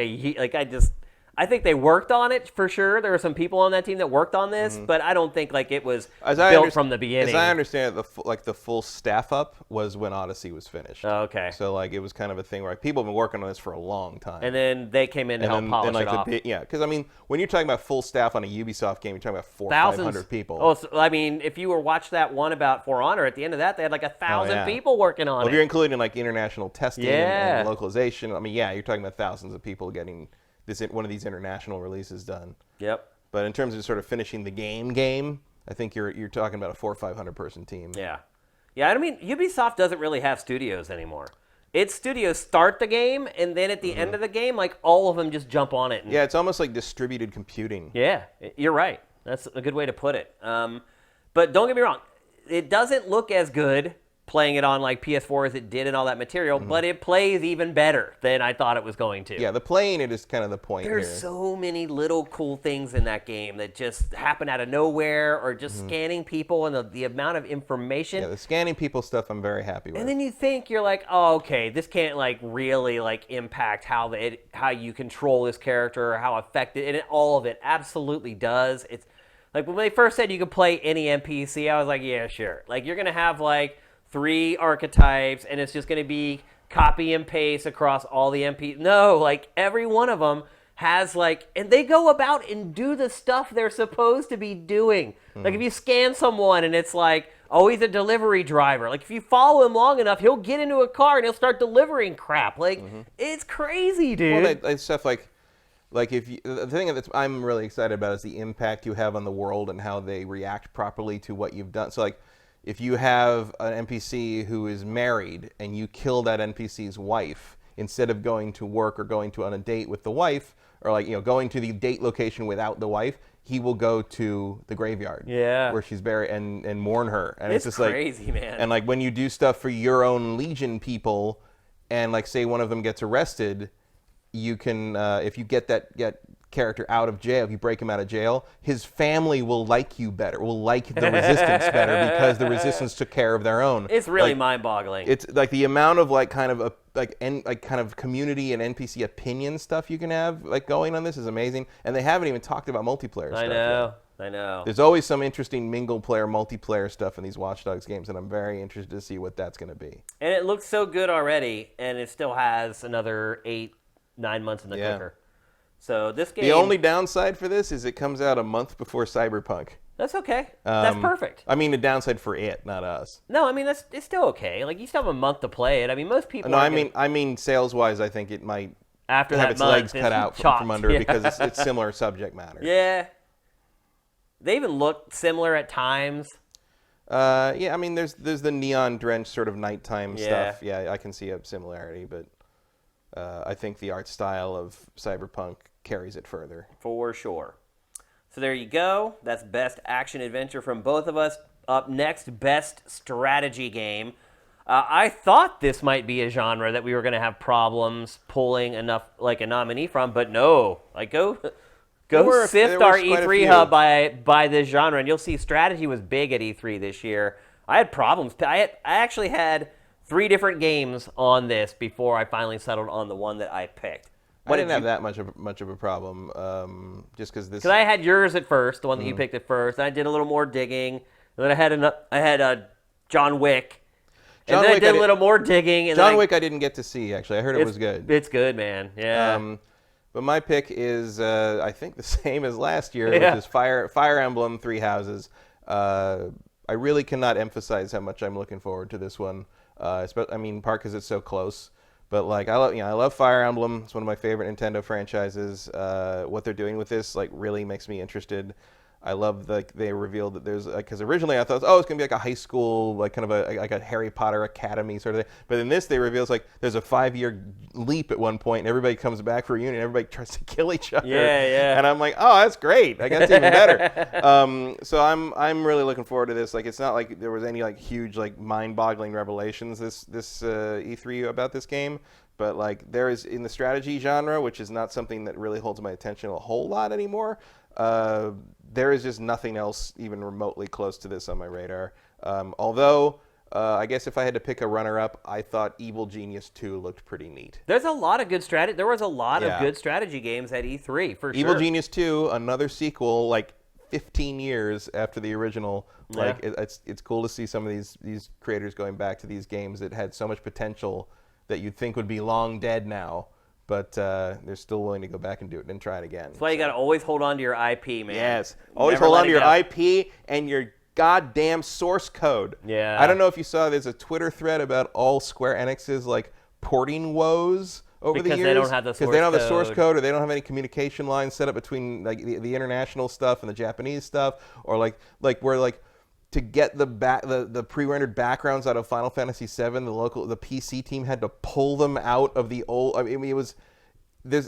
S1: I think they worked on it for sure. There were some people on that team that worked on this, but I don't think like it was built from the beginning.
S2: As I understand it, the full staff up was when Odyssey was finished.
S1: Oh, okay.
S2: So like it was kind of a thing where people have been working on this for a long time.
S1: And then they came in to help polish it off.
S2: Because I mean, when you're talking about full staff on a Ubisoft game, you're talking about 400 or 500 people.
S1: Oh, so, I mean, if you were watch that one about For Honor, at the end of that, they had like 1,000 people working on it.
S2: If you're including like international testing
S1: Yeah.
S2: and localization, I mean, yeah, you're talking about thousands of people getting one of these international releases done.
S1: Yep.
S2: But in terms of sort of finishing the game, I think you're talking about a 400 or 500 person team.
S1: Yeah. Yeah, I mean, Ubisoft doesn't really have studios anymore. Its studios start the game, and then at the end of the game, like, all of them just jump on it.
S2: Yeah, it's almost like distributed computing.
S1: Yeah, you're right. That's a good way to put it. But don't get me wrong. It doesn't look as good playing it on like PS4 as it did and all that material, but it plays even better than I thought it was going to.
S2: Yeah, the playing it is kind of the point
S1: There's
S2: here.
S1: so many little cool things in that game that just happen out of nowhere, or just scanning people and the amount of information.
S2: Yeah, the scanning people stuff I'm very happy with.
S1: And then you think, you're like, oh, okay, this can't like really like impact how you control this character or how effective, and all of it absolutely does. It's like when they first said you could play any NPC, I was like, yeah, sure. Like you're going to have like 3 archetypes, and it's just going to be copy and paste across all the NPCs. No, like every one of them has like, and they go about and do the stuff they're supposed to be doing. Like if you scan someone and it's like, oh, he's a delivery driver. Like if you follow him long enough, he'll get into a car and he'll start delivering crap. Like it's crazy, dude.
S2: Well, it's stuff like if you, the thing that I'm really excited about is the impact you have on the world and how they react properly to what you've done. So like, if you have an NPC who is married and you kill that NPC's wife, instead of going to work or going on a date with the wife, or like going to the date location without the wife, he will go to the graveyard where she's buried and mourn her. And it's just
S1: crazy, man.
S2: And like when you do stuff for your own Legion people, and like say one of them gets arrested, you can if you get character out of jail, if you break him out of jail, his family will like you better, will like the Resistance better because the Resistance took care of their own.
S1: It's really mind-boggling.
S2: It's like the amount of like kind of community and NPC opinion stuff you can have like going on this is amazing, and they haven't even talked about multiplayer stuff yet.
S1: I know.
S2: There's always some interesting mingle-player, multiplayer stuff in these Watch Dogs games, and I'm very interested to see what that's going to be.
S1: And it looks so good already, and it still has another 8-9 months in the cooker. So this game...
S2: The only downside for this is it comes out a month before Cyberpunk.
S1: That's okay. That's perfect.
S2: I mean, the downside for it, not us.
S1: No, I mean, it's still okay. Like, you still have a month to play it. I mean, most people...
S2: No, I mean, sales-wise, I think it might
S1: after
S2: have
S1: that
S2: its
S1: month,
S2: legs cut out from under it because it's similar subject matter.
S1: Yeah. They even look similar at times.
S2: Yeah, I mean, there's the neon-drenched sort of nighttime stuff. Yeah, I can see a similarity, but I think the art style of Cyberpunk carries it further.
S1: For sure. So there you go. That's best action adventure from both of us. Up next, best strategy game. I thought this might be a genre that we were going to have problems pulling enough, like a nominee from, but no. Like, go sift our E3 hub by this genre, and you'll see strategy was big at E3 this year. I had problems. I actually had 3 different games on this before I finally settled on the one that I picked.
S2: I didn't have that much of a problem, just because this.
S1: Because I had yours at first, the one that you picked at first. And I did a little more digging, and then I had John Wick. And then I did a little more digging. And
S2: John Wick I didn't get to see, actually. I heard it was good.
S1: It's good, man. Yeah.
S2: But my pick is, I think, the same as last year, which is Fire Emblem 3 Houses. I really cannot emphasize how much I'm looking forward to this one. I mean, part because it's so close. But like I love Fire Emblem. It's one of my favorite Nintendo franchises. What they're doing with this like really makes me interested. I love they revealed that there's because originally I thought it's gonna be like a high school like kind of a Harry Potter Academy sort of thing. But in this they reveal it's like there's a 5-year leap at one point and everybody comes back for a reunion. Everybody tries to kill each other. Yeah. And I'm like, oh, that's great. I guess even better. So I'm really looking forward to this. Like it's not like there was any like huge like mind-boggling revelations this E3 about this game. But like there is in the strategy genre, which is not something that really holds my attention a whole lot anymore. There is just nothing else even remotely close to this on my radar. Although, I guess if I had to pick a runner-up, I thought Evil Genius 2 looked pretty neat.
S1: There's a lot of good strategy. There was a lot of good strategy games at E3 for sure.
S2: Evil Genius 2, another sequel, like 15 years after the original. Like it's cool to see some of these creators going back to these games that had so much potential that you'd think would be long dead now. But they're still willing to go back and do it and try it again.
S1: That's why you got to always hold on to your IP, man.
S2: Yes. Always hold on to your IP and your goddamn source code.
S1: Yeah.
S2: I don't know if you saw there's a Twitter thread about all Square Enix's like porting woes over the years.
S1: Because they don't have the source code.
S2: Because they don't have the source code or they don't have any communication lines set up between like the international stuff and the Japanese stuff, or like where like to get the pre-rendered backgrounds out of Final Fantasy VII, the PC team had to pull them out of the old. I mean, it was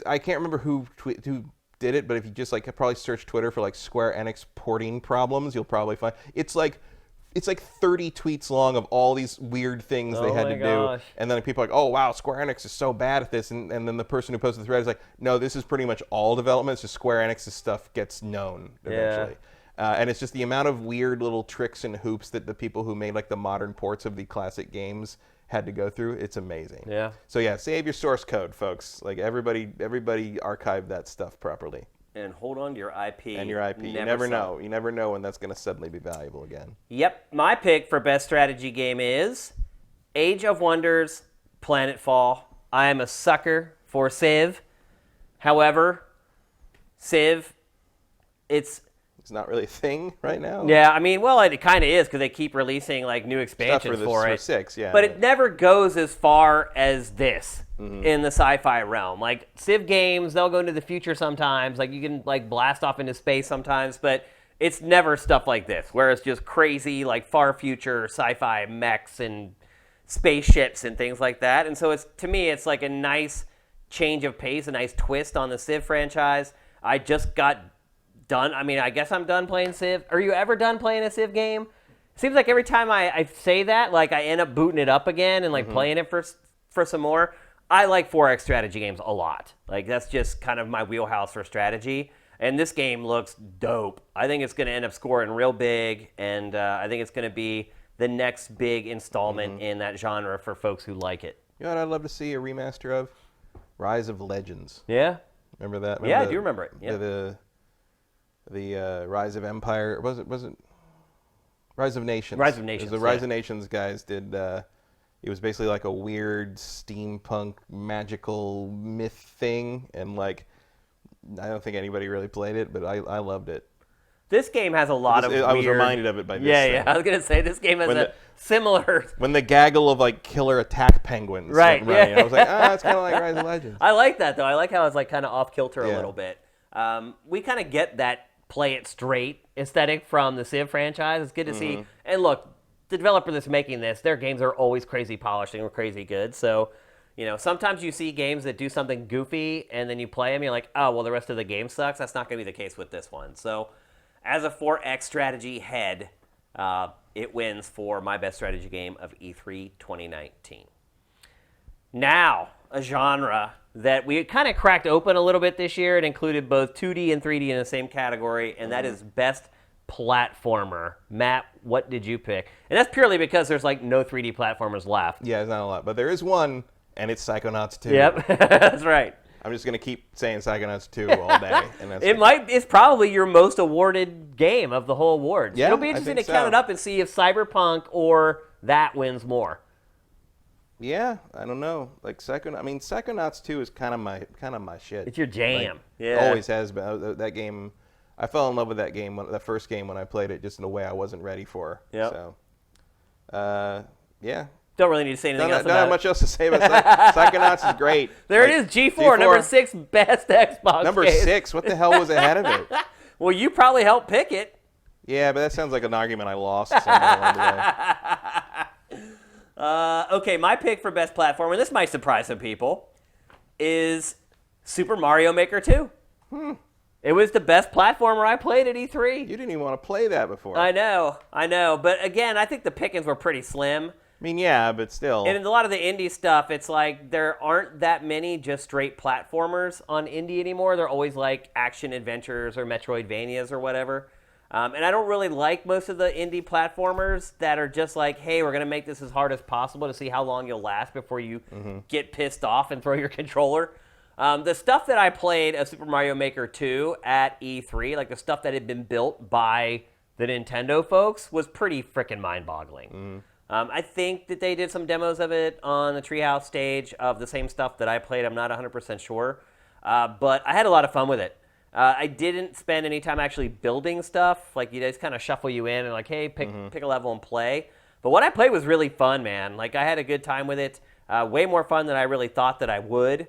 S2: I can't remember who did it, but if you just like probably search Twitter for like Square Enix porting problems, you'll probably find it's like 30 tweets long of all these weird things they had to do, and then people are like, oh wow, Square Enix is so bad at this, and then the person who posted the thread is like, no, this is pretty much all development. It's just Square Enix's stuff gets known eventually. Yeah. And it's just the amount of weird little tricks and hoops that the people who made like the modern ports of the classic games had to go through. It's amazing.
S1: Yeah.
S2: So yeah, save your source code, folks. Like everybody archive that stuff properly.
S1: And hold on to your IP.
S2: And your IP. You never know. You never know when that's going to suddenly be valuable again.
S1: Yep. My pick for best strategy game is Age of Wonders Planetfall. I am a sucker for Civ. However, Civ, it's
S2: not really a thing right now.
S1: Yeah, I mean, well, it kind of is because they keep releasing like new expansions for it.
S2: 6, yeah.
S1: But it never goes as far as this in the sci-fi realm. Like Civ games, they'll go into the future sometimes. Like you can like blast off into space sometimes, but it's never stuff like this, where it's just crazy like far future sci-fi mechs and spaceships and things like that. And so to me, it's like a nice change of pace, a nice twist on the Civ franchise. I just got done. I mean, I guess I'm done playing Civ. Are you ever done playing a Civ game? It seems like every time I say that, like I end up booting it up again and like playing it for some more. I like 4X strategy games a lot. Like, that's just kind of my wheelhouse for strategy. And this game looks dope. I think it's going to end up scoring real big, and I think it's going to be the next big installment in that genre for folks who like it.
S2: You know what I'd love to see a remaster of? Rise of Legends.
S1: Yeah?
S2: Remember that?
S1: Yeah, I do remember it. Yeah.
S2: The Rise of Empire. Was it Rise of Nations?
S1: Rise of Nations.
S2: The Rise of Nations guys did. It was basically like a weird steampunk magical myth thing, and like I don't think anybody really played it, but I loved it.
S1: This game has a lot of
S2: I was reminded of it by this thing.
S1: Yeah. I was going to say, this game has similar...
S2: When the gaggle of, like, killer attack penguins
S1: right,
S2: went running, I was like, it's kind of like Rise of Legends.
S1: I like that, though. I like how it's, like, kind of off-kilter a little bit. We kind of get that play-it-straight aesthetic from the Civ franchise. It's good to see. And, look, the developer that's making this, their games are always crazy polished and crazy good. So, you know, sometimes you see games that do something goofy, and then you play them, you're like, oh, well, the rest of the game sucks. That's not going to be the case with this one. So... as a 4X strategy head, it wins for my best strategy game of E3 2019. Now, a genre that we kind of cracked open a little bit this year. It included both 2D and 3D in the same category, and that is best platformer. Matt, what did you pick? And that's purely because there's like no 3D platformers left.
S2: Yeah, there's not a lot, but there is one, and it's Psychonauts 2.
S1: Yep, that's right.
S2: I'm just gonna keep saying Psychonauts 2 all day. And that's
S1: it's probably your most awarded game of the whole awards.
S2: Yeah,
S1: It'll be interesting to count it up and see if Cyberpunk or that wins more.
S2: Yeah, I don't know. Like Psychonauts 2 is kind of my shit.
S1: It's your jam.
S2: Like,
S1: yeah,
S2: always has been. That game, I fell in love with that game, the first game when I played it, just in a way I wasn't ready for.
S1: Yep.
S2: So, yeah.
S1: Don't really need to say anything else about it.
S2: Not much else to say about Psychonauts is great.
S1: There it is, G4, number 6 best Xbox
S2: Number
S1: game.
S2: 6? What the hell was ahead of it?
S1: Well, you probably helped pick it.
S2: Yeah, but that sounds like an argument I lost somewhere along the way.
S1: Okay, my pick for best platform, and this might surprise some people, is Super Mario Maker 2. It was the best platformer I played at E3.
S2: You didn't even want to play that before.
S1: I know. But again, I think the pickings were pretty slim.
S2: I mean, yeah, but still.
S1: And in a lot of the indie stuff, it's like there aren't that many just straight platformers on indie anymore. They're always like action adventures or Metroidvanias or whatever. And I don't really like most of the indie platformers that are just like, hey, we're going to make this as hard as possible to see how long you'll last before you get pissed off and throw your controller. The stuff that I played of Super Mario Maker 2 at E3, like the stuff that had been built by the Nintendo folks, was pretty freaking mind-boggling. I think that they did some demos of it on the Treehouse stage of the same stuff that I played. I'm not 100% sure. But I had a lot of fun with it. I didn't spend any time actually building stuff. Like, you just kind of shuffle you in and like, hey, pick a level and play. But what I played was really fun, man. Like, I had a good time with it. Way more fun than I really thought that I would.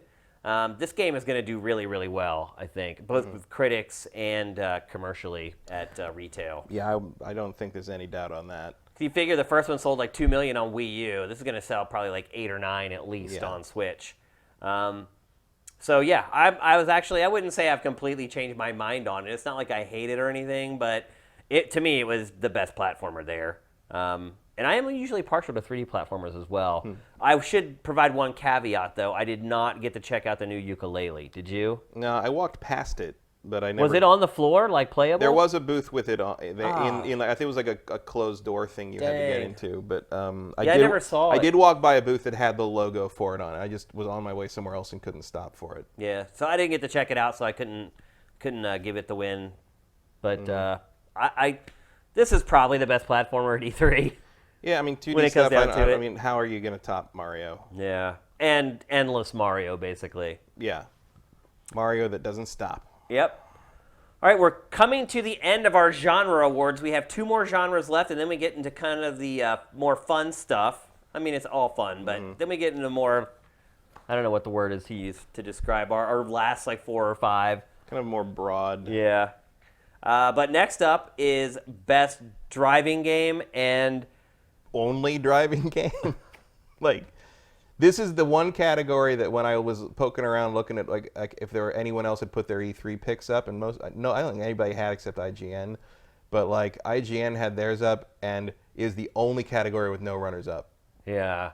S1: This game is going to do really, really well, I think, both with critics and commercially at retail.
S2: Yeah, I don't think there's any doubt on that.
S1: If you figure the first one sold like 2 million on Wii U, this is going to sell probably like 8 or 9 at least on Switch. So yeah, I wouldn't say I've completely changed my mind on it. It's not like I hate it or anything, but to me, it was the best platformer there. And I am usually partial to 3D platformers as well. I should provide one caveat, though. I did not get to check out the new ukulele. Did you?
S2: No, I walked past it, but I never...
S1: Was it on the floor, like playable?
S2: There was a booth with it on, in I think it was like a closed door thing you had to get into. But
S1: I never saw it.
S2: I did walk by a booth that had the logo for it on it. I just was on my way somewhere else and couldn't stop for it.
S1: Yeah, so I didn't get to check it out, so I couldn't give it the win. But this is probably the best platformer at E3.
S2: Yeah, I mean, 2D
S1: when it
S2: stuff,
S1: comes down to it.
S2: I mean, how are you going to top Mario?
S1: Yeah, and endless Mario, basically.
S2: Yeah, Mario that doesn't stop.
S1: Yep. All right, we're coming to the end of our genre awards. We have 2 more genres left, and then we get into kind of the more fun stuff. I mean, it's all fun, but then we get into more, I don't know what the word is to use to describe our last like 4 or 5.
S2: Kind of more broad.
S1: Yeah. But next up is best driving game and...
S2: only driving game. Like, this is the one category that when I was poking around looking at like if there were anyone else had put their E3 picks up, and I don't think anybody had except IGN, but like IGN had theirs up and is the only category with no runners up.
S1: Yeah.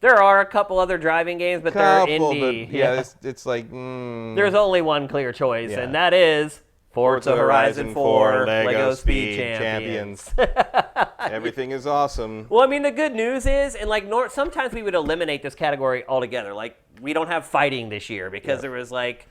S1: There are a couple other driving games, but they're indie.
S2: But yeah, it's like
S1: there's only one clear choice,
S2: Yeah.
S1: and that is Forza Horizon 4
S2: Lego
S1: Speed
S2: Speed
S1: Champions.
S2: Everything is awesome.
S1: Well, I mean, the good news is, and like sometimes we would eliminate this category altogether. Like, we don't have fighting this year because there was like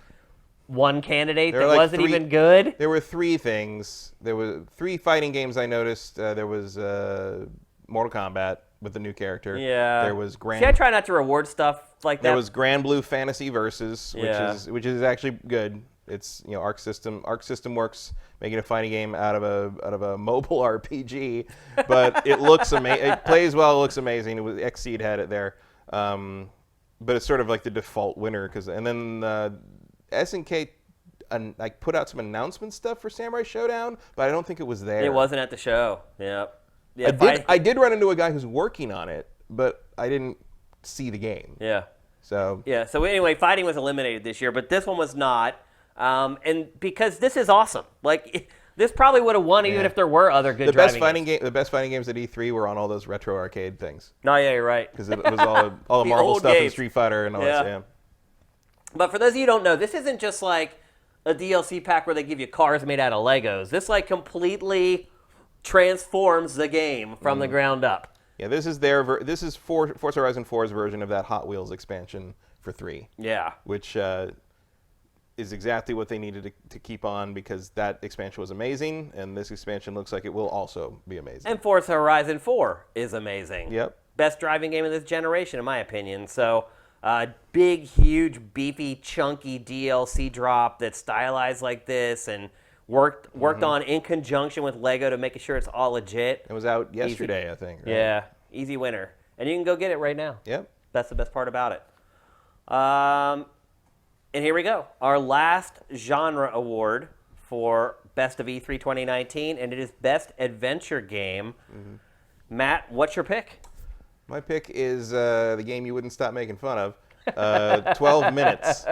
S1: one candidate that wasn't even good.
S2: There were 3 things. There were 3 fighting games I noticed. There was Mortal Kombat with the new character.
S1: Yeah.
S2: There was
S1: See, I try not to reward stuff like that.
S2: There was Grand Blue Fantasy Versus, which is actually good. It's Arc System works making a fighting game out of a mobile RPG, but it looks amazing. It plays well, it looks amazing. It was Xseed had it there, but it's sort of like the default winner and then SNK like put out some announcement stuff for Samurai Showdown, but I don't think it was there.
S1: It wasn't at the show. Yep. Yeah,
S2: I did run into a guy who's working on it, but I didn't see the game.
S1: Yeah.
S2: So
S1: anyway, fighting was eliminated this year, but this one was not. And because this is awesome. Like, this probably would have won even if there were other good driving games.
S2: The best fighting games at E3 were on all those retro arcade things.
S1: No, yeah, you're right.
S2: Because it was all the Marvel stuff and Street Fighter and all that. Yeah.
S1: But for those of you who don't know, this isn't just like a DLC pack where they give you cars made out of Legos. This like completely transforms the game from the ground up.
S2: Yeah, this is Forza Horizon 4's version of that Hot Wheels expansion for 3.
S1: Yeah.
S2: Which is exactly what they needed to keep on, because that expansion was amazing, and this expansion looks like it will also be amazing.
S1: And Forza Horizon 4 is amazing.
S2: Yep.
S1: Best driving game of this generation, in my opinion. So, big, huge, beefy, chunky DLC drop that's stylized like this and worked on in conjunction with Lego to make sure it's all legit.
S2: It was out yesterday, I think. Right?
S1: Yeah, easy winner. And you can go get it right now.
S2: Yep.
S1: That's the best part about it. And here we go. Our last genre award for Best of E3 2019, and it is Best Adventure Game. Matt, what's your pick?
S2: My pick is the game you wouldn't stop making fun of, 12 Minutes.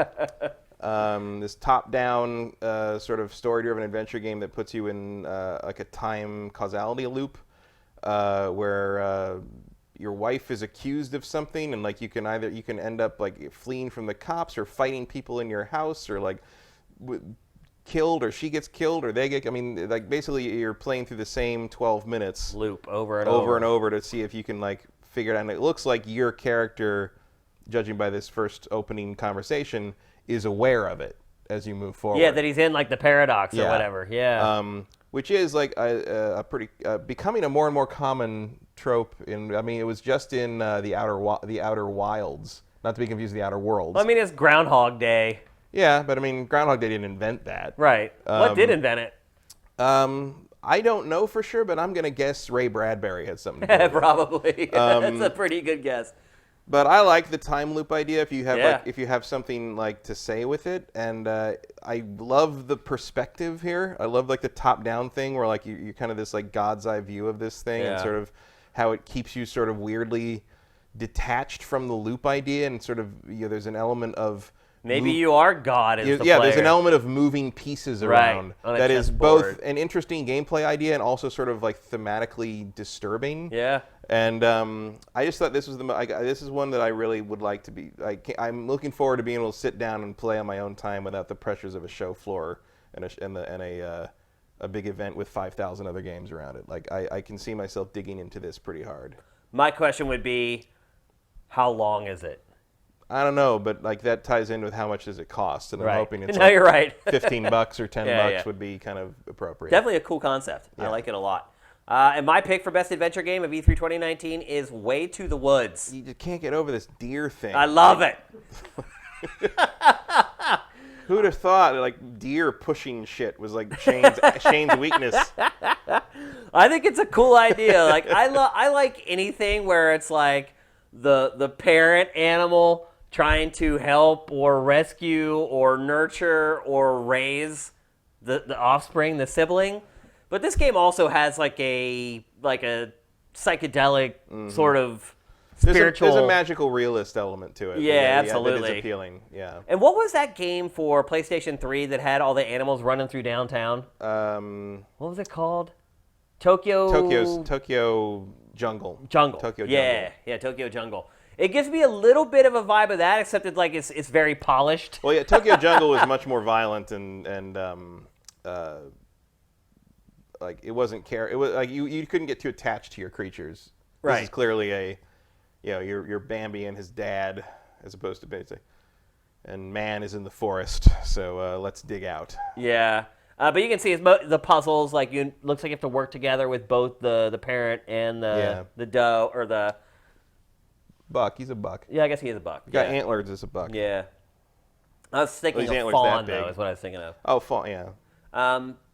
S2: This top-down sort of story-driven adventure game that puts you in like a time causality loop where your wife is accused of something, and like you can end up like fleeing from the cops or fighting people in your house, or like killed, or she gets killed, or they get. I mean, like basically you're playing through the same 12 minutes
S1: loop over and
S2: over to see if you can like figure it out. And it looks like your character, judging by this first opening conversation, is aware of it as you move forward.
S1: Yeah, that he's in like the paradox or whatever. Yeah.
S2: Which is like a pretty becoming a more and more common trope. It was just in the Outer Wilds, not to be confused with the Outer Worlds.
S1: Well, I mean, it's Groundhog Day.
S2: Yeah, but I mean, Groundhog Day didn't invent that.
S1: Right. What did invent it?
S2: I don't know for sure, but I'm gonna guess Ray Bradbury had something to do with it.
S1: Probably. That's a pretty good guess.
S2: But I like the time loop idea if you have something like to say with it, and I love the perspective here. I love like the top down thing where like you're kind of this like God's eye view of this thing, and sort of how it keeps you sort of weirdly detached from the loop idea, and sort of there's an element of
S1: maybe you are God as the player.
S2: There's an element of moving pieces around that is
S1: board.
S2: Both an interesting gameplay idea and also sort of like thematically disturbing.
S1: Yeah.
S2: And I just thought this was this is one that I really would like to be. I'm looking forward to being able to sit down and play on my own time without the pressures of a show floor and a big event with 5,000 other games around it. Like I can see myself digging into this pretty hard.
S1: My question would be, how long is it?
S2: I don't know, but like that ties in with how much does it cost, and I'm hoping it's
S1: you're right.
S2: $15 or $10 would be kind of appropriate.
S1: Definitely a cool concept. Yeah. I like it a lot. And my pick for Best Adventure Game of E3 2019 is Way to the Woods.
S2: You just can't get over this deer thing.
S1: I love it.
S2: Who'd have thought like deer pushing shit was like Shane's weakness?
S1: I think it's a cool idea. Like I like anything where it's like the parent animal trying to help or rescue or nurture or raise the offspring, the sibling. But this game also has like a psychedelic sort of spiritual.
S2: There's a magical realist element to it.
S1: Yeah, absolutely.
S2: That is appealing. Yeah.
S1: And what was that game for PlayStation 3 that had all the animals running through downtown?
S2: What
S1: was it called? Tokyo
S2: Jungle.
S1: Jungle.
S2: Tokyo Jungle.
S1: Yeah, Tokyo Jungle. It gives me a little bit of a vibe of that, except it's very polished.
S2: Well, yeah, Tokyo Jungle was much more violent and like it wasn't It was like you couldn't get too attached to your creatures. This
S1: Right.
S2: is clearly a, you're Bambi and his dad, as opposed to basically, and man is in the forest, so let's dig out.
S1: Yeah. But you can see the puzzles, looks like you have to work together with both the parent and the doe, or the...
S2: Buck, he's a buck.
S1: Yeah, I guess he is a buck.
S2: Got antlers as a buck.
S1: Yeah. I was thinking
S2: These
S1: of
S2: antlers
S1: fawn,
S2: that big.
S1: though, is what I was thinking of.
S2: Oh, fawn, yeah.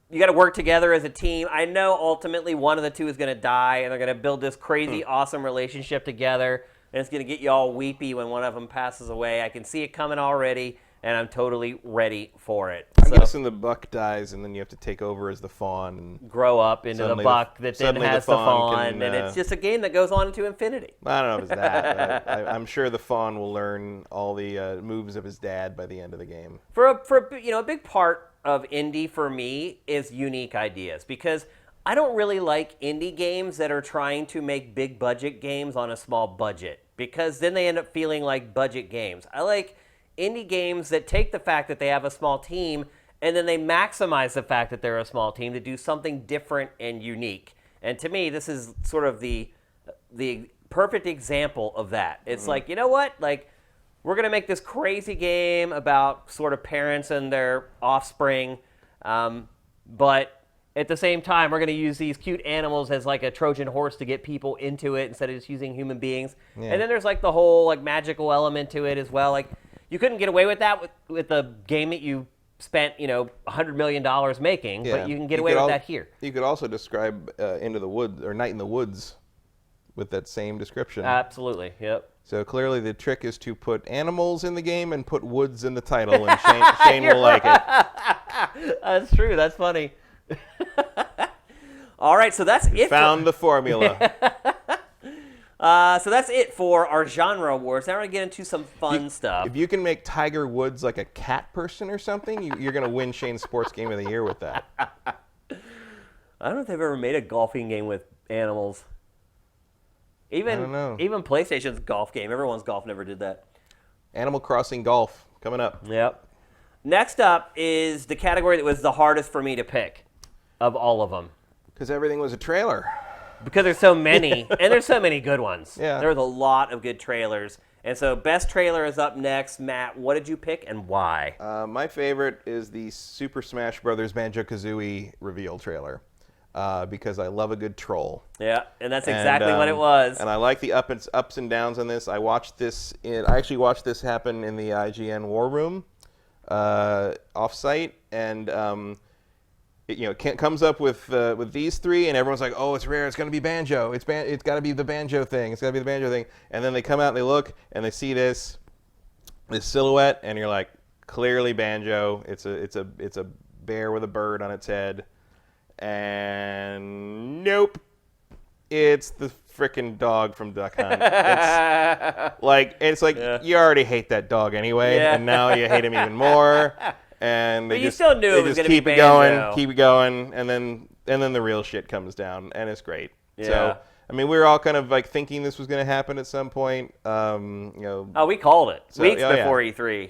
S1: You got to work together as a team. I know ultimately one of the two is going to die, and they're going to build this crazy, awesome relationship together, and it's going to get you all weepy when one of them passes away. I can see it coming already, and I'm totally ready for it.
S2: I'm guessing the buck dies, and then you have to take over as the fawn and
S1: grow up into the buck that then has the fawn, and it's just a game that goes on into infinity.
S2: I don't know if it's that, but I'm sure the fawn will learn all the moves of his dad by the end of the game.
S1: For a big part of indie for me is unique ideas, because I don't really like indie games that are trying to make big budget games on a small budget, because then they end up feeling like budget games. I like indie games that take the fact that they have a small team and then they maximize the fact that they're a small team to do something different and unique. And to me, this is sort of the perfect example of that. It's like, you know what? Like, we're going to make this crazy game about sort of parents and their offspring, but at the same time, we're going to use these cute animals as like a Trojan horse to get people into it instead of just using human beings. Yeah. And then there's like the whole like magical element to it as well. Like, you couldn't get away with that with the game that you spent, $100 million making, but you can get away with that here.
S2: You could also describe Into the Woods or Night in the Woods with that same description.
S1: Absolutely, yep.
S2: So clearly the trick is to put animals in the game and put woods in the title, and Shane will like it.
S1: That's true. That's funny. All right, so that's it.
S2: Found the formula.
S1: So that's it for our genre awards. Now we're going to get into some fun stuff.
S2: If you can make Tiger Woods like a cat person or something, you're going to win Shane's Sports Game of the Year with that.
S1: I don't know if they've ever made a golfing game with animals. I don't know. Even PlayStation's golf game. Everyone's golf never did that.
S2: Animal Crossing Golf coming up.
S1: Yep. Next up is the category that was the hardest for me to pick of all of them.
S2: Because everything was a trailer.
S1: Because there's so many, and there's so many good ones.
S2: Yeah.
S1: There's a lot of good trailers. And so best trailer is up next. Matt, what did you pick and why?
S2: My favorite is the Super Smash Bros. Banjo-Kazooie reveal trailer. Because I love a good troll.
S1: Yeah, and that's exactly what it was.
S2: And I like the ups and downs on this. I actually watched this happen in the IGN War Room, offsite, and it comes up with these three, and everyone's like, "Oh, it's rare. It's going to be Banjo. It's got to be the Banjo thing. It's got to be the Banjo thing." And then they come out and they look and they see this silhouette, and you're like, "Clearly Banjo. It's a bear with a bird on its head." And nope, it's the frickin' dog from Duck Hunt. It's like you already hate that dog anyway, and now you hate him even more. And
S1: but you still knew it was going to be Banjo.
S2: Keep it going, and then the real shit comes down, and it's great.
S1: Yeah.
S2: So I mean, we were all kind of like thinking this was going to happen at some point.
S1: Oh, we called it weeks before E3.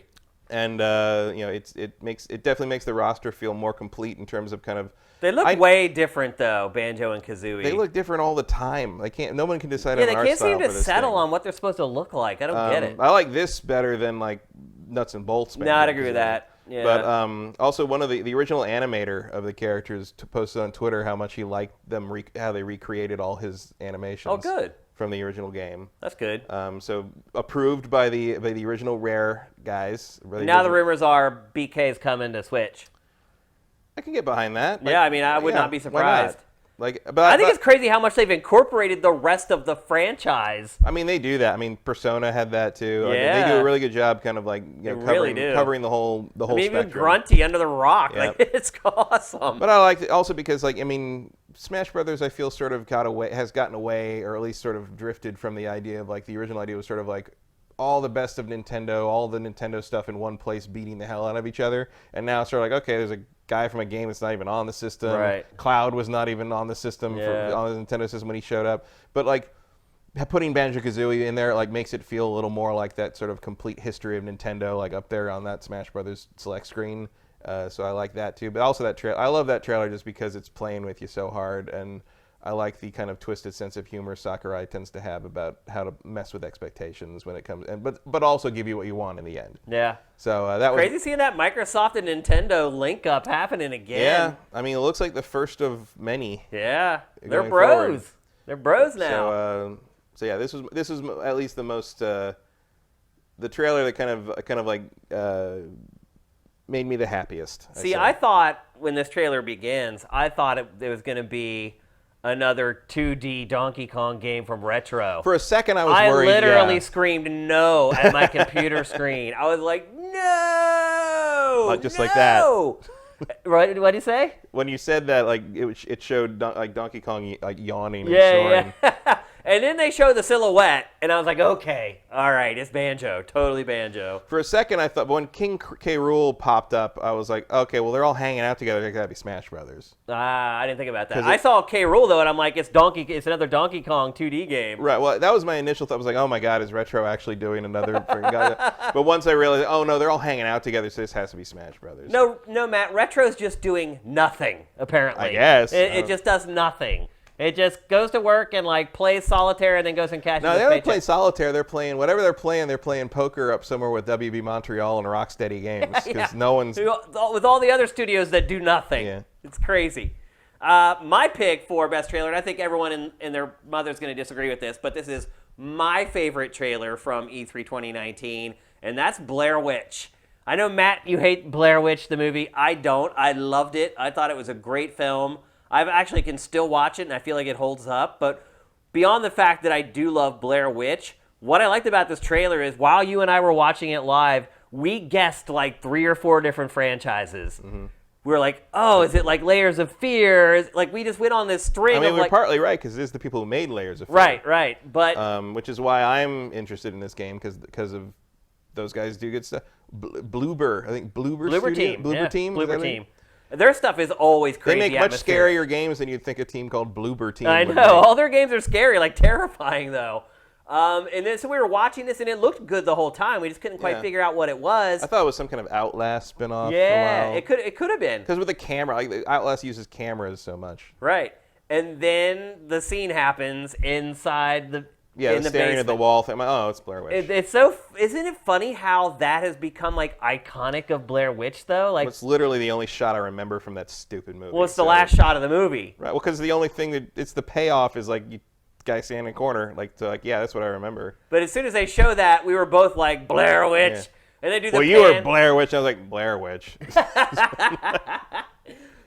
S2: And it definitely makes the roster feel more complete in terms of kind of.
S1: They look way different though, Banjo and Kazooie.
S2: They look different all the time. No one can decide.
S1: Yeah,
S2: on
S1: they
S2: our
S1: can't
S2: style
S1: seem to
S2: for this
S1: settle
S2: thing.
S1: on what they're supposed to look like. I don't get it.
S2: I like this better than like Nuts and Bolts.
S1: No, I'd agree with that. Yeah.
S2: But also one of the original animator of the characters posted on Twitter how much he liked them how they recreated all his animations.
S1: Oh, good.
S2: From the original game.
S1: That's good.
S2: So approved by the original Rare guys.
S1: Now the rumors are BK's coming to Switch.
S2: I can get behind that.
S1: Yeah, I mean, I would not be surprised.
S2: I
S1: think it's crazy how much they've incorporated the rest of the franchise.
S2: I mean, they do that. I mean, Persona had that too.
S1: Yeah.
S2: They do a really good job, kind of like covering the whole spectrum.
S1: Even Grunty Under the Rock,
S2: Yep.
S1: It's awesome.
S2: But I like it also because, Smash Brothers, I feel sort of has gotten away, or at least sort of drifted from the idea of the original idea was sort of like all the best of Nintendo, all the Nintendo stuff in one place, beating the hell out of each other. And now it's sort of like, okay, there's a guy from a game that's not even on the system.
S1: Right.
S2: Cloud was not even on the system on the Nintendo system when he showed up. But putting Banjo-Kazooie in there like makes it feel a little more like that sort of complete history of Nintendo, like up there on that Smash Brothers select screen. So I like that too. But also that trailer, I love that trailer just because it's playing with you so hard, and I like the kind of twisted sense of humor Sakurai tends to have about how to mess with expectations when it comes, and but also give you what you want in the end.
S1: Yeah.
S2: So that was
S1: crazy seeing that Microsoft and Nintendo link up happening again.
S2: Yeah, I mean, it looks like the first of many.
S1: Yeah, they're
S2: going
S1: bros.
S2: forward.
S1: They're bros now.
S2: So yeah, this was at least the most the trailer that kind of like made me the happiest.
S1: See, I thought when this trailer begins, I thought it was going to be another 2D Donkey Kong game from Retro.
S2: For a second, I was worried.
S1: I literally screamed no at my computer screen. I was like, no!
S2: Not just like that.
S1: What did you say?
S2: When you said that, like it showed like Donkey Kong like yawning and
S1: Yeah,
S2: snoring.
S1: yeah. And then they showed the silhouette, and I was like, okay, all right, it's Banjo, totally Banjo.
S2: For a second, I thought, but when King K. Rool popped up, I was like, okay, well, they're all hanging out together. They gotta be Smash Brothers.
S1: I didn't think about that. I saw K. Rool though, and I'm like, it's another Donkey Kong 2D game.
S2: Right. Well, that was my initial thought. I was like, oh my God, is Retro actually doing another? But once I realized, oh no, they're all hanging out together, so this has to be Smash Brothers.
S1: No, Matt. Retro's just doing nothing. Apparently,
S2: I guess
S1: it just does nothing. It just goes to work and like plays solitaire and then goes and cashes.
S2: No, they don't play solitaire. They're playing whatever they're playing. They're playing poker up somewhere with WB Montreal and Rocksteady Games because no one's
S1: with all the other studios that do nothing.
S2: Yeah.
S1: It's crazy. My pick for best trailer, and I think everyone and their mother's going to disagree with this, but this is my favorite trailer from E3 2019, and that's Blair Witch. I know, Matt, you hate Blair Witch, the movie. I don't. I loved it. I thought it was a great film. I actually can still watch it, and I feel like it holds up. But beyond the fact that I do love Blair Witch, what I liked about this trailer is while you and I were watching it live, we guessed like 3 or 4 different franchises. Mm-hmm. We were like, oh, is it like Layers of Fear? Like, we just went on this string
S2: I mean,
S1: of
S2: we're
S1: like...
S2: partly right, because it is the people who made Layers of Fear.
S1: Right. But
S2: which is why I'm interested in this game, because of those guys do good stuff. Bloober, I think Bloober
S1: Team.
S2: Bloober Team?
S1: Bloober Team. Their stuff is always crazy.
S2: They make much scarier games than you'd think a team called Bloober Team
S1: I
S2: would
S1: know.
S2: make.
S1: All their games are scary, like terrifying, though. And then so we were watching this, and it looked good the whole time. We just couldn't quite figure out what it was.
S2: I thought it was some kind of Outlast spinoff.
S1: Yeah, it could have been.
S2: Because with the camera, like Outlast uses cameras so much.
S1: Right. And then the scene happens inside the
S2: staring
S1: basement.
S2: at the wall thing. Oh, it's Blair Witch.
S1: It's so. Isn't it funny how that has become like iconic of Blair Witch though? Like
S2: it's literally the only shot I remember from that stupid movie.
S1: Well, it's the last shot of the movie.
S2: Right. Well, because the only thing it's the payoff is like you guy standing in the corner, yeah, that's what I remember.
S1: But as soon as they show that, we were both like Blair Witch, and they do the.
S2: Well, you were Blair Witch. I was like Blair Witch.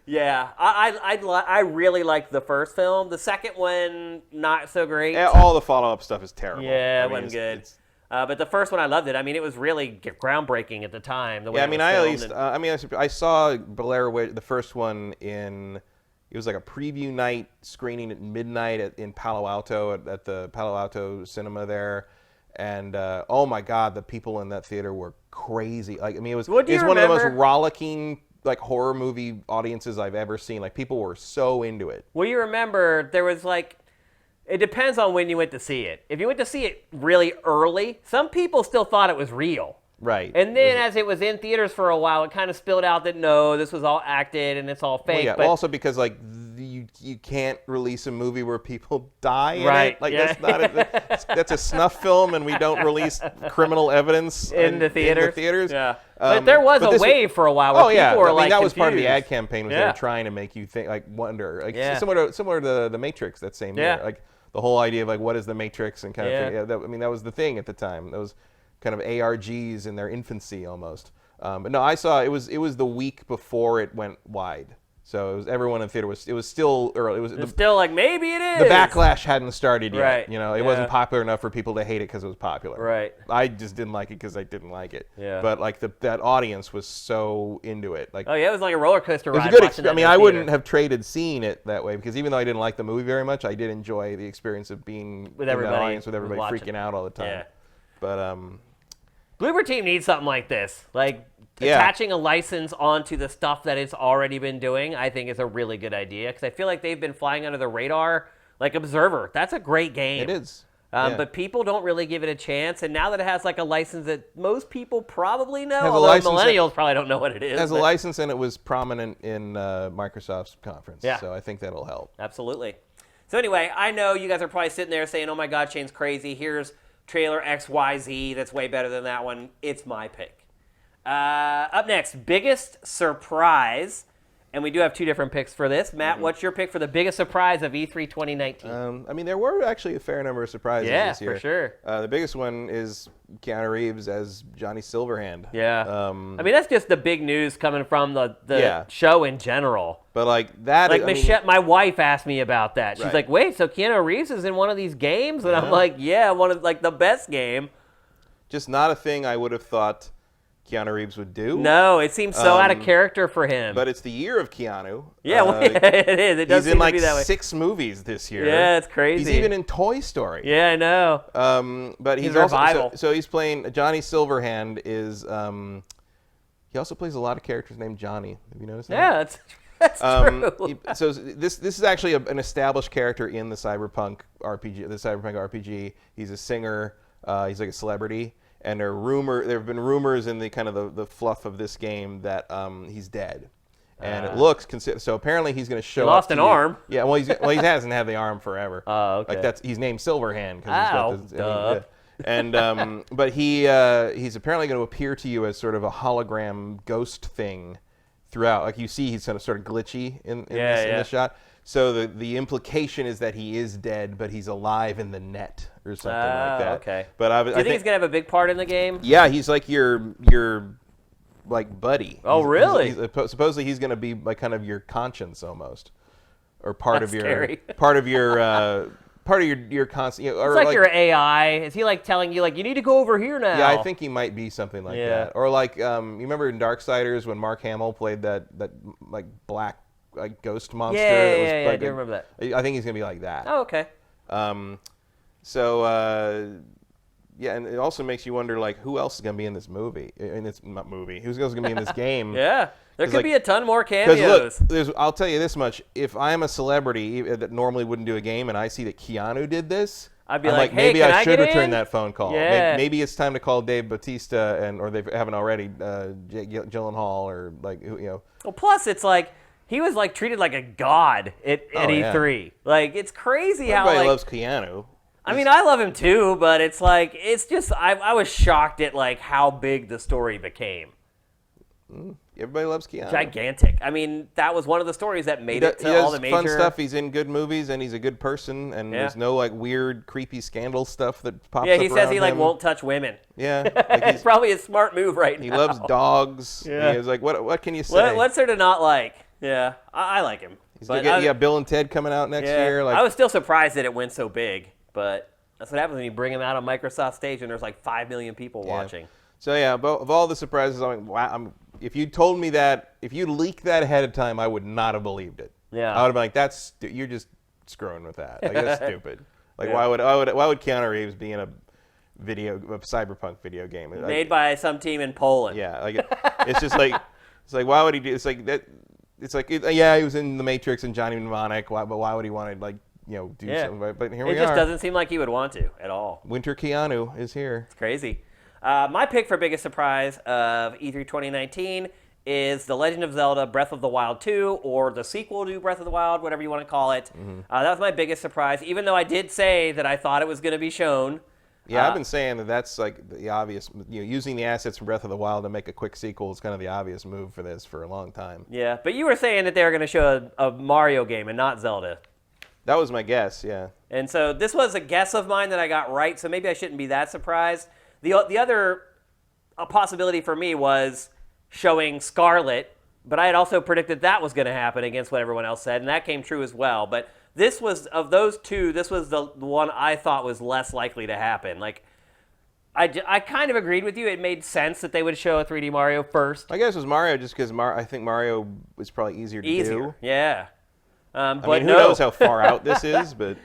S1: Yeah, I really liked the first film. The second one, not so great.
S2: Yeah, all the follow-up stuff is terrible.
S1: Yeah, it wasn't good. But the first one, I loved it. I mean, it was really groundbreaking at the time. The way
S2: I saw Blair Witch, the first one it was like a preview night screening at midnight in Palo Alto at the Palo Alto cinema there. And oh my God, the people in that theater were crazy. Like, I mean, it was one of the most rollicking like horror movie audiences I've ever seen. Like, people were so into it.
S1: Well, you remember there was like, it depends on when you went to see it. If you went to see it really early, some people still thought it was real.
S2: Right.
S1: And then as it was in theaters for a while, it kind of spilled out that no, this was all acted and it's all fake.
S2: Well, yeah.
S1: But
S2: also because like you can't release a movie where people die in
S1: right.
S2: it. Like that's a snuff film, and we don't release criminal evidence
S1: in the theaters.
S2: Yeah.
S1: But there was a wave for a while where people were like
S2: that
S1: confused.
S2: was part of the ad campaign. They were trying to make you think, like, wonder, like similar to the Matrix that same year. Like the whole idea of like what is the Matrix and kind of thing. Yeah, that was the thing at the time. That was kind of ARGs in their infancy almost. But no, I saw it was the week before it went wide. So it was everyone in the theater it was still early. It was
S1: still like maybe it is.
S2: The backlash hadn't started yet.
S1: Right.
S2: You know, it wasn't popular enough for people to hate it because it was popular.
S1: Right.
S2: I just didn't like it because I didn't like it.
S1: Yeah.
S2: But like that audience was so into it. Like,
S1: oh yeah, it was like a roller coaster ride.
S2: It was a good experience. I mean, I wouldn't have traded seeing it that way because even though I didn't like the movie very much, I did enjoy the experience of being
S1: with
S2: in that audience with everybody freaking out all the time.
S1: Yeah.
S2: But
S1: Bloober Team needs something like this. Like attaching a license onto the stuff that it's already been doing, I think is a really good idea because I feel like they've been flying under the radar. Like Observer, that's a great game.
S2: It is.
S1: But people don't really give it a chance. And now that it has like a license that most people probably know,
S2: Has a
S1: although
S2: license
S1: millennials probably don't know what it is.
S2: It has a license, and it was prominent in Microsoft's conference.
S1: Yeah.
S2: So I think that'll help.
S1: Absolutely. So anyway, I know you guys are probably sitting there saying, oh my God, Shane's crazy. Here's trailer XYZ that's way better than that one. It's my pick. Up next, biggest surprise. And we do have two different picks for this. Matt, what's your pick for the biggest surprise of E3 2019?
S2: I mean, there were actually a fair number of surprises this year.
S1: Yeah, for sure.
S2: The biggest one is Keanu Reeves as Johnny Silverhand.
S1: Yeah. I mean, that's just the big news coming from the show in general.
S2: But like that,
S1: like my wife asked me about that. She's
S2: Right.
S1: like, "Wait, so Keanu Reeves is in one of these games?" And I'm like, "Yeah, one of like the best game."
S2: Just not a thing I would have thought Keanu Reeves would do.
S1: No, it seems so out of character for him.
S2: But it's the year of Keanu.
S1: Yeah, well, it is. It does
S2: he's
S1: seem
S2: in like
S1: to be that way.
S2: 6 movies this year.
S1: Yeah, it's crazy.
S2: He's even in Toy Story.
S1: Yeah, I know.
S2: But he's
S1: a
S2: also
S1: revival.
S2: so he's playing Johnny Silverhand is he also plays a lot of characters named Johnny. Have you noticed that?
S1: Yeah, that's true.
S2: So this is actually an established character in the Cyberpunk RPG. He's a singer. He's like a celebrity. And there have been rumors in the kind of the fluff of this game that he's dead, and it looks so. Apparently, he's going to show.
S1: He lost
S2: up
S1: an arm.
S2: Yeah, well, he hasn't had the arm forever.
S1: Oh, okay.
S2: Like he's named Silverhand
S1: Ow, duh.
S2: And but he's apparently going to appear to you as sort of a hologram ghost thing throughout. Like you see, he's sort of glitchy in this shot. So the implication is that he is dead, but he's alive in the net or something like that.
S1: Okay.
S2: But
S1: do you think he's gonna have a big part in the game?
S2: Yeah, he's like your like buddy.
S1: Oh, really?
S2: Supposedly he's gonna be like kind of your conscience almost, or part
S1: That's
S2: of your
S1: scary.
S2: part of your constant. You know,
S1: It's like your AI. Is he like telling you like you need to go over here now?
S2: Yeah, I think he might be something like that. Or like you remember in Darksiders when Mark Hamill played that like black like ghost monster.
S1: Yeah,
S2: like
S1: I do remember that.
S2: I think he's gonna be like that.
S1: Oh, okay.
S2: Yeah, and it also makes you wonder like who else is gonna be in this movie? Who's gonna be in this game?
S1: Yeah, there could be a ton more
S2: Because
S1: cameos.
S2: look, I'll tell you this much: if I'm a celebrity that normally wouldn't do a game, and I see that Keanu did this,
S1: I'd be
S2: I'm
S1: like, hey,
S2: maybe
S1: can
S2: I
S1: I
S2: should
S1: get
S2: return
S1: in?
S2: that phone call.
S1: Yeah.
S2: Maybe it's time to call Dave Bautista or they haven't already, Jake Gyllenhaal or like
S1: Well, plus it's like he was like treated like a god at E3.
S2: Yeah.
S1: Like it's crazy how
S2: Everybody
S1: like
S2: loves Keanu.
S1: I mean, I love him too, but it's like it's just I was shocked at like how big the story became.
S2: Everybody loves Keanu.
S1: Gigantic. I mean, that was one of the stories that made it
S2: He
S1: to all
S2: does
S1: the major
S2: fun stuff. He's in good movies, and he's a good person, and there's no like weird, creepy scandal stuff that pops up.
S1: Yeah, he says
S2: around
S1: he like
S2: him.
S1: won't touch women.
S2: Yeah, like
S1: It's probably a smart move right now.
S2: he loves dogs.
S1: Yeah.
S2: He's like, what can you say?
S1: What's there to not like? Yeah, I like him. But
S2: you got Bill and Ted coming out next year. Like,
S1: I was still surprised that it went so big, but that's what happens when you bring him out on Microsoft stage and there's like 5 million people watching.
S2: So yeah, of all the surprises, I'm like, wow. If you told me that, if you leaked that ahead of time, I would not have believed it.
S1: Yeah,
S2: I would have been like, you're just screwing with that. Like that's stupid. Like why would Keanu Reeves be in a cyberpunk video game
S1: made by some team in Poland?
S2: Yeah, like it's just like why would he do? It's like that. It's like yeah, he was in The Matrix and Johnny Mnemonic. But why would he want to like do something? But here we are.
S1: It just doesn't seem like he would want to at all.
S2: Winter Keanu is here.
S1: It's crazy. My pick for biggest surprise of E3 2019 is The Legend of Zelda Breath of the Wild 2, or the sequel to Breath of the Wild, whatever you want to call it.
S2: Mm-hmm.
S1: That was my biggest surprise, even though I did say that I thought it was going to be shown.
S2: Yeah, I've been saying that's like the obvious, using the assets from Breath of the Wild to make a quick sequel is kind of the obvious move for this for a long time.
S1: Yeah, but you were saying that they were going to show a Mario game and not Zelda.
S2: That was my guess, yeah.
S1: And so this was a guess of mine that I got right, so maybe I shouldn't be that surprised. The other possibility for me was showing Scarlet, but I had also predicted that was going to happen against what everyone else said, and that came true as well. But this was, of those two, this was the one I thought was less likely to happen. Like, I kind of agreed with you. It made sense that they would show a 3D Mario first.
S2: I guess it was Mario just because I think Mario was probably easier to do.
S1: Yeah.
S2: But
S1: who
S2: knows how far out this is, but...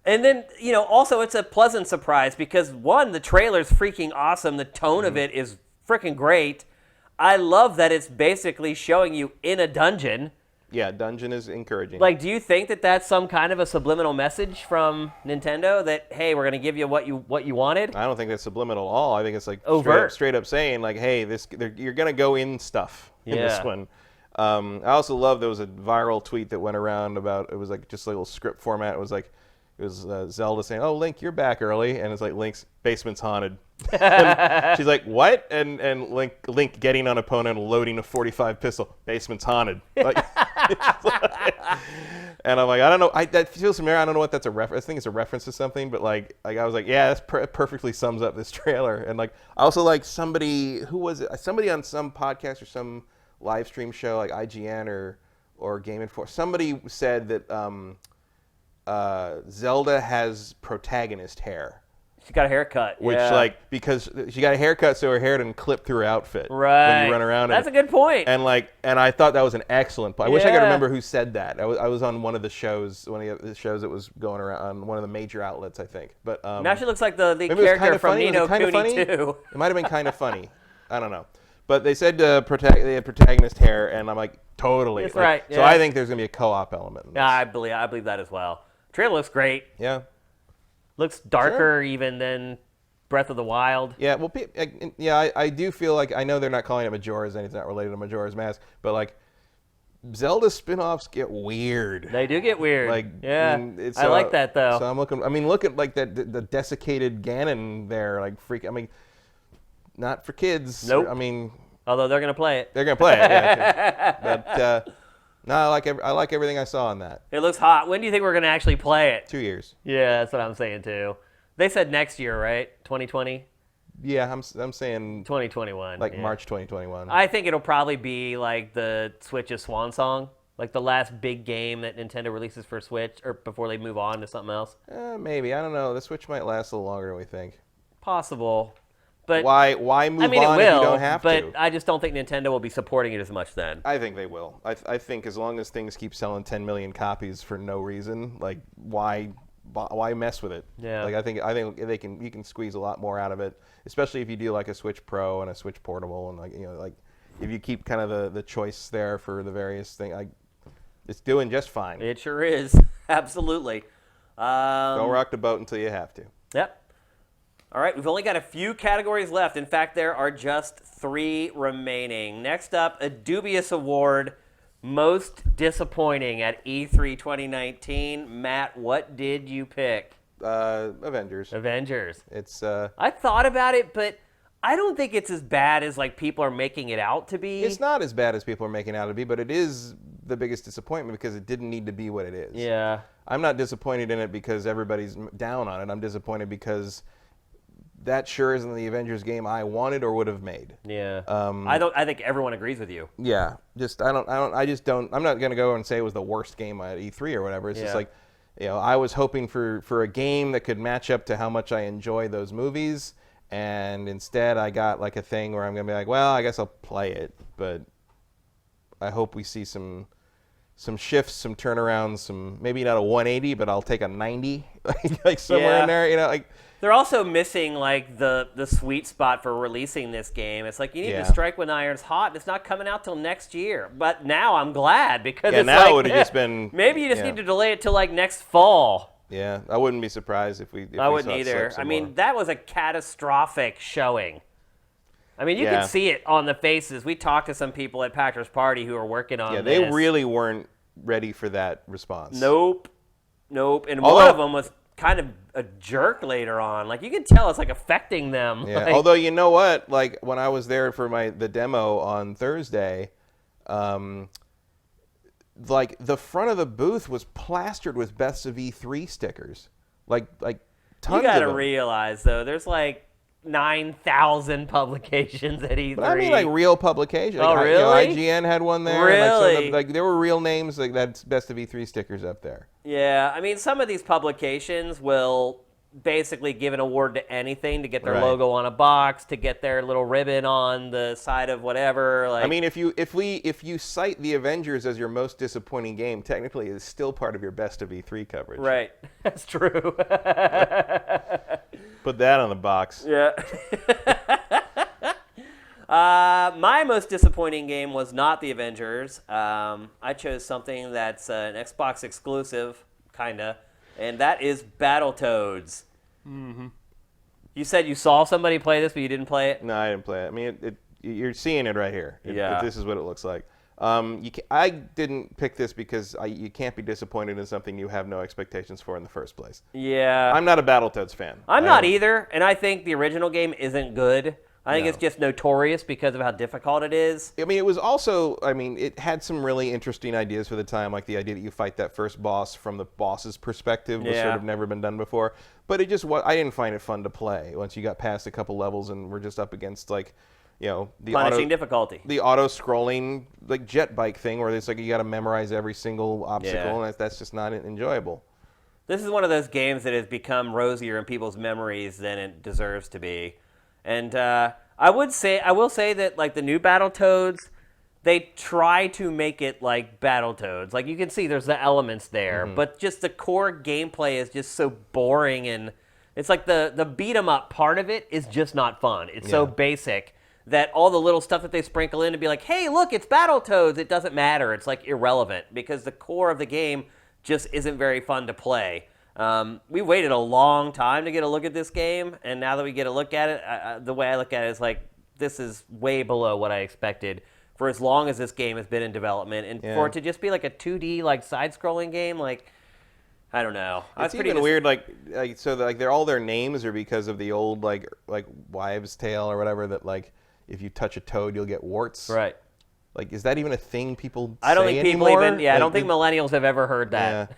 S1: And then, also it's a pleasant surprise because, one, the trailer's freaking awesome. The tone of it is freaking great. I love that it's basically showing you in a dungeon
S2: Yeah, Dungeon is encouraging.
S1: Like, do you think that that's some kind of a subliminal message from Nintendo that, hey, we're going to give you what you wanted?
S2: I don't think that's subliminal at all. I think it's like
S1: overt,
S2: straight up saying like, hey, you're going to go in stuff in this one. I also love there was a viral tweet that went around about, it was like just a little script format. It was Zelda saying, "Oh, Link, you're back early," and it's like Link's basement's haunted. And she's like, "What?" And Link getting on opponent, loading a .45 pistol, basement's haunted. Like, and I'm like, I don't know. That feels familiar. I don't know what that's a reference. I think it's a reference to something, but like I was like, yeah, that perfectly sums up this trailer. And like, I also like somebody who was it? Somebody on some podcast or some live stream show like IGN or Game Informer. Somebody said that. Zelda has protagonist hair.
S1: She got a haircut.
S2: Which, because she got a haircut so her hair didn't clip through her outfit.
S1: Right.
S2: When you run around.
S1: That's a good point.
S2: And I thought that was an excellent point. I wish I could remember who said that. I was on one of the shows, that was going around on one of the major outlets, I think. But
S1: now she looks like the character from Ni no Kuni 2.
S2: It might have been kind of funny. I don't know. But they said they had protagonist hair, and I'm like, totally.
S1: That's right.
S2: So I think there's going to be a co-op element in this.
S1: Yeah, I believe that as well. Trailer looks great.
S2: Yeah.
S1: Looks darker even than Breath of the Wild.
S2: Yeah, well, I do feel like, I know they're not calling it Majora's, and it's not related to Majora's Mask, but like, Zelda spin-offs get weird.
S1: They do get weird.
S2: Like,
S1: yeah, I like that though.
S2: So I'm looking. I mean, look at like the desiccated Ganon there, like freak. I mean, not for kids.
S1: Nope.
S2: I mean,
S1: although they're gonna play it.
S2: They're gonna play it. Yeah, but no, I like everything I saw on that.
S1: It looks hot. When do you think we're gonna actually play it?
S2: 2 years.
S1: Yeah, that's what I'm saying too. They said next year, right? 2020.
S2: Yeah, I'm saying
S1: 2021.
S2: Like March 2021.
S1: I think it'll probably be like the Switch's swan song, like the last big game that Nintendo releases for Switch, or before they move on to something else.
S2: Maybe, I don't know. The Switch might last a little longer than we think.
S1: Possible. But
S2: why move on if you don't have
S1: to?
S2: to?
S1: But I just don't think Nintendo will be supporting it as much then.
S2: I think they will. I think as long as things keep selling 10 million copies for no reason, like why mess with it?
S1: Yeah.
S2: Like I think you can squeeze a lot more out of it, especially if you do like a Switch Pro and a Switch Portable, and like if you keep kind of the choice there for the various things, it's doing just fine.
S1: It sure is. Absolutely.
S2: Don't rock the boat until you have to.
S1: Yep. All right, we've only got a few categories left. In fact, there are just 3 remaining. Next up, a dubious award, most disappointing at E3 2019. Matt, what did you pick?
S2: Avengers. It's
S1: I thought about it, but I don't think it's as bad as like people are making it out to be.
S2: It's not as bad as people are making it out to be, but it is the biggest disappointment because it didn't need to be what it is.
S1: Yeah.
S2: I'm not disappointed in it because everybody's down on it. I'm disappointed because that sure isn't the Avengers game I wanted or would have made.
S1: Yeah. I think everyone agrees with you.
S2: Yeah. I'm not going to go and say it was the worst game at E3 or whatever. It's just like, I was hoping for a game that could match up to how much I enjoy those movies, and instead I got like a thing where I'm going to be like, well, I guess I'll play it, but I hope we see some shifts, some turnarounds, maybe not a 180, but I'll take a 90, like somewhere in there, like.
S1: They're also missing like the sweet spot for releasing this game. It's like you need to strike when the iron's hot. And it's not coming out till next year. But now I'm glad because it's
S2: now
S1: like,
S2: it would have just been.
S1: Maybe you just need to delay it till like next fall.
S2: Yeah, I wouldn't be surprised if we.
S1: I wouldn't either. I mean, that was a catastrophic showing. I mean, you could see it on the faces. We talked to some people at Packers Party who are working on this.
S2: Yeah, they really weren't ready for that response.
S1: Nope. And one of them was kind of a jerk later on. Like you can tell it's like affecting them.
S2: Yeah.
S1: Like,
S2: although you know what? Like when I was there for the demo on Thursday, like the front of the booth was plastered with Best of E3 stickers. Like tons of them.
S1: You gotta realize though, there's like 9,000 publications at E3.
S2: But I mean like real publications.
S1: Oh, really?
S2: IGN had one there.
S1: Really?
S2: Like there were real names like that's Best of E3 stickers up there.
S1: Yeah, I mean some of these publications will basically give an award to anything to get their logo on a box, to get their little ribbon on the side of whatever. Like,
S2: I mean, if you cite the Avengers as your most disappointing game, technically it's still part of your Best of E3 coverage.
S1: Right, that's true.
S2: Put that on the box.
S1: Yeah. My most disappointing game was not the Avengers. I chose something that's an Xbox exclusive, kinda, and that is Battletoads. Mm-hmm. You said you saw somebody play this, but you didn't play it?
S2: No, I didn't play it. I mean, you're seeing it right here.
S1: Yeah.
S2: This is what it looks like. I didn't pick this because you can't be disappointed in something you have no expectations for in the first place.
S1: Yeah.
S2: I'm not a Battletoads fan.
S1: I'm not either, and I think the original game isn't good. I think it's just notorious because of how difficult it is.
S2: I mean, it was also, it had some really interesting ideas for the time, like the idea that you fight that first boss from the boss's perspective was sort of never been done before. But it just was, I didn't find it fun to play once you got past a couple levels and we're just up against, like, the
S1: punishing difficulty.
S2: The auto-scrolling, like, jet bike thing where it's like you got to memorize every single obstacle, and that's just not enjoyable.
S1: This is one of those games that has become rosier in people's memories than it deserves to be. And I will say that, like, the new Battletoads, they try to make it like Battletoads. Like, you can see there's the elements there, but just the core gameplay is just so boring, and it's like the beat 'em up part of it is just not fun. It's so basic that all the little stuff that they sprinkle in to be like, hey, look, it's Battletoads, it doesn't matter. It's, like, irrelevant because the core of the game just isn't very fun to play. We waited a long time to get a look at this game, and now that we get a look at it, the way I look at it is like, this is way below what I expected for as long as this game has been in development. And for it to just be like a 2D, like, side-scrolling game, like, I don't know.
S2: It's even weird, so they're all their names are because of the old, like Wives' Tale or whatever, that, like, if you touch a toad, you'll get warts.
S1: Right.
S2: Like, is that even a thing people
S1: I don't
S2: say
S1: think people
S2: anymore?
S1: even, I don't think millennials have ever heard that.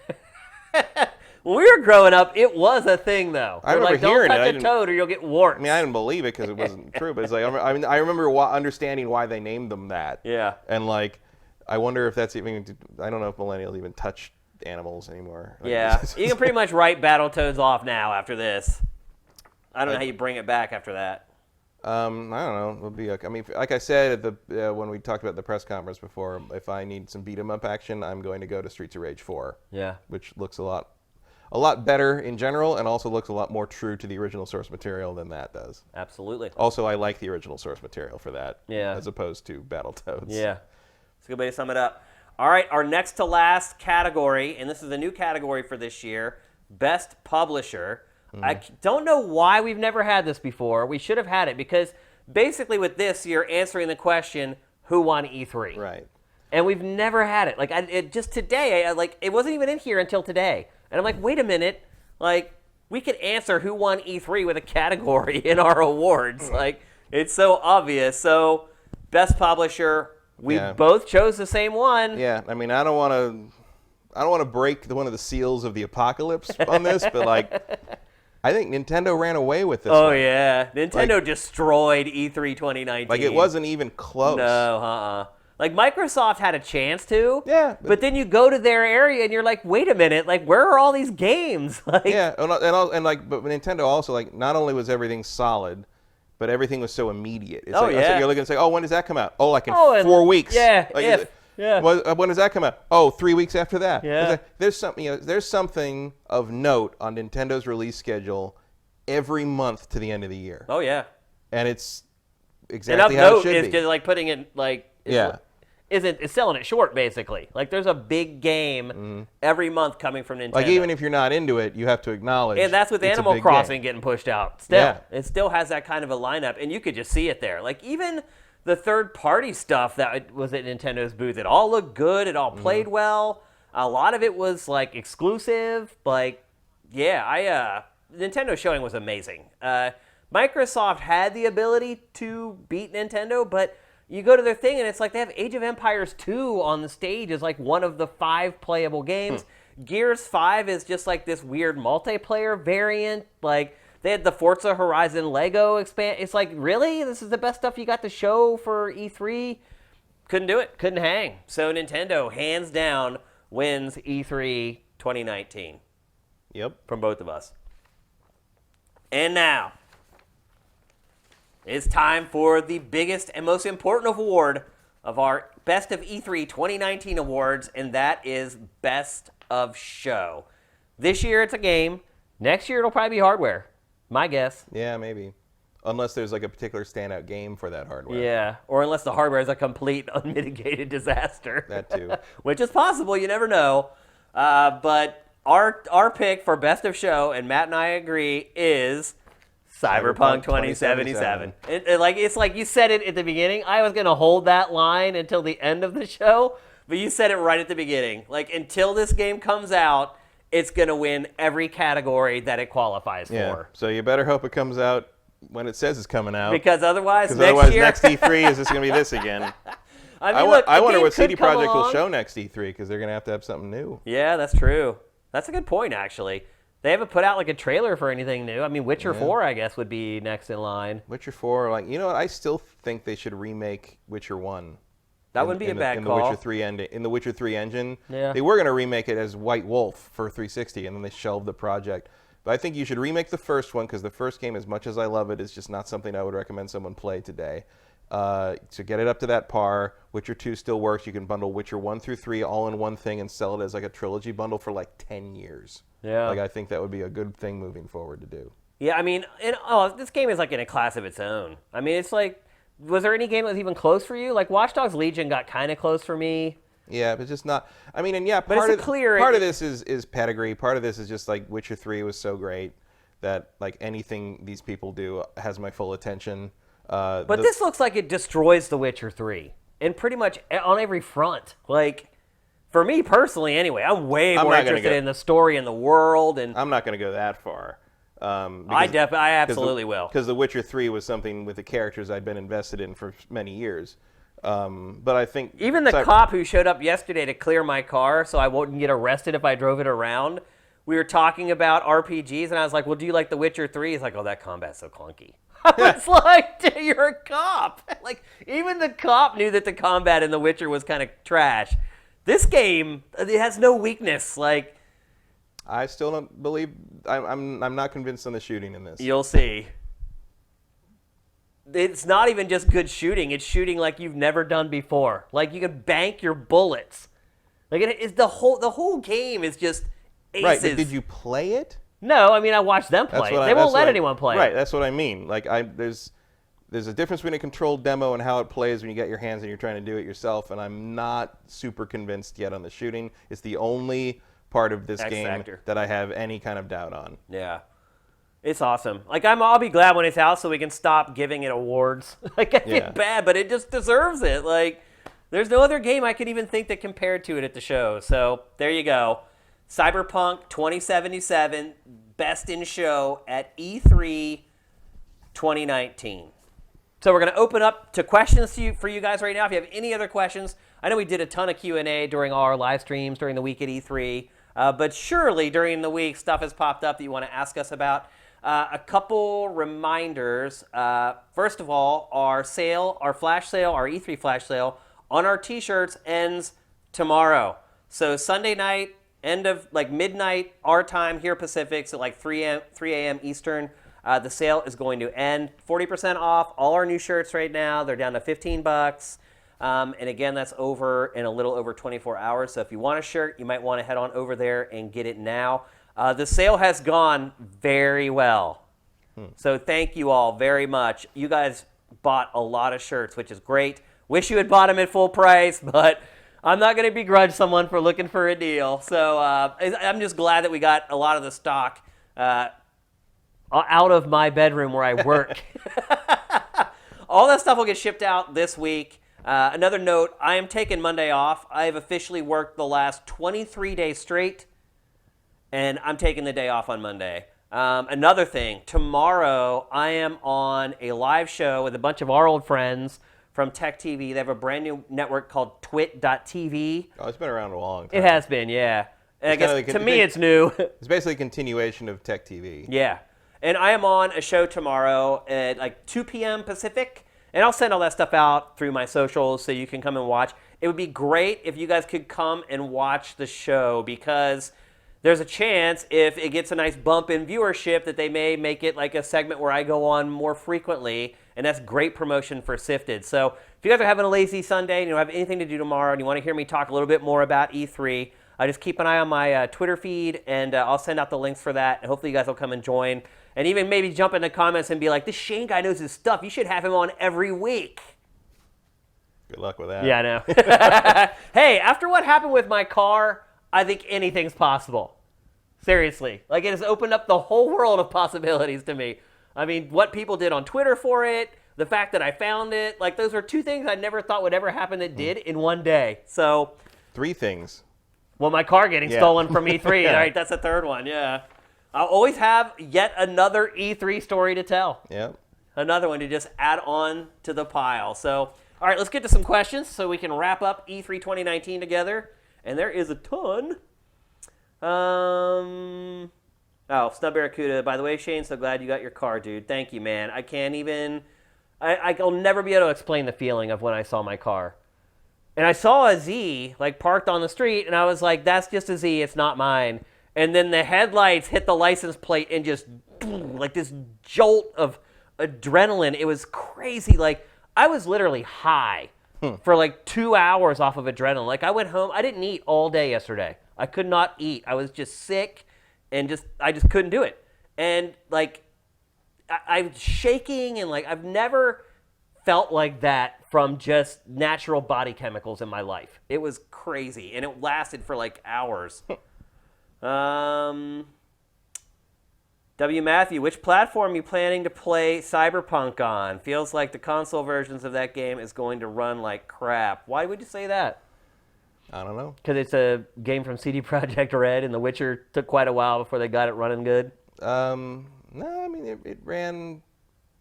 S1: Yeah. When we were growing up, it was a thing, though.
S2: I remember hearing it.
S1: Don't touch a toad or you'll get warts.
S2: I mean, I didn't believe it because it wasn't true, but it's like, I remember understanding why they named them that.
S1: Yeah.
S2: And, like, I wonder if that's even, I don't know if millennials even touch animals anymore.
S1: Yeah. You can pretty much write Battletoads off now after this. I don't know how you bring it back after that.
S2: I don't know. It'll be like, like I said at the when we talked about the press conference before, if I need some beat 'em up action, I'm going to go to Streets of Rage 4.
S1: Yeah.
S2: Which looks a lot better in general, and also looks a lot more true to the original source material than that does.
S1: Absolutely.
S2: Also, I like the original source material for that,
S1: yeah,
S2: as opposed to Battletoads.
S1: Yeah. It's a good way to sum it up. All right, our next to last category, and this is a new category for this year, Best Publisher. I don't know why we've never had this before. We should have had it because basically with this, you're answering the question, who won E3?
S2: Right.
S1: And we've never had it. Like, just today, it wasn't even in here until today. And I'm like, wait a minute. Like, we could answer who won E3 with a category in our awards. Like, it's so obvious. So, Best Publisher, we both chose the same one.
S2: Yeah, I mean, I don't want to break one of the seals of the apocalypse on this, but, like, I think Nintendo ran away with this one.
S1: Oh, yeah. Nintendo destroyed E3 2019.
S2: Like, it wasn't even close.
S1: No, Like, Microsoft had a chance to.
S2: Yeah.
S1: But then you go to their area and you're like, wait a minute. Like, where are all these games? Like,
S2: yeah, but Nintendo also, like, not only was everything solid, but everything was so immediate. It's like, you're looking and say, oh, when does that come out? Oh, like in 4 weeks.
S1: Yeah,
S2: like, when does that come out? Oh, 3 weeks after that.
S1: Yeah.
S2: Like, there's something of note on Nintendo's release schedule every month to the end of the year.
S1: Oh, yeah.
S2: And it's exactly how it should be.
S1: Is just like putting it, like, it's selling it short, basically. Like, there's a big game every month coming from Nintendo.
S2: Like, even if you're not into it, you have to acknowledge.
S1: And that's with Animal Crossing getting pushed out. Still,
S2: yeah.
S1: It still has that kind of a lineup, and you could just see it there. Like, even the third-party stuff that was at Nintendo's booth, it all looked good. It all played well. A lot of it was, like, exclusive. Like, yeah, Nintendo showing was amazing. Microsoft had the ability to beat Nintendo, but you go to their thing, and it's like they have Age of Empires 2 on the stage as, like, one of the 5 playable games. Gears 5 is just, like, this weird multiplayer variant. Like, they had the Forza Horizon Lego expand. It's like, really? This is the best stuff you got to show for E3? Couldn't do it. Couldn't hang. So Nintendo, hands down, wins E3 2019.
S2: Yep.
S1: From both of us. And now, it's time for the biggest and most important award of our Best of E3 2019 awards, and that is Best of Show. This year it's a game. Next year it'll probably be hardware. My guess.
S2: Yeah, maybe. unless there's like a particular standout game for that hardware.
S1: Yeah, or unless the hardware is a complete unmitigated disaster.
S2: That too.
S1: Which is possible, you never know. But our pick for best of show, and Matt and I agree, is Cyberpunk 2077. It's like you said it at the beginning. I was going to hold that line until the end of the show, but you said it right at the beginning. Like, until this game comes out, it's going to win every category that it qualifies for.
S2: So you better hope it comes out when it says it's coming out.
S1: Because otherwise,
S2: next E3 is just going to be this again.
S1: I mean,
S2: I wonder what CD Projekt will show next E3, because they're going to have something new.
S1: Yeah, that's true. That's a good point, actually. They haven't put out like a trailer for anything new. I mean, Witcher 4, I guess, would be next in line.
S2: Witcher 4, like, you know what? I still think they should remake Witcher 1.
S1: That wouldn't be a bad call.
S2: In the Witcher 3 engine.
S1: Yeah.
S2: They were going to remake it as White Wolf for 360, and then they shelved the project. But I think you should remake the first one, because the first game, as much as I love it, is just not something I would recommend someone play today. To get it up to that par, Witcher 2 still works. You can bundle Witcher 1 through 3 all in one thing and sell it as like a trilogy bundle for like 10 years.
S1: Yeah.
S2: Like, I think that would be a good thing moving forward to do.
S1: Yeah, I mean, this game is like in a class of its own. I mean, it's like, was there any game that was even close for you? Like, Watch Dogs Legion got kind of close for me.
S2: Yeah, but just not. I mean, and yeah,
S1: part of
S2: this is pedigree. Part of this is just like Witcher 3 was so great that like anything these people do has my full attention.
S1: But this looks like it destroys The Witcher 3 in pretty much on every front. Like, for me personally, anyway, I'm way more interested in the story and the world. And
S2: I'm not going to go that far.
S1: I absolutely will.
S2: Because The Witcher 3 was something with the characters I'd been invested in for many years. But I think
S1: even the cop who showed up yesterday to clear my car so I wouldn't get arrested if I drove it around, we were talking about RPGs, and I was like, well, do you like The Witcher 3? He's like, oh, that combat's so clunky. I was like, you're a cop. Like, even the cop knew that the combat in The Witcher was kind of trash. This game, it has no weakness. Like,
S2: I still don't believe. I'm not convinced on the shooting in this.
S1: You'll see. It's not even just good shooting. It's shooting like you've never done before. Like, you can bank your bullets. Like, it is the whole game is just aces.
S2: Right, but did you play it?
S1: No, I mean, I watched them play. They won't let anyone play.
S2: Right, that's what I mean. Like, there's a difference between a controlled demo and how it plays when you get your hands and you're trying to do it yourself, and I'm not super convinced yet on the shooting. It's the only part of this game that I have any kind of doubt on.
S1: Yeah. It's awesome. Like, I'll be glad when it's out so we can stop giving it awards. Like, I get bad, but it just deserves it. Like, there's no other game I could even think that compared to it at the show. So, there you go. Cyberpunk 2077, best in show at E3 2019. So we're going to open up to questions for you guys right now. If you have any other questions, I know we did a ton of Q&A during all our live streams during the week at E3, but surely during the week stuff has popped up that you want to ask us about. A couple reminders. First of all, our flash sale, our E3 flash sale on our t-shirts ends tomorrow. So Sunday night, end of like midnight our time here Pacific, so like 3 a.m. Eastern. The sale is going to end. 40% off all our new shirts right now. They're down to $15. And again, that's over in a little over 24 hours. So if you want a shirt, you might want to head on over there and get it now. The sale has gone very well. So thank you all very much. You guys bought a lot of shirts, which is great. Wish you had bought them at full price, but I'm not going to begrudge someone for looking for a deal. So I'm just glad that we got a lot of the stock out of my bedroom where I work. All that stuff will get shipped out this week. Another note, I am taking Monday off. I have officially worked the last 23 days straight, and I'm taking the day off on Monday. Another thing, tomorrow I am on a live show with a bunch of our old friends from Tech TV. They have a brand new network called twit.tv.
S2: Oh, it's been around a long time.
S1: It has been, yeah. And I guess to me it's new.
S2: It's basically a continuation of Tech TV.
S1: Yeah. And I am on a show tomorrow at like 2 p.m. Pacific, and I'll send all that stuff out through my socials so you can come and watch. It would be great if you guys could come and watch the show, because there's a chance if it gets a nice bump in viewership that they may make it like a segment where I go on more frequently, and that's great promotion for SIFTD. So if you guys are having a lazy Sunday and you don't have anything to do tomorrow and you want to hear me talk a little bit more about E3, just keep an eye on my Twitter feed, and I'll send out the links for that, and hopefully you guys will come and join. And even maybe jump in the comments and be like, this Shane guy knows his stuff. You should have him on every week.
S2: Good luck with that.
S1: Yeah, I know. Hey, after what happened with my car, I think anything's possible. Seriously. Like, it has opened up the whole world of possibilities to me. I mean, what people did on Twitter for it, the fact that I found it, like, those are two things I never thought would ever happen that did in one day. So,
S2: 3 things.
S1: well, my car getting stolen from E3.
S2: Yeah.
S1: All right, that's the third one, yeah. I'll always have yet another E3 story to tell.
S2: Yep.
S1: Another one to just add on to the pile. So, all right, let's get to some questions so we can wrap up E3 2019 together. And there is a ton. Snub Barracuda. By the way, Shane, so glad you got your car, dude. Thank you, man. I can't even... I'll never be able to explain the feeling of when I saw my car. And I saw a Z, like, parked on the street, and I was like, that's just a Z, it's not mine. And then the headlights hit the license plate and just, like, this jolt of adrenaline. It was crazy. Like, I was literally high for, like, 2 hours off of adrenaline. Like, I went home. I didn't eat all day yesterday. I could not eat. I was just sick and I just couldn't do it. And, like, I was shaking and, like, I've never felt like that from just natural body chemicals in my life. It was crazy, and it lasted for, like, hours. W. Matthew, which platform are you planning to play Cyberpunk on? Feels like the console versions of that game is going to run like crap. Why would you say that?
S2: I don't know.
S1: Because it's a game from CD Projekt Red, and The Witcher took quite a while before they got it running good.
S2: No, I mean, it ran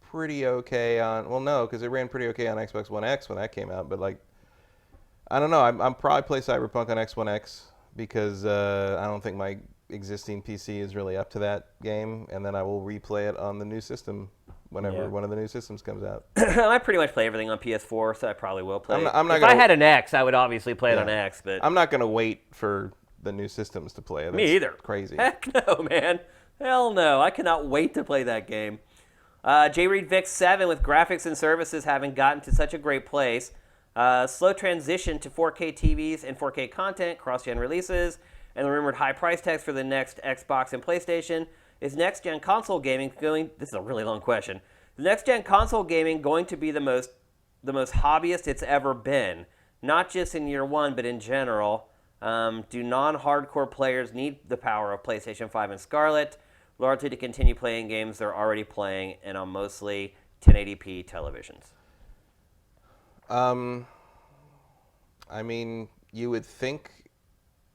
S2: pretty okay on... Well, no, because it ran pretty okay on Xbox One X when that came out. But, like, I don't know. I'm probably play Cyberpunk on X One X because I don't think my existing PC is really up to that game. And then I will replay it on the new system whenever one of the new systems comes out.
S1: I pretty much play everything on PS4, so I probably will play it. If
S2: I
S1: I had an X, I would obviously play it on X. But
S2: I'm not going to wait for the new systems to play it.
S1: Me either.
S2: Crazy.
S1: Heck no, man. Hell no. I cannot wait to play that game. J. Reed Vic 7 with graphics and services having gotten to such a great place. Slow transition to 4K TVs and 4K content, cross-gen releases, and the rumored high price tags for the next Xbox and PlayStation. Is next-gen console gaming going... This is a really long question. Is next-gen console gaming going to be the most hobbyist it's ever been? Not just in year one, but in general. Do non-hardcore players need the power of PlayStation 5 and Scarlet largely to continue playing games they're already playing and on mostly 1080p televisions?
S2: I mean, you would think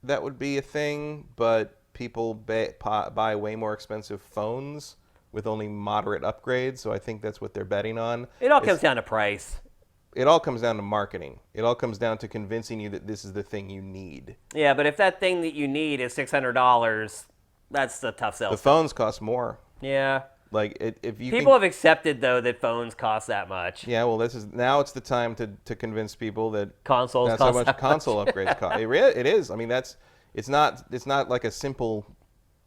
S2: that would be a thing, but people buy way more expensive phones with only moderate upgrades, so I think that's what they're betting on.
S1: It all comes down to price.
S2: It all comes down to marketing. It all comes down to convincing you that this is the thing you need.
S1: Yeah, but if that thing that you need is $600, that's a tough sell.
S2: The phones cost more.
S1: Yeah.
S2: Like if you
S1: people have accepted though that phones cost that much.
S2: Yeah, well, now it's the time to convince people that
S1: consoles
S2: that's
S1: cost
S2: how much console upgrades cost. It is. I mean, it's not like a simple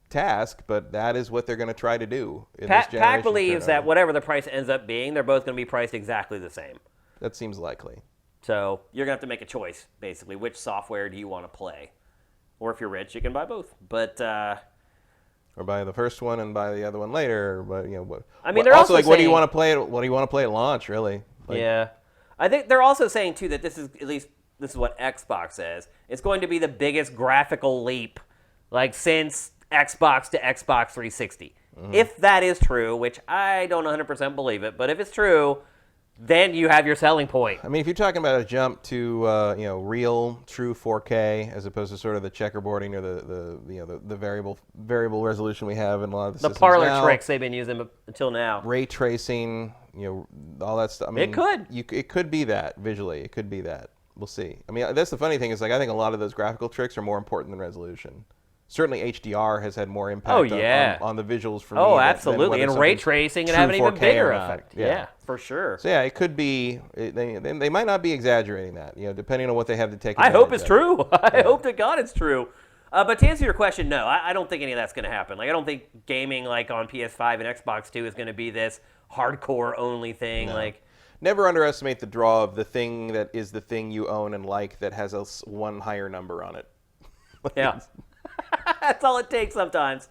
S2: task, but that is what they're going to try to do.
S1: Pack believes that whatever the price ends up being, they're both going to be priced exactly the same.
S2: That seems likely.
S1: So you're going to have to make a choice, basically. Which software do you want to play? Or if you're rich, you can buy both. But
S2: or buy the first one and buy the other one later. But
S1: I mean, they're also
S2: like,
S1: saying,
S2: what do you want to play? What do you want to play at launch? Really?
S1: Yeah, I think they're also saying too that this is what Xbox says. It's going to be the biggest graphical leap, like since Xbox to Xbox 360. Mm-hmm. If that is true, which I don't 100% believe it, but if it's true, then you have your selling point.
S2: I mean, if you're talking about a jump to real, true 4K as opposed to sort of the checkerboarding or the variable resolution we have in a lot of the systems
S1: parlor
S2: now,
S1: tricks they've been using until now,
S2: ray tracing, all that stuff. I mean, it could be that visually. It could be that. We'll see. I mean, that's the funny thing is, like, I think a lot of those graphical tricks are more important than resolution. Certainly, HDR has had more impact on the visuals for me.
S1: Oh, absolutely. And ray tracing and have an even bigger effect. Yeah, for sure.
S2: So, yeah, it could be. They might not be exaggerating that, depending on what they have to take.
S1: I hope it's true. I hope to God it's true. But to answer your question, no, I don't think any of that's going to happen. Like, I don't think gaming like on PS5 and Xbox 2 is going to be this hardcore only thing.
S2: No.
S1: Like,
S2: never underestimate the draw of the thing that is the thing you own and like that has one higher number on it.
S1: Yeah. That's all it takes sometimes.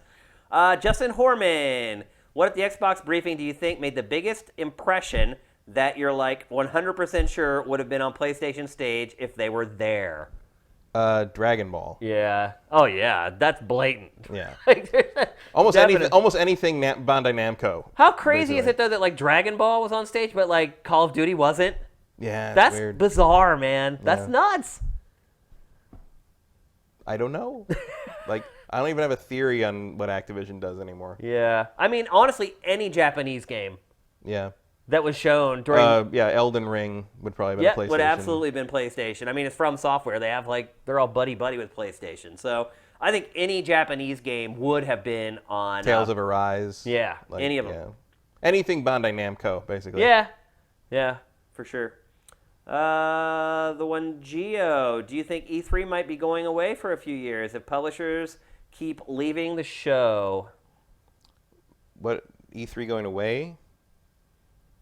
S1: Justin Horman. What at the Xbox briefing do you think made the biggest impression that you're like 100% sure would have been on PlayStation stage if they were there?
S2: Dragon Ball.
S1: Yeah. Oh yeah, that's blatant.
S2: Yeah.
S1: Almost
S2: Almost anything Bandai Namco.
S1: How crazy
S2: basically.
S1: is it though that like Dragon Ball was on stage, but like Call of Duty wasn't?
S2: Yeah,
S1: That's
S2: weird.
S1: bizarre, man. That's
S2: Yeah.
S1: nuts.
S2: I don't know. Like, I don't even have a theory on what Activision does anymore.
S1: Yeah. I mean, honestly, any Japanese game
S2: Yeah.
S1: that was shown during
S2: Elden Ring would probably have been PlayStation.
S1: would absolutely been PlayStation. I mean, it's From Software. They have they're all buddy with PlayStation. So I think any Japanese game would have been on
S2: Tales of Arise.
S1: Yeah, any of them.
S2: Yeah. Anything Bandai Namco, basically.
S1: Yeah, for sure. The one Geo. Do you think E3 might be going away for a few years if publishers keep leaving the show?
S2: What, E3 going away?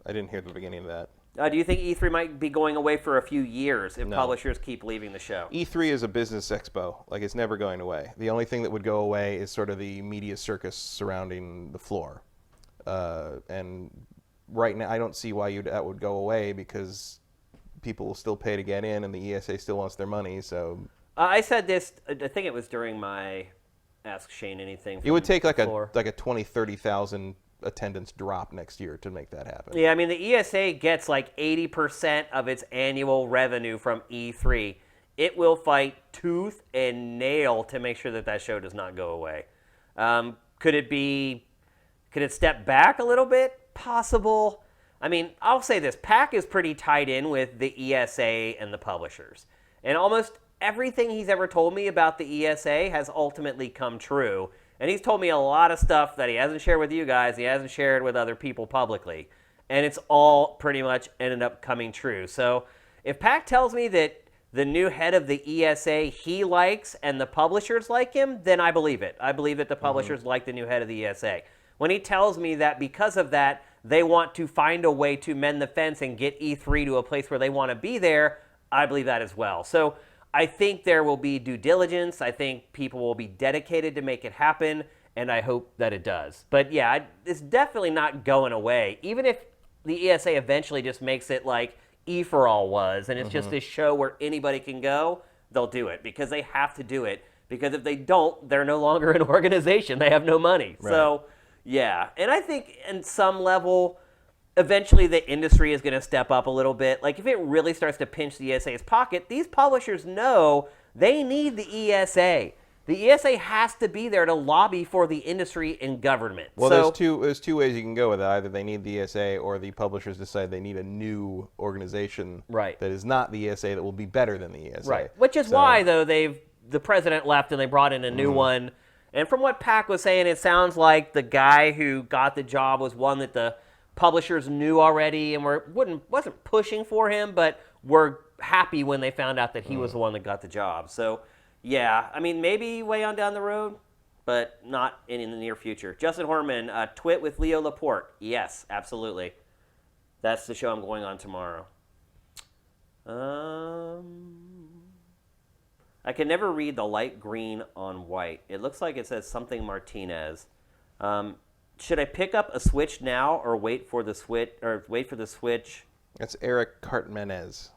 S2: I didn't hear the beginning of that.
S1: Do you think E3 might be going away for a few years if
S2: No.
S1: publishers keep leaving the show?
S2: E3 is a business expo. Like, it's never going away. The only thing that would go away is sort of the media circus surrounding the floor. And right now, I don't see why that would go away because people will still pay to get in and the ESA still wants their money, so...
S1: I said this, I think it was during my Ask Shane Anything.
S2: It would take like
S1: floor.
S2: a 20, 30,000 attendance drop next year to make that happen.
S1: Yeah, I mean, the ESA gets like 80% of its annual revenue from E3. It will fight tooth and nail to make sure that show does not go away. Could it step back a little bit? Possible. I mean, I'll say this. PAC is pretty tied in with the ESA and the publishers. And almost everything he's ever told me about the ESA has ultimately come true. And he's told me a lot of stuff that he hasn't shared with you guys, he hasn't shared with other people publicly. And it's all pretty much ended up coming true. So if PAC tells me that the new head of the ESA he likes and the publishers like him, then I believe it. I believe that the publishers like the new head of the ESA. When he tells me that because of that, they want to find a way to mend the fence and get E3 to a place where they want to be there, I believe that as well. So I think there will be due diligence. I think people will be dedicated to make it happen, and I hope that it does. But yeah, it's definitely not going away. Even if the ESA eventually just makes it like E4All was, and it's just this show where anybody can go, they'll do it because they have to do it. Because if they don't, they're no longer an organization. They have no money.
S2: Right.
S1: So yeah, and I think in some level, eventually the industry is going to step up a little bit. Like if it really starts to pinch the ESA's pocket, these publishers know they need the ESA. The ESA has to be there to lobby for the industry and government.
S2: Well,
S1: so,
S2: there's two ways you can go with it. Either they need the ESA or the publishers decide they need a new organization
S1: Right.
S2: that is not the ESA that will be better than the ESA.
S1: right. Which is why, though, the president left and they brought in a new one. And from what PAC was saying, it sounds like the guy who got the job was one that the publishers knew already and wasn't pushing for him, but were happy when they found out that he was the one that got the job. So, yeah, I mean, maybe way on down the road, but not in the near future. Justin Horman, Twit with Leo Laporte. Yes, absolutely. That's the show I'm going on tomorrow. I can never read the light green on white. It looks like it says something Martinez. Should I pick up a Switch now or wait for the Switch?
S2: That's Eric Cartmenez.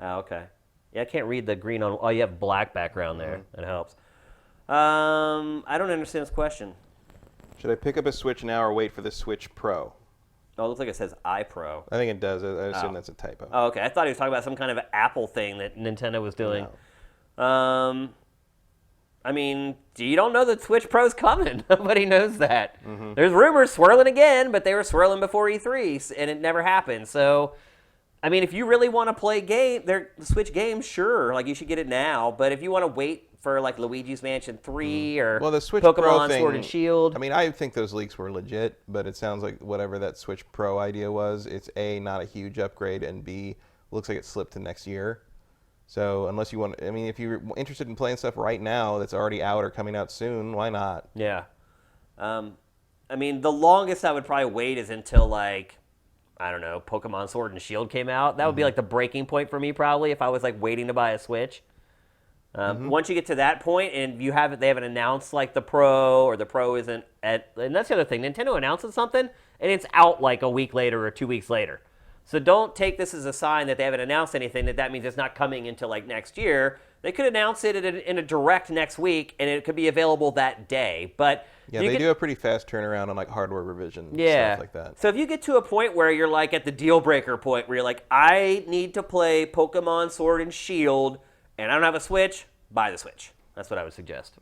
S1: Oh, okay. Yeah, I can't read the green on. Oh, you have black background there. That helps. I don't understand this question.
S2: Should I pick up a Switch now or wait for the Switch Pro?
S1: Oh, it looks like it says iPro.
S2: I think it does. I assume that's a typo.
S1: Oh, okay. I thought he was talking about some kind of Apple thing that Nintendo was doing.
S2: No.
S1: I mean, you don't know that Switch Pro's coming. Nobody knows that. There's rumors swirling again, but they were swirling before E3, and it never happened. So, I mean, if you really want to play the Switch games, sure, like you should get it now. But if you want to wait for like Luigi's Mansion 3 or
S2: the Switch Pro
S1: Pokemon
S2: thing,
S1: Sword and Shield.
S2: I mean, I think those leaks were legit, but it sounds like whatever that Switch Pro idea was, it's A, not a huge upgrade, and B, looks like it slipped to next year. So unless you want, I mean, if you're interested in playing stuff right now that's already out or coming out soon, why not?
S1: Yeah. I mean, the longest I would probably wait is until, like, I don't know, Pokemon Sword and Shield came out. That would be, like, the breaking point for me, probably, if I was, like, waiting to buy a Switch. Once you get to that point and they haven't announced like the Pro, or the Pro isn't and that's the other thing. Nintendo announces something and it's out like a week later or 2 weeks later. So don't take this as a sign that they haven't announced anything, that means it's not coming until like next year. They could announce it in a direct next week, and it could be available that day. But
S2: yeah, they do a pretty fast turnaround on like hardware revision stuff like that.
S1: So if you get to a point where you're like at the deal breaker point, where you're like, I need to play Pokemon Sword and Shield, and I don't have a Switch, buy the Switch. That's what I would suggest.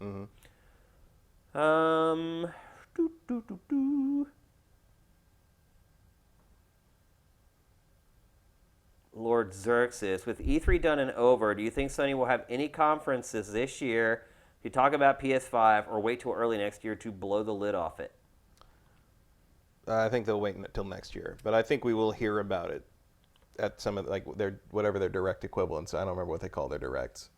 S1: Lord Xerxes, with E3 done and over, do you think Sony will have any conferences this year to talk about PS5, or wait till early next year to blow the lid off it?
S2: I think they'll wait until next year, but I think we will hear about it at some of whatever their direct equivalents. I don't remember what they call their directs.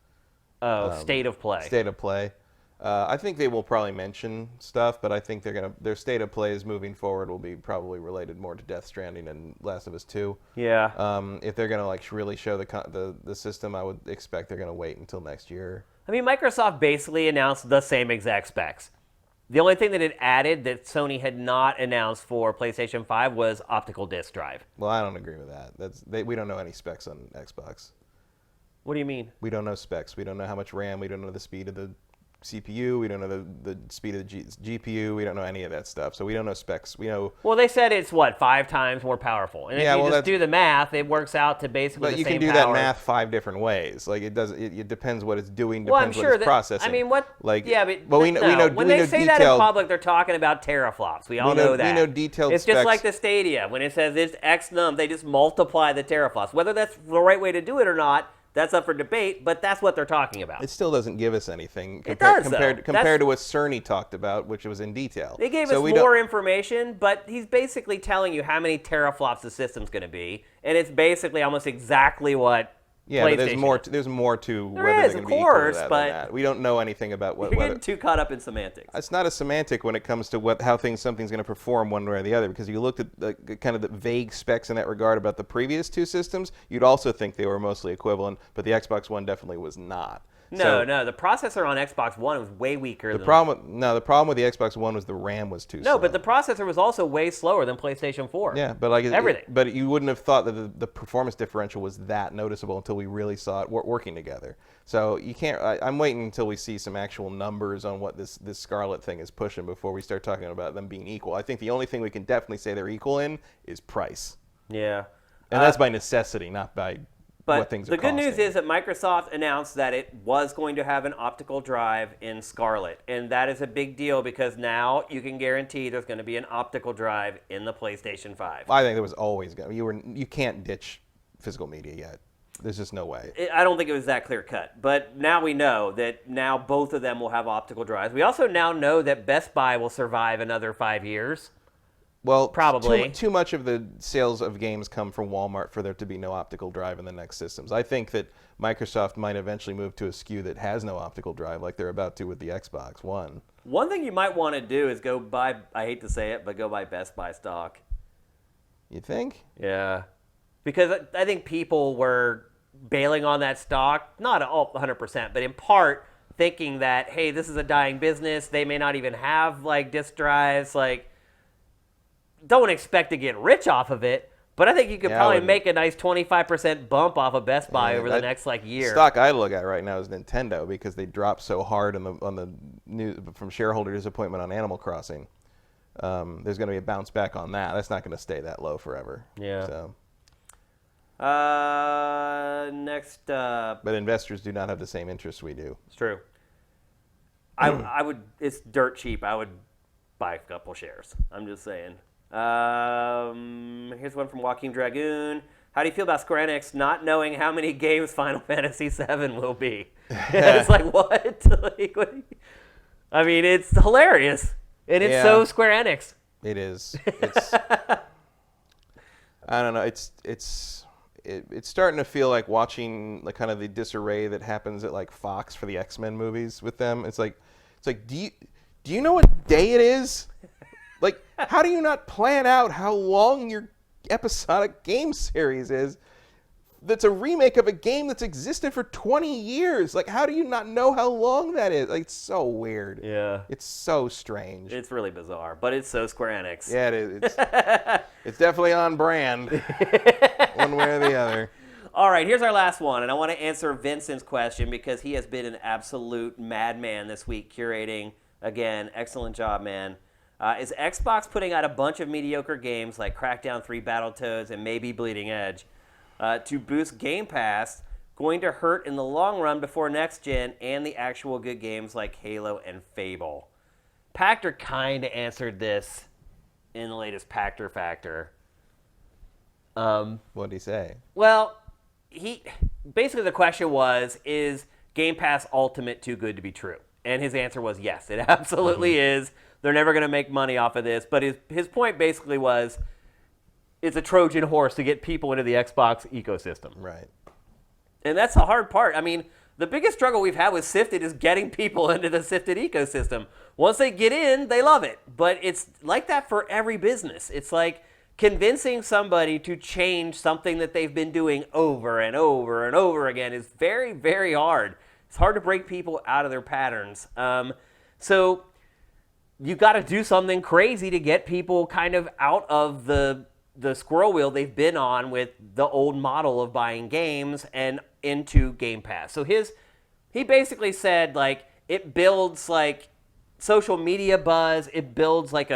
S1: State of Play.
S2: State of Play. I think they will probably mention stuff, but I think their state of plays moving forward will be probably related more to Death Stranding and Last of Us 2.
S1: Yeah.
S2: If they're gonna like really show the system, I would expect they're gonna wait until next year.
S1: I mean, Microsoft basically announced the same exact specs. The only thing that it added that Sony had not announced for PlayStation 5 was optical disc drive.
S2: Well, I don't agree with that. We don't know any specs on Xbox.
S1: What do you mean?
S2: We don't know specs. We don't know how much RAM. We don't know the speed of the CPU. We don't know the speed of the GPU. We don't know any of that stuff. So we don't know specs. We know.
S1: Well, they said it's 5 times more powerful, and if you just do the math, it works out to basically the same power.
S2: But you can do that math 5 different ways. Like it does. It depends what it's doing. Depends what it's processing.
S1: I mean, what?
S2: Like
S1: yeah, but
S2: we know
S1: when they say that in public, they're talking about teraflops. We all know that.
S2: We know detailed.
S1: It's just like the Stadia. When it says it's X num, they just multiply the teraflops. Whether that's the right way to do it or not, that's up for debate, but that's what they're talking about.
S2: It still doesn't give us anything
S1: compared
S2: to what Cerny talked about, which was in detail.
S1: They gave us more information, but he's basically telling you how many teraflops the system's going to be, and it's basically almost exactly what PlayStation
S2: but there's more to whether they're going to be equal to that than that. We don't know anything about what.
S1: You're getting too caught up in semantics.
S2: It's not a semantic when it comes to how something's going to perform one way or the other, because you looked at the kind of the vague specs in that regard about the previous two systems, you'd also think they were mostly equivalent, but the Xbox One definitely was not.
S1: No, the processor on Xbox One was way weaker.
S2: The problem with the Xbox One was the RAM was too slow.
S1: No, but the processor was also way slower than PlayStation 4.
S2: Yeah, but like
S1: everything.
S2: But you wouldn't have thought that the performance differential was that noticeable until we really saw it working together. So you can't. I'm waiting until we see some actual numbers on what this Scarlet thing is pushing before we start talking about them being equal. I think the only thing we can definitely say they're equal in is price.
S1: Yeah,
S2: and that's by necessity, not by.
S1: But the good news is that Microsoft announced that it was going to have an optical drive in Scarlet, and that is a big deal because now you can guarantee there's going to be an optical drive in the PlayStation 5.
S2: I think there was always going to. You can't ditch physical media yet. There's just no way.
S1: I don't think it was that clear cut, but now we know that now both of them will have optical drives. We also now know that Best Buy will survive another 5 years.
S2: Well,
S1: probably
S2: too much of the sales of games come from Walmart for there to be no optical drive in the next systems. I think that Microsoft might eventually move to a SKU that has no optical drive, like they're about to with the Xbox One.
S1: One thing you might want to do is go buy, I hate to say it, but go buy Best Buy stock.
S2: You think?
S1: Yeah. Because I think people were bailing on that stock, not all 100%, but in part thinking that, hey, this is a dying business. They may not even have like disk drives, like. Don't expect to get rich off of it, but I think you could probably make a nice 25% bump off of Best Buy over the next year.
S2: Stock I look at right now is Nintendo because they dropped so hard on the news from shareholder disappointment on Animal Crossing. There's going to be a bounce back on that. That's not going to stay that low forever.
S1: Yeah.
S2: So.
S1: Next up.
S2: But investors do not have the same interests we do.
S1: It's true. I would. It's dirt cheap. I would buy a couple shares. I'm just saying. Here's one from Joaquin Dragoon. How do you feel about Square Enix not knowing how many games Final Fantasy VII will be? It's like, what? I mean, it's hilarious. And it's so Square Enix.
S2: It is. It's I don't know. It's starting to feel like watching kind of the disarray that happens at like Fox for the X-Men movies with them. It's like do you know what day it is? Like, how do you not plan out how long your episodic game series is that's a remake of a game that's existed for 20 years. Like, how do you not know how long that is? Like, it's so weird.
S1: Yeah.
S2: It's so strange.
S1: It's really bizarre, but it's so Square Enix.
S2: Yeah, it is. It's definitely on brand, one way or the other.
S1: All right, here's our last one, and I want to answer Vincent's question because he has been an absolute madman this week curating. Again, excellent job, man. Is Xbox putting out a bunch of mediocre games like Crackdown 3, Battletoads, and maybe Bleeding Edge to boost Game Pass going to hurt in the long run before next gen and the actual good games like Halo and Fable? Pactor kind of answered this in the latest Pactor Factor.
S2: What did he say?
S1: Well, he basically the question was, is Game Pass Ultimate too good to be true? And his answer was yes, it absolutely is. They're never going to make money off of this. But his point basically was, it's a Trojan horse to get people into the Xbox ecosystem.
S2: Right.
S1: And that's the hard part. I mean, the biggest struggle we've had with SIFTD is getting people into the SIFTD ecosystem. Once they get in, they love it. But it's like that for every business. It's like convincing somebody to change something that they've been doing over and over and over again is very, very hard. It's hard to break people out of their patterns. So you got to do something crazy to get people kind of out of the squirrel wheel they've been on with the old model of buying games and into Game Pass. So he basically said, like, it builds like social media buzz. It builds like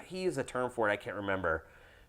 S1: he used a term for it, I can't remember.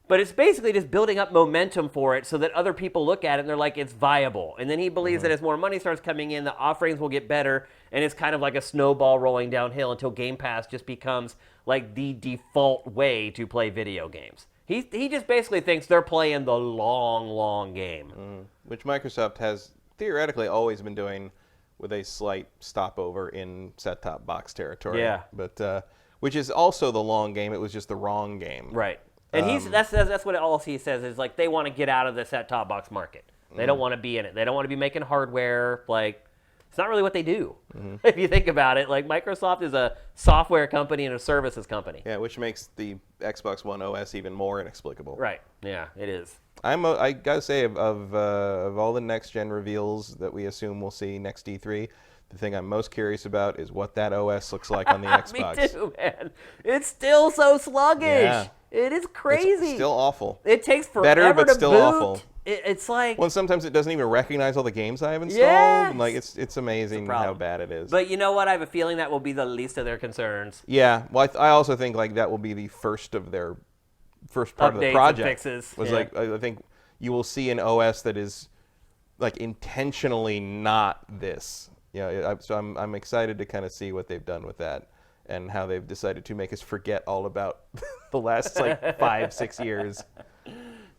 S1: But it's basically just building up momentum for it so that other people look at it and they're like, it's viable. And then he believes that as more money starts coming in, the offerings will get better, and it's kind of like a snowball rolling downhill until Game Pass just becomes like the default way to play video games. He just basically thinks they're playing the long, long game.
S2: Which Microsoft has theoretically always been doing with a slight stopover in set-top box territory.
S1: Yeah.
S2: But which is also the long game. It was just the wrong game.
S1: Right. And that's what all he says is, like, they want to get out of the set-top box market. They don't want to be in it. They don't want to be making hardware. Like, it's not really what they do. If you think about it, like, Microsoft is a software company and a services company.
S2: Yeah, which makes the Xbox One OS even more inexplicable.
S1: Right. Yeah, it is.
S2: I gotta say, of all the next-gen reveals that we assume we'll see next E3, the thing I'm most curious about is what that OS looks like on the Xbox.
S1: Me too, man. It's still so sluggish.
S2: Yeah.
S1: It is crazy.
S2: It's still awful.
S1: It takes forever
S2: Better, but
S1: to
S2: still
S1: boot.
S2: awful.
S1: It's like...
S2: Well, sometimes it doesn't even recognize all the games I have installed.
S1: Yes.
S2: And like, it's amazing how bad it is.
S1: But you know what? I have a feeling that will be the least of their concerns.
S2: Yeah. Well, I also think like that will be the first of their first part
S1: Updates
S2: of the project.
S1: and fixes.
S2: Was
S1: Yeah.
S2: like, I think you will see an OS that is like intentionally not this. Yeah. So I'm excited to kind of see what they've done with that and how they've decided to make us forget all about the last like 5-6 years.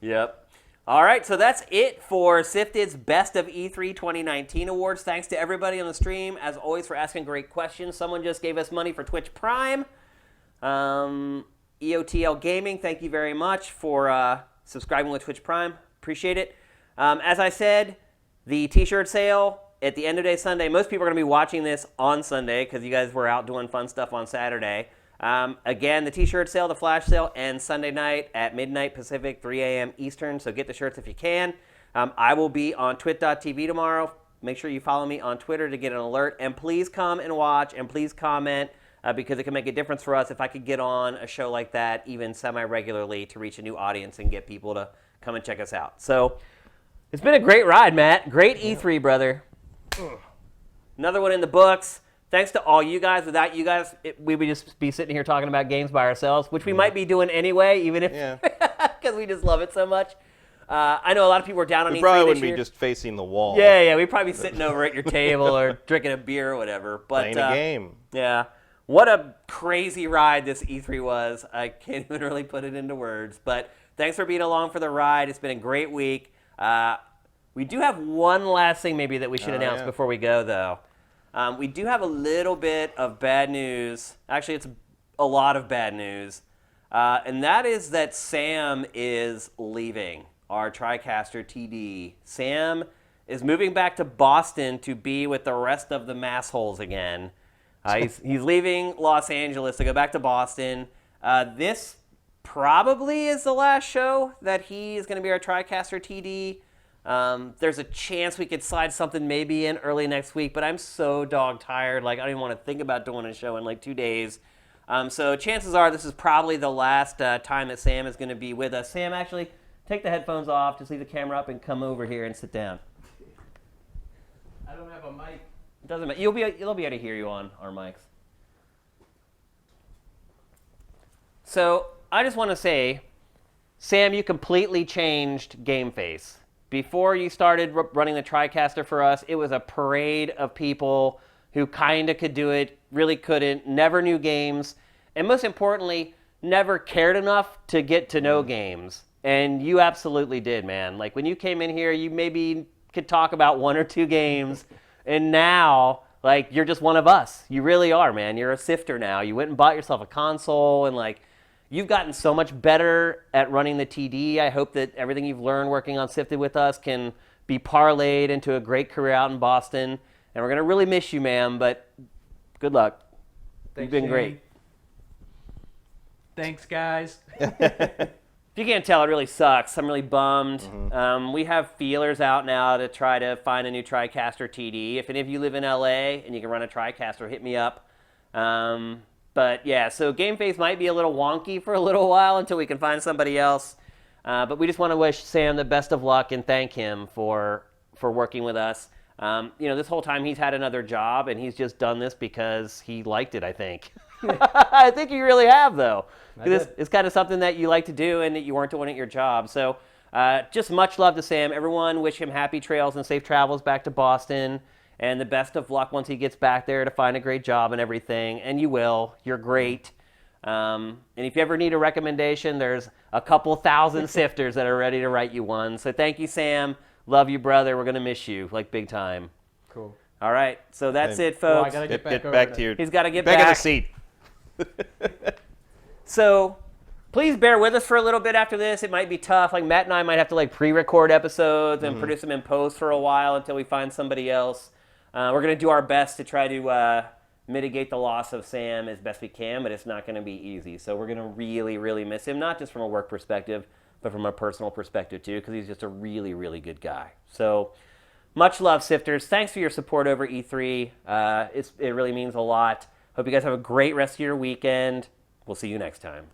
S1: Yep. All right, so that's it for SIFTD's Best of E3 2019 awards. Thanks to everybody on the stream, as always, for asking great questions. Someone just gave us money for Twitch Prime. EOTL Gaming, thank you very much for subscribing with Twitch Prime. Appreciate it. As I said, the T-shirt sale at the end of day Sunday. Most people are going to be watching this on Sunday because you guys were out doing fun stuff on Saturday. Again, the T-shirt sale, the flash sale, ends Sunday night at midnight Pacific, 3 a.m. Eastern, so get the shirts if you can. I will be on twit.tv tomorrow. Make sure you follow me on Twitter to get an alert. And please come and watch, and please comment, because it can make a difference for us if I could get on a show like that even semi-regularly to reach a new audience and get people to come and check us out. So it's been a great ride, Matt. Great E3, brother. Another one in the books. Thanks to all you guys. Without you guys, we would just be sitting here talking about games by ourselves, which we might be doing anyway, even if because we just love it so much. I know a lot of people are down on E3
S2: probably
S1: this
S2: wouldn't
S1: year.
S2: be just facing the wall.
S1: Yeah, we'd probably be sitting over at your table or drinking a beer or whatever. But
S2: Playing a game.
S1: Yeah. What a crazy ride this E3 was. I can't even really put it into words. But thanks for being along for the ride. It's been a great week. We do have one last thing maybe that we should announce before we go, though. We do have a little bit of bad news. Actually, it's a lot of bad news. And that is that Sam is leaving, our TriCaster TD. Sam is moving back to Boston to be with the rest of the massholes again. He's leaving Los Angeles to go back to Boston. This probably is the last show that he is going to be our TriCaster TD. There's a chance we could slide something maybe in early next week, but I'm so dog tired. Like, I don't even want to think about doing a show in like 2 days. So chances are this is probably the last time that Sam is going to be with us. Sam, actually, take the headphones off, just leave the camera up, and come over here and sit down.
S2: I don't have a mic.
S1: It doesn't matter. You'll be able to hear you on our mics. So I just want to say, Sam, you completely changed Game Face. Before you started running the TriCaster for us, it was a parade of people who kind of could do it, really couldn't, never knew games, and most importantly, never cared enough to get to know games. And you absolutely did, man. Like, when you came in here, you maybe could talk about 1 or 2 games, and now, like, you're just one of us. You really are, man. You're a sifter now. You went and bought yourself a console, and, like, you've gotten so much better at running the TD. I hope that everything you've learned working on Sifted with us can be parlayed into a great career out in Boston. And we're going to really miss you, man, but good luck.
S3: Thanks,
S1: You've been
S3: Jamie.
S1: great.
S3: Thanks, guys.
S1: If you can't tell, it really sucks. I'm really bummed. We have feelers out now to try to find a new TriCaster TD. If any of you live in LA and you can run a TriCaster, hit me up. But yeah, so Game Face might be a little wonky for a little while until we can find somebody else. But we just want to wish Sam the best of luck and thank him for working with us. This whole time he's had another job, and he's just done this because he liked it, I think. I think you really have, though. It's kind of something that you like to do and that you weren't doing at your job. So just much love to Sam. Everyone, wish him happy trails and safe travels back to Boston, and the best of luck once he gets back there to find a great job and everything. And you will. You're great. And if you ever need a recommendation, there's a couple thousand sifters that are ready to write you one. So thank you, Sam. Love you, brother. We're going to miss you, like, big time.
S3: Cool.
S1: All right. So that's it,
S3: Well, I
S1: folks.
S3: got to get back,
S2: Get
S3: over
S2: back
S3: to
S2: to your
S1: He's got to get
S2: back
S1: back.
S2: in the seat.
S1: So please bear with us for a little bit after this. It might be tough. Like, Matt and I might have to, like, pre-record episodes and produce them in post for a while until we find somebody else. We're going to do our best to try to mitigate the loss of Sam as best we can, but it's not going to be easy. So we're going to really, really miss him, not just from a work perspective, but from a personal perspective too, because he's just a really, really good guy. So much love, Sifters. Thanks for your support over E3. It really means a lot. Hope you guys have a great rest of your weekend. We'll see you next time.